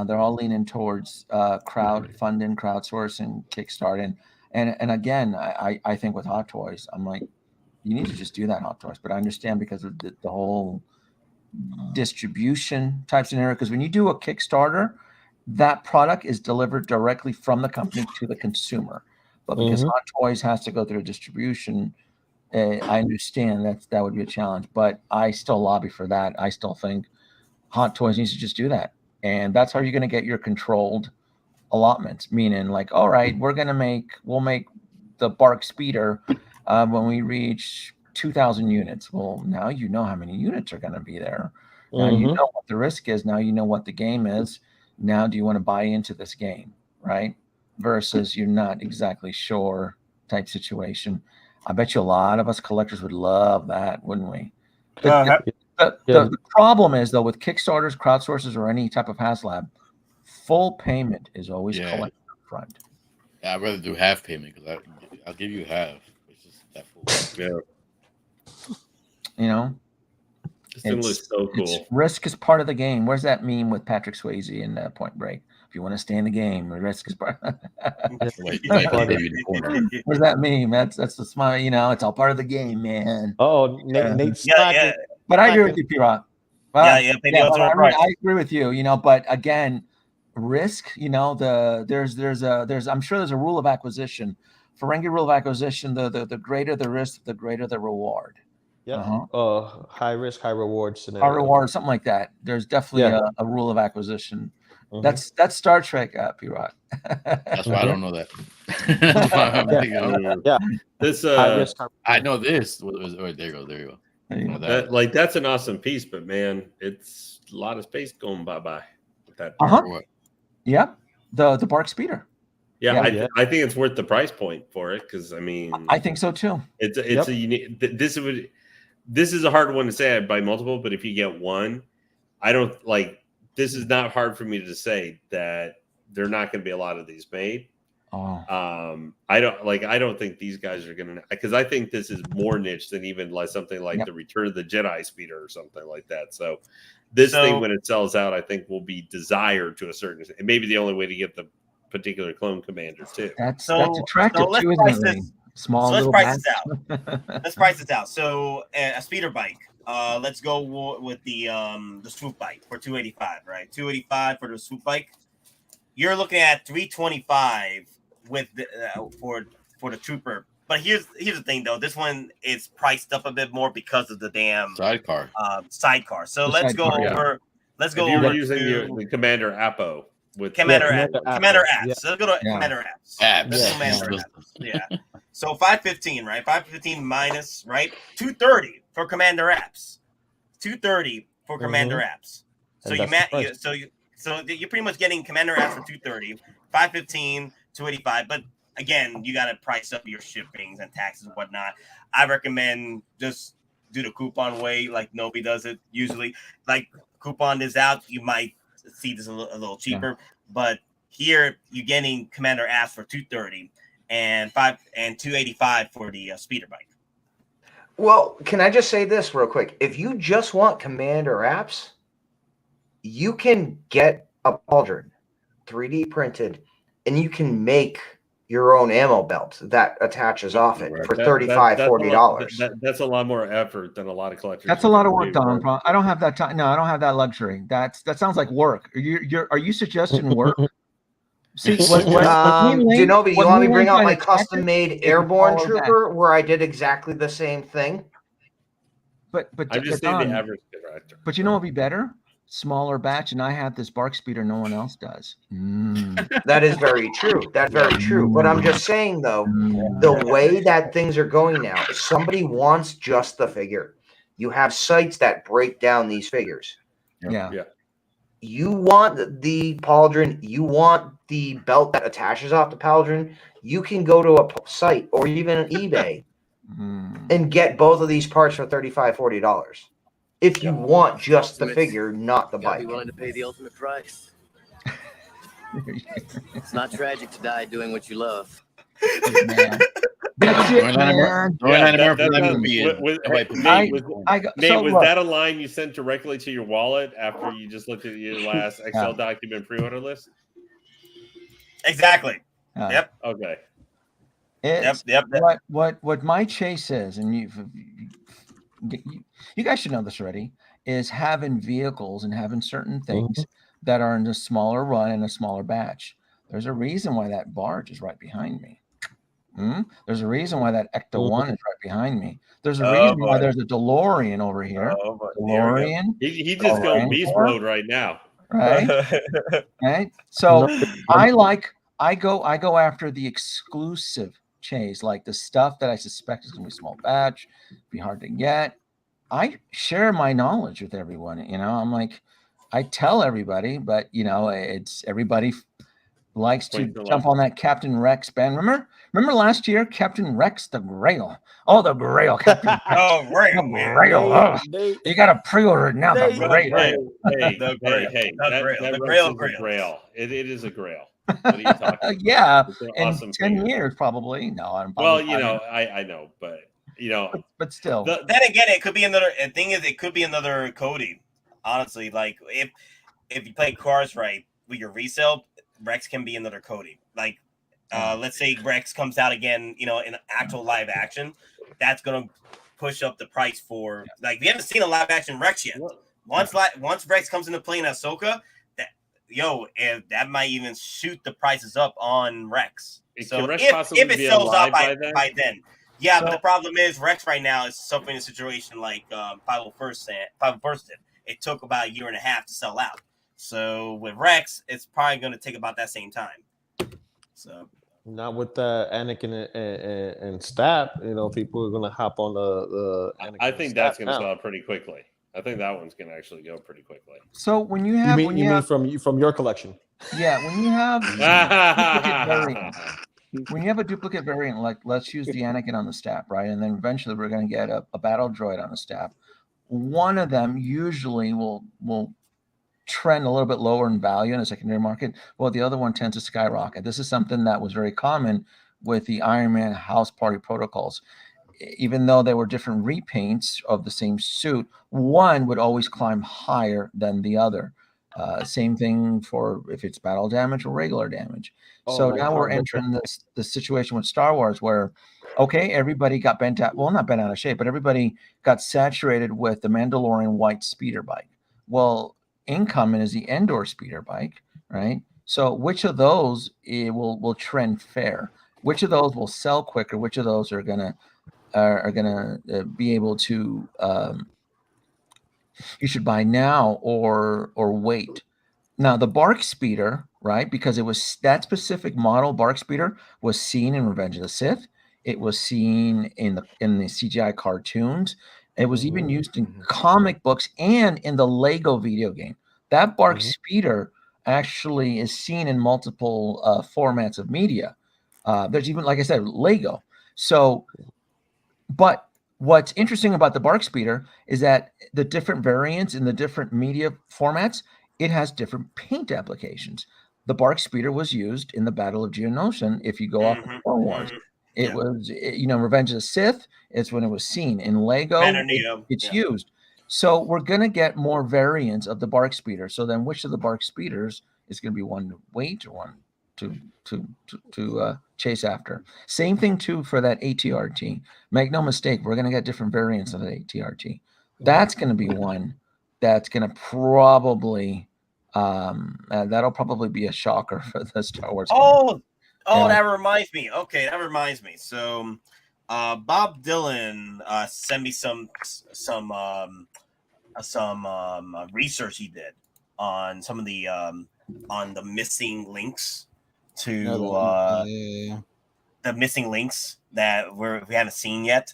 they're all leaning towards crowdfunding, crowdsourcing, Kickstarting, and again, I think with Hot Toys, I'm like, you need to just do that, Hot Toys. But I understand because of the whole distribution type scenario. Because when you do a Kickstarter, that product is delivered directly from the company to the consumer. But because Hot Toys has to go through distribution, I understand that would be a challenge. But I still lobby for that. I still think Hot Toys needs to just do that, and that's how you're going to get your controlled allotments. Meaning, like, all right, we'll make the Bark Speeder when we reach 2,000 units. Well, now you know how many units are going to be there. Now you know what the risk is. Now you know what the game is. Now, do you want to buy into this game, right? Versus you're not exactly sure type situation. I bet you a lot of us collectors would love that, wouldn't we? The problem is, though, with Kickstarters, crowdsources, or any type of HasLab, full payment is always collected up front. Yeah, I'd rather do half payment because I'll give you half. It's just that full. Yeah. You know? This thing looks so cool. Risk is part of the game. Where's that meme with Patrick Swayze in Point Break? If you want to stay in the game, the risk is part. Where's that meme? That's the smile. You know, it's all part of the game, man. Oh, Nate's slacking. But I agree with you, P-Rock. I agree with you. You know, but again, risk. You know, there's I'm sure there's a rule of acquisition. Ferengi rule of acquisition. The greater the risk, the greater the reward. Yeah. High risk, high reward scenario. High reward, something like that. There's definitely a rule of acquisition. That's Star Trek, P-Rock. That's why I don't know that. This I know this. There you go. That's an awesome piece, but man, it's a lot of space going bye-bye with that. Yeah, the Bark Speeder. I think it's worth the price point for it, because I mean, I think so too. It's a unique. This is a hard one to say. I'd buy multiple, but if you get one, I don't like. This is not hard for me to say that there are not going to be a lot of these made. I don't think these guys are going to, because I think this is more niche than even like something like the Return of the Jedi Speeder or something like that. So this thing, when it sells out, I think will be desired to a certain extent. It may be the only way to get the particular clone commander too. That's attractive too, isn't it? Small. So let's price this out. Let's price this out. So a speeder bike. Let's go with the swoop bike for $285, right? $285 for the swoop bike. You're looking at $325 with the, for the trooper. But here's the thing though. This one is priced up a bit more because of the damn sidecar. So let's go over. Let's go over using the Commander Apo with Commander apps. So let's go to Commander apps. Yeah. So 515, right? 515 minus, right? 230 for Commander apps. 230 for Commander apps. So you're pretty much getting Commander apps for 230, 515, 285. But again, you got to price up your shippings and taxes and whatnot. I recommend just do the coupon way, like Nobi does it usually. Like coupon is out, you might see this a little cheaper, but here you're getting Commander apps for 230 and 285 for the speeder bike. Well, can I just say this real quick? If you just want Commander apps, you can get a pauldron 3D printed, and you can make your own ammo belt that attaches off it for $35-$40. That's a lot more effort than a lot of collectors. That's a lot of work, Don. I don't have that time. No, I don't have that luxury. That sounds like work. Are you suggesting work? See, Kenobi, you want me to bring out my custom-made airborne trooper where I did exactly the same thing? But I'm just saying the average director. But you know what would be better? Smaller batch, and I have this Bark Speeder no one else does. That is very true. That's very true. But I'm just saying, though, the way that things are going now, if somebody wants just the figure, you have sites that break down these figures. Yeah. You want the pauldron, you want the belt that attaches off the pauldron, you can go to a site or even eBay and get both of these parts for $35-$40. If you want just the figure, not the bike. Be willing to pay the ultimate price. It's not tragic to die doing what you love. Man. That's it, man. Was that a line you sent directly to your wallet after you just looked at your last Excel document pre-order list? Exactly. Yep. Okay. Yep. What my chase is, and you guys should know this already, is having vehicles and having certain things that are in a smaller run and a smaller batch. There's a reason why that barge is right behind me. There's a reason why that Ecto 1 is right behind me. There's a reason why there's a DeLorean over here. DeLorean. He just going beast mode right now. Right. Right. So I go after the exclusive chase, like the stuff that I suspect is gonna be small batch, be hard to get. I share my knowledge with everyone. You know, I'm like, I tell everybody, but you know, it's everybody likes to jump on that Captain Rex band. Remember last year, Captain Rex, the Grail. Oh, the Grail, Captain Rex. Oh, Grail, man. Grail. Oh, you got to pre-order it now. The Grail. The Grail. It is a Grail. What are you talking about? Yeah, in awesome 10 years probably. No, I'm well, you know, I know, but you know, but still. Then again, it could be another. The thing is, it could be another Cody. Honestly, like if you play cars right with your resale, Rex can be another Cody. Like, let's say Rex comes out again, you know, in actual live action. That's gonna push up the price for like we haven't seen a live action Rex yet. Once Rex comes into play in Ahsoka, that might even shoot the prices up on Rex. So if it sells out by then. Yeah, but the problem is Rex right now is suffering a situation like 501st did. It took about a year and a half to sell out. So with Rex, it's probably going to take about that same time. So not with Anakin and Stab, you know, people are going to hop on the Anakin. I think that's going to sell out pretty quickly. I think that one's going to actually go pretty quickly. So when you have, you mean from your collection? Yeah, when you have when you have a duplicate variant, like let's use the Anakin on the Stab, right? And then eventually we're going to get a battle droid on the Stab. One of them usually will trend a little bit lower in value in a secondary market, while the other one tends to skyrocket. This is something that was very common with the Iron Man House Party protocols. Even though they were different repaints of the same suit, one would always climb higher than the other. Same thing for if it's battle damage or regular damage. So now we're entering the situation with Star Wars where, okay, everybody got bent out. Well, not bent out of shape, but everybody got saturated with the Mandalorian white speeder bike. Well, incoming is the Endor speeder bike, right? So which of those will trend fair? Which of those will sell quicker? Which of those are gonna be able to you should buy now or wait. Now the Bark Speeder, right? Because it was that specific model Bark Speeder was seen in Revenge of the Sith. It was seen in the CGI cartoons. It was even used in comic books and in the Lego video game. That Bark Speeder actually is seen in multiple formats of media. There's even, like I said, Lego. So, but what's interesting about the Bark Speeder is that the different variants in the different media formats, it has different paint applications. The Bark Speeder was used in the Battle of Geonosis. If you go off of Clone Wars, it was, you know, Revenge of the Sith. It's when it was seen in Lego. It's used. So we're going to get more variants of the Bark Speeder. So then which of the Bark Speeders is going to be one to wait or one to chase after? Same thing too for that ATRT. Make no mistake, we're going to get different variants of the ATRT. That's going to be one that's going to probably that'll probably be a shocker for the Star Wars. That reminds me. Okay, that reminds me. So Bob Dylan sent me some research he did on some of the on the missing links to the missing links that we haven't seen yet,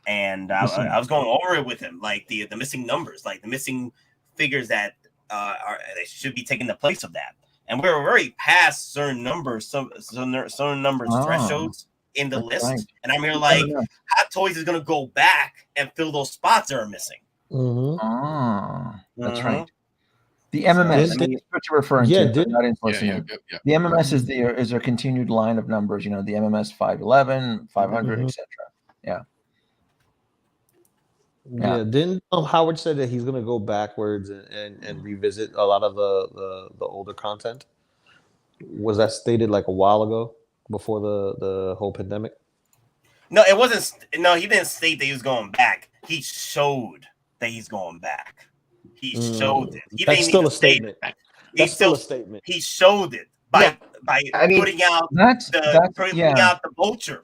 and I was going over it with him, like the missing numbers, like the missing figures that they should be taking the place of that, and we're already past certain numbers, certain numbers thresholds in the list, right. And I'm here like Hot Toys is gonna go back and fill those spots that are missing. That's right. The MMS. So, That's what you're referring to. Not yeah. The MMS is their continued line of numbers. You know, the MMS 511, 500, etc. Yeah. Yeah. Then Howard said that he's gonna go backwards and revisit a lot of the older content. Was that stated like a while ago before the whole pandemic? No, it wasn't. No, he didn't state that he was going back. He showed that he's going back. He showed it. He That's still a statement. That's still a statement. He showed it by putting out the vulture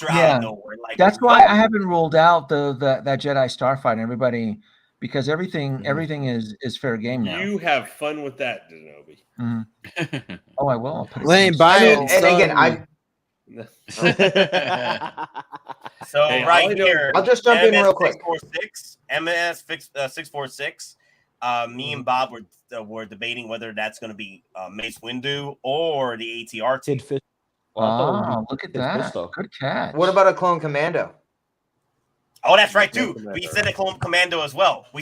out of nowhere. Like that's why I haven't ruled out that Jedi Starfighter. Everybody, because everything is fair game now. You have fun with that, Kenobi. Mm-hmm. Oh, I will. Lane, buy it. And again, So right here, I'll just jump in real quick. 646, MS 646. Me and Bob were debating whether that's going to be Mace Windu or the ATR. Wow, look at that! Good catch. What about a Clone Commando? Oh, that's right too. We said a Clone Commando as well. He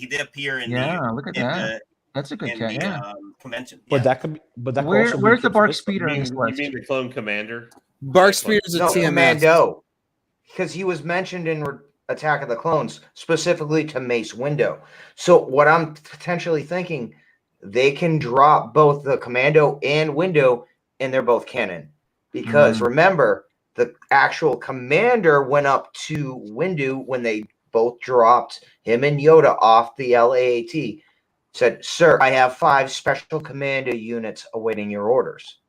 did appear in look at that. That's a good catch. Convention. But that could be. But that where's the Bark Speeder? You mean the Clone Commander? Bark Speeder's a TMS. Commando, because he was mentioned in Attack of the Clones specifically to Mace Windu. So what I'm potentially thinking, they can drop both the Commando and Windu, and they're both canon. Because remember, the actual Commander went up to Windu when they both dropped him and Yoda off the LAAT. Said, "Sir, I have 5 special Commando units awaiting your orders."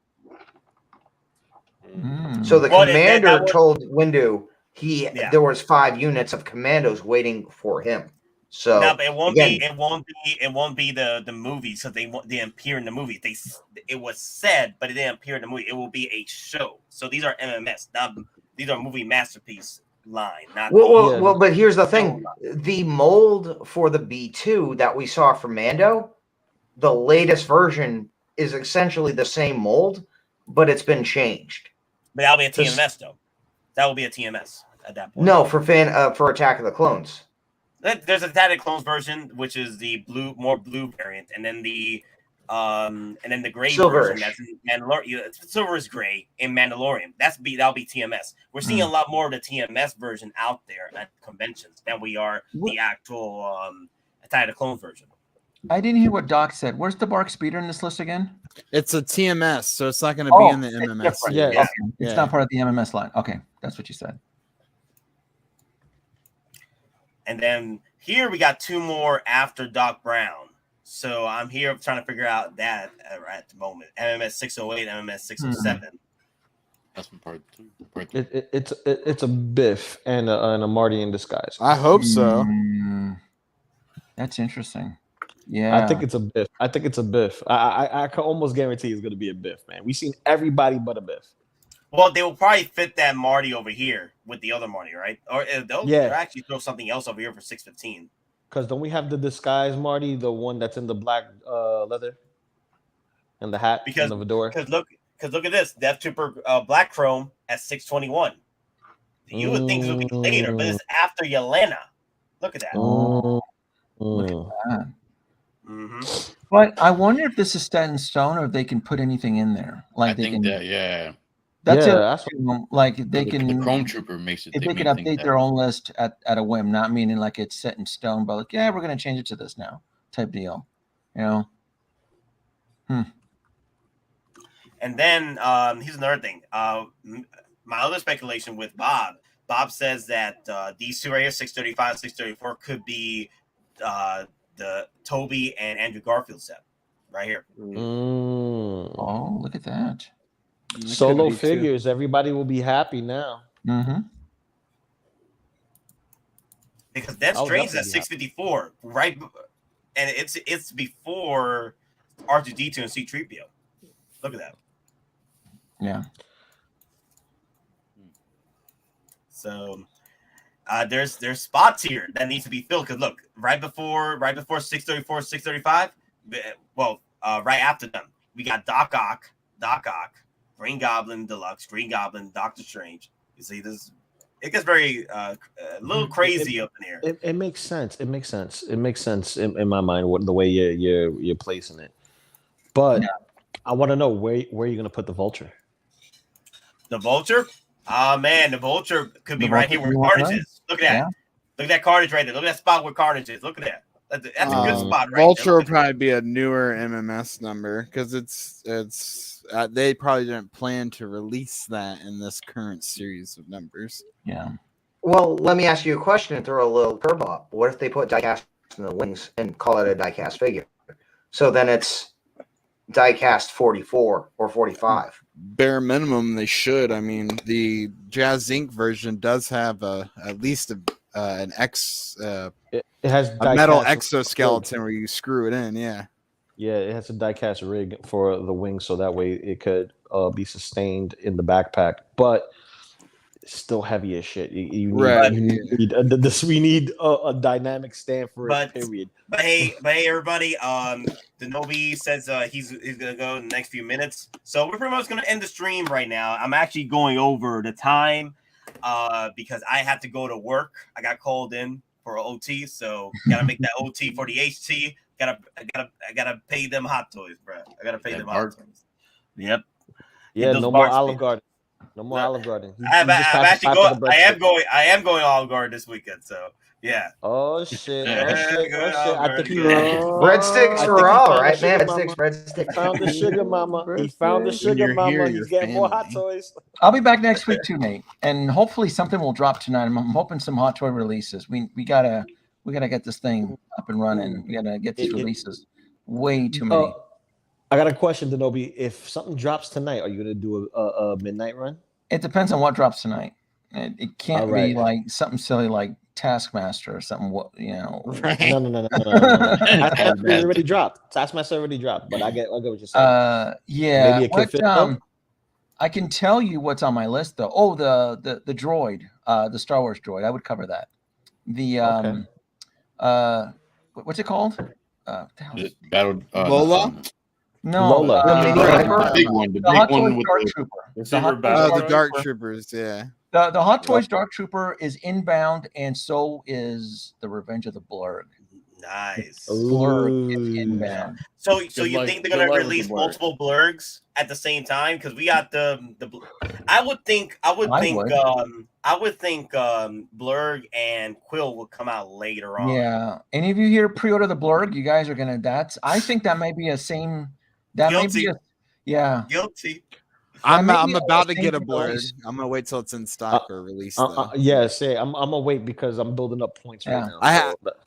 So the Commander told Windu there was 5 units of Commandos waiting for him. So no, but it won't be the movie. So they appear in the movie. It was said, but it didn't appear in the movie. It will be a show. So these are MMS. These are movie masterpiece line. Not well, but here's the thing: the mold for the B2 that we saw for Mando, the latest version is essentially the same mold, but it's been changed. But that'll be a TMS though. That will be a TMS at that point. No, for Attack of the Clones. There's a Attack of the Clones version, which is the more blue variant, and then the gray version that's in Mandalorian. Silver is gray in Mandalorian. That'll be TMS. We're seeing a lot more of the TMS version out there at conventions than we are the actual Attack of the Clones version. I didn't hear what Doc said. Where's the Bark Speeder in this list again? It's a TMS, so it's not going to be in the MMS. Yeah, okay. It's not part of the MMS line. Okay, that's what you said. And then here we got 2 more after Doc Brown. So I'm here trying to figure out that at the moment. MMS 608, MMS 607. That's part 2. It's a Biff and a Marty in disguise. I hope so. That's interesting. Yeah, I think it's a Biff. I can almost guarantee it's going to be a Biff, man. We've seen everybody but a Biff. Well, they will probably fit that Marty over here with the other Marty, right? Or they'll actually throw something else over here for 615. Because don't we have the disguise Marty, the one that's in the black leather and the hat and the fedora? Because look at this, Death Trooper Black Chrome at 621. You would think it would be later, but it's after Yelena. Look at that. Look at that. Mm-hmm. But I wonder if this is set in stone or if they can put anything in there. Like That's like they can. The Chrome Trooper makes it. If they can update their own list at a whim, not meaning like it's set in stone, but like we're gonna change it to this now type deal, you know. And then here's another thing. My other speculation with Bob. Bob says that these 2 right here, 635, 634, could be the Toby and Andrew Garfield set right here. Oh, look at that. Solo figures. Everybody will be happy now. Because Death Strange at 654, right? And it's before R2D2 and C-3PO. Look at that. Yeah. So there's spots here that needs to be filled. Because look, right before 634, 635, well, right after them, we got Doc Ock, Green Goblin Deluxe, Green Goblin, Doctor Strange. You see this? very a little crazy up in here. It makes sense. It makes sense. It makes sense in my mind the way you're placing it. But I want to know where you're gonna put the Vulture. The Vulture? Oh man, the Vulture could be right here where Carnage is. Look at that. Yeah. Look at that Carnage right there. Look at that spot where Carnage is. Look at that. That's a good spot right Vulture there. will probably be a newer MMS number because they probably didn't plan to release that in this current series of numbers. Yeah. Well, let me ask you a question and throw a little curveball. What if they put diecast in the wings and call it a diecast figure? So then it's diecast 44 or 45. Bare minimum, they should. I mean, the Jazz Inc. version does have at least an X. It has a metal exoskeleton where you screw it in. Yeah. Yeah, it has a diecast rig for the wings, so that way it could be sustained in the backpack, but it's still heavy as shit. We need a dynamic stand for it. Period. But hey, everybody. Kenobi says he's gonna go in the next few minutes, so we're pretty much gonna end the stream right now. I'm actually going over the time because I have to go to work. I got called in for an OT, so gotta make that OT for the HT. I gotta pay them hot toys, bro. I gotta pay them hot toys. Yep. Yeah, no more Olive Garden. No more Olive Garden. I am going Olive Garden this weekend, so yeah. Oh shit! I think breadsticks are all right, man. Breadsticks. Found the sugar mama. He found the sugar mama. He's getting more hot toys. I'll be back next week too, Nate, and hopefully something will drop tonight. I'm hoping some hot toy releases. We gotta get this thing up and running. We gotta get these releases. Way too many. I got a question, Kenobi. If something drops tonight, are you gonna do a midnight run? It depends on what drops tonight. It can't be like something silly like Taskmaster or something. No. No. It already dropped. Taskmaster already dropped, but I get what you're saying. Yeah. Maybe it could I can tell you what's on my list though. Oh, the droid, the Star Wars droid. I would cover that. The what's it called? Lola. No, Lola. The big one. The big one with the Dark Troopers. Yeah. The Hot Toys Dark Trooper is inbound, and so is the Revenge of the Blurg. Nice. Blurg is inbound. So you think they're gonna release multiple Blurgs at the same time? Because we got the I would think Blurg and Quill will come out later on. Yeah. Any of you here pre-order the Blurg? You guys are gonna. I think that may be a same. That Guilty. may be Guilty. I'm about to get a Blurg. I'm gonna wait till it's in stock or released. I'm gonna wait because I'm building up points right now.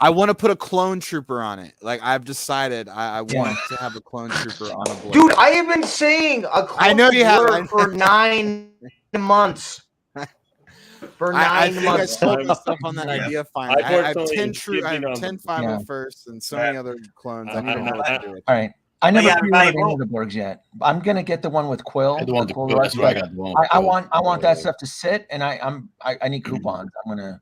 I want to put a clone trooper on it. Like I've decided, I want to have a clone trooper on a Blurg. Dude, I have been saying a clone I know you have for 9 months. For 9 months. I sold myself on that idea. Fine. I have 10 501st and so many other clones. I don't know what to do with. All right. I never pre-ordered any of the Blurgs yet. I'm gonna get the one with Quill. I want that stuff to sit, and I need coupons. I'm gonna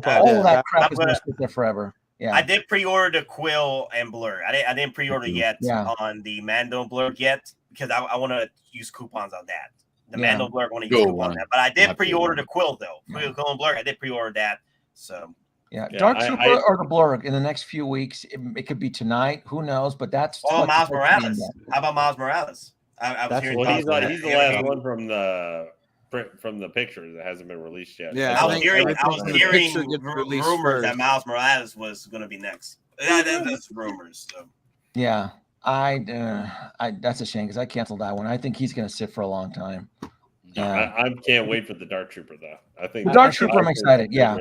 all that crap is gonna sit there forever. Yeah, I did pre-order the Quill and Blurg. I didn't pre-order yet on the Mando Blurg yet because I want to use coupons on that. The Mando Blurg I want to use coupons on that, but I did pre-order the Quill though. Quill and Blurg, I did pre-order that. So. Yeah, Dark Trooper or the Blurg in the next few weeks. It could be tonight. Who knows? But that's Miles Morales. How about Miles Morales? I was hearing he's the last one from the picture that hasn't been released yet. Yeah, I was hearing rumors that Miles Morales was going to be next. That's rumors. So. Yeah, that's a shame because I canceled that one. I think he's going to sit for a long time. I can't wait for the Dark Trooper though. I think the Dark Trooper. I'm excited. Yeah.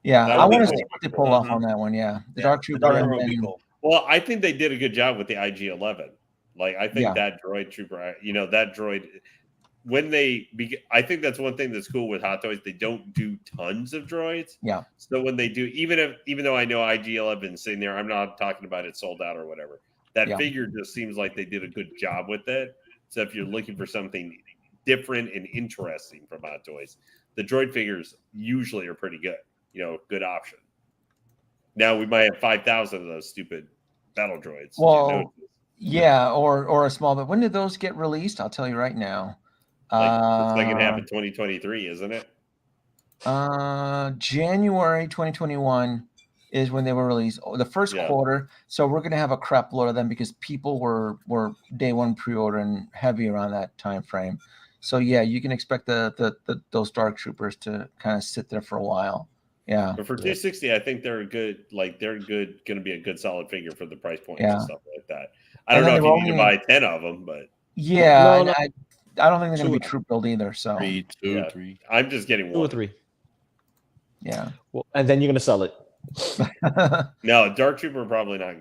Yeah, I want to see what they pull off on that one. Yeah, the Dark Trooper. Cool. Well, I think they did a good job with the IG-11. Like, I think that droid trooper, that droid, I think that's one thing that's cool with Hot Toys. They don't do tons of droids. Yeah. So when they do, even though I know IG-11 is sitting there, I'm not talking about it sold out or whatever. That figure just seems like they did a good job with it. So if you're looking for something different and interesting from Hot Toys, the droid figures usually are pretty good. Good option. Now we might have 5,000 of those stupid battle droids. Well, or a small. But when did those get released? I'll tell you right now. It's like it happened 2023, isn't it? January 2021 is when they were released. The first quarter. So we're gonna have a crap load of them because people were day one pre-ordering heavy around that time frame. So yeah, you can expect those Dark Troopers to kind of sit there for a while. Yeah. But for 260, I think they're good. Like they're good, going to be a good solid figure for the price points Yeah. and stuff like that. I don't know if you need to buy 10 of them, but yeah, no. I don't think they're going to be troop build either. So 3, 2, 3. I'm just getting 2 one. or 3. Yeah. Well, and then you're going to sell it. No, Dark Trooper probably not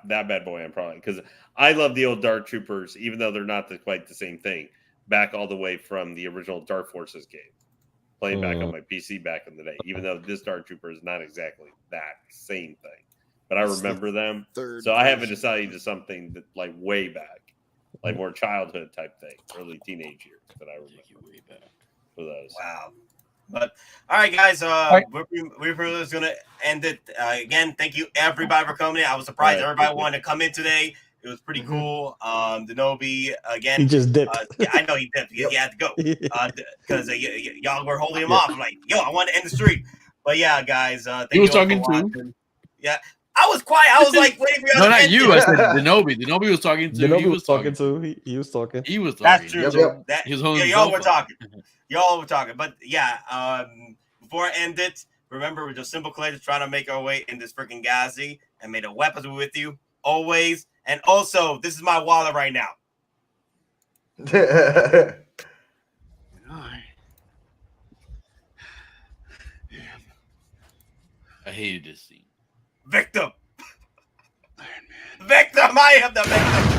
that bad boy. I'm probably because I love the old Dark Troopers, even though they're not quite the same thing. Back all the way from the original Dark Forces game, playing back on my PC back in the day. Even though this Dark Trooper is not exactly that same thing, but I remember them. So I haven't decided to something that like way back, like more childhood type thing, early teenage years that I remember way back for those. Wow. But all right, guys, we're just gonna end it again. Thank you everybody for coming in. I was surprised everybody wanted to come in today. It was pretty cool. Kenobi again. He just dipped. Yeah, I know he dipped. He had to go because y'all were holding him off. I'm like, yo, I want to end the streak. But yeah, guys, thank He was you all talking for too. watching. Yeah, I was quiet. I was like waiting for you. No, not you. I said Kenobi. Kenobi was talking too. Kenobi was talking too. He was talking. He was talking. That's true. He was holding y'all were talking. Y'all were talking. But yeah, before I end it, remember we're just simple collectors trying to make our way in this freaking galaxy, and may the weapons be with you always. And also, this is my wallet right now. I hated this scene. Victim. Victim. I am the victim.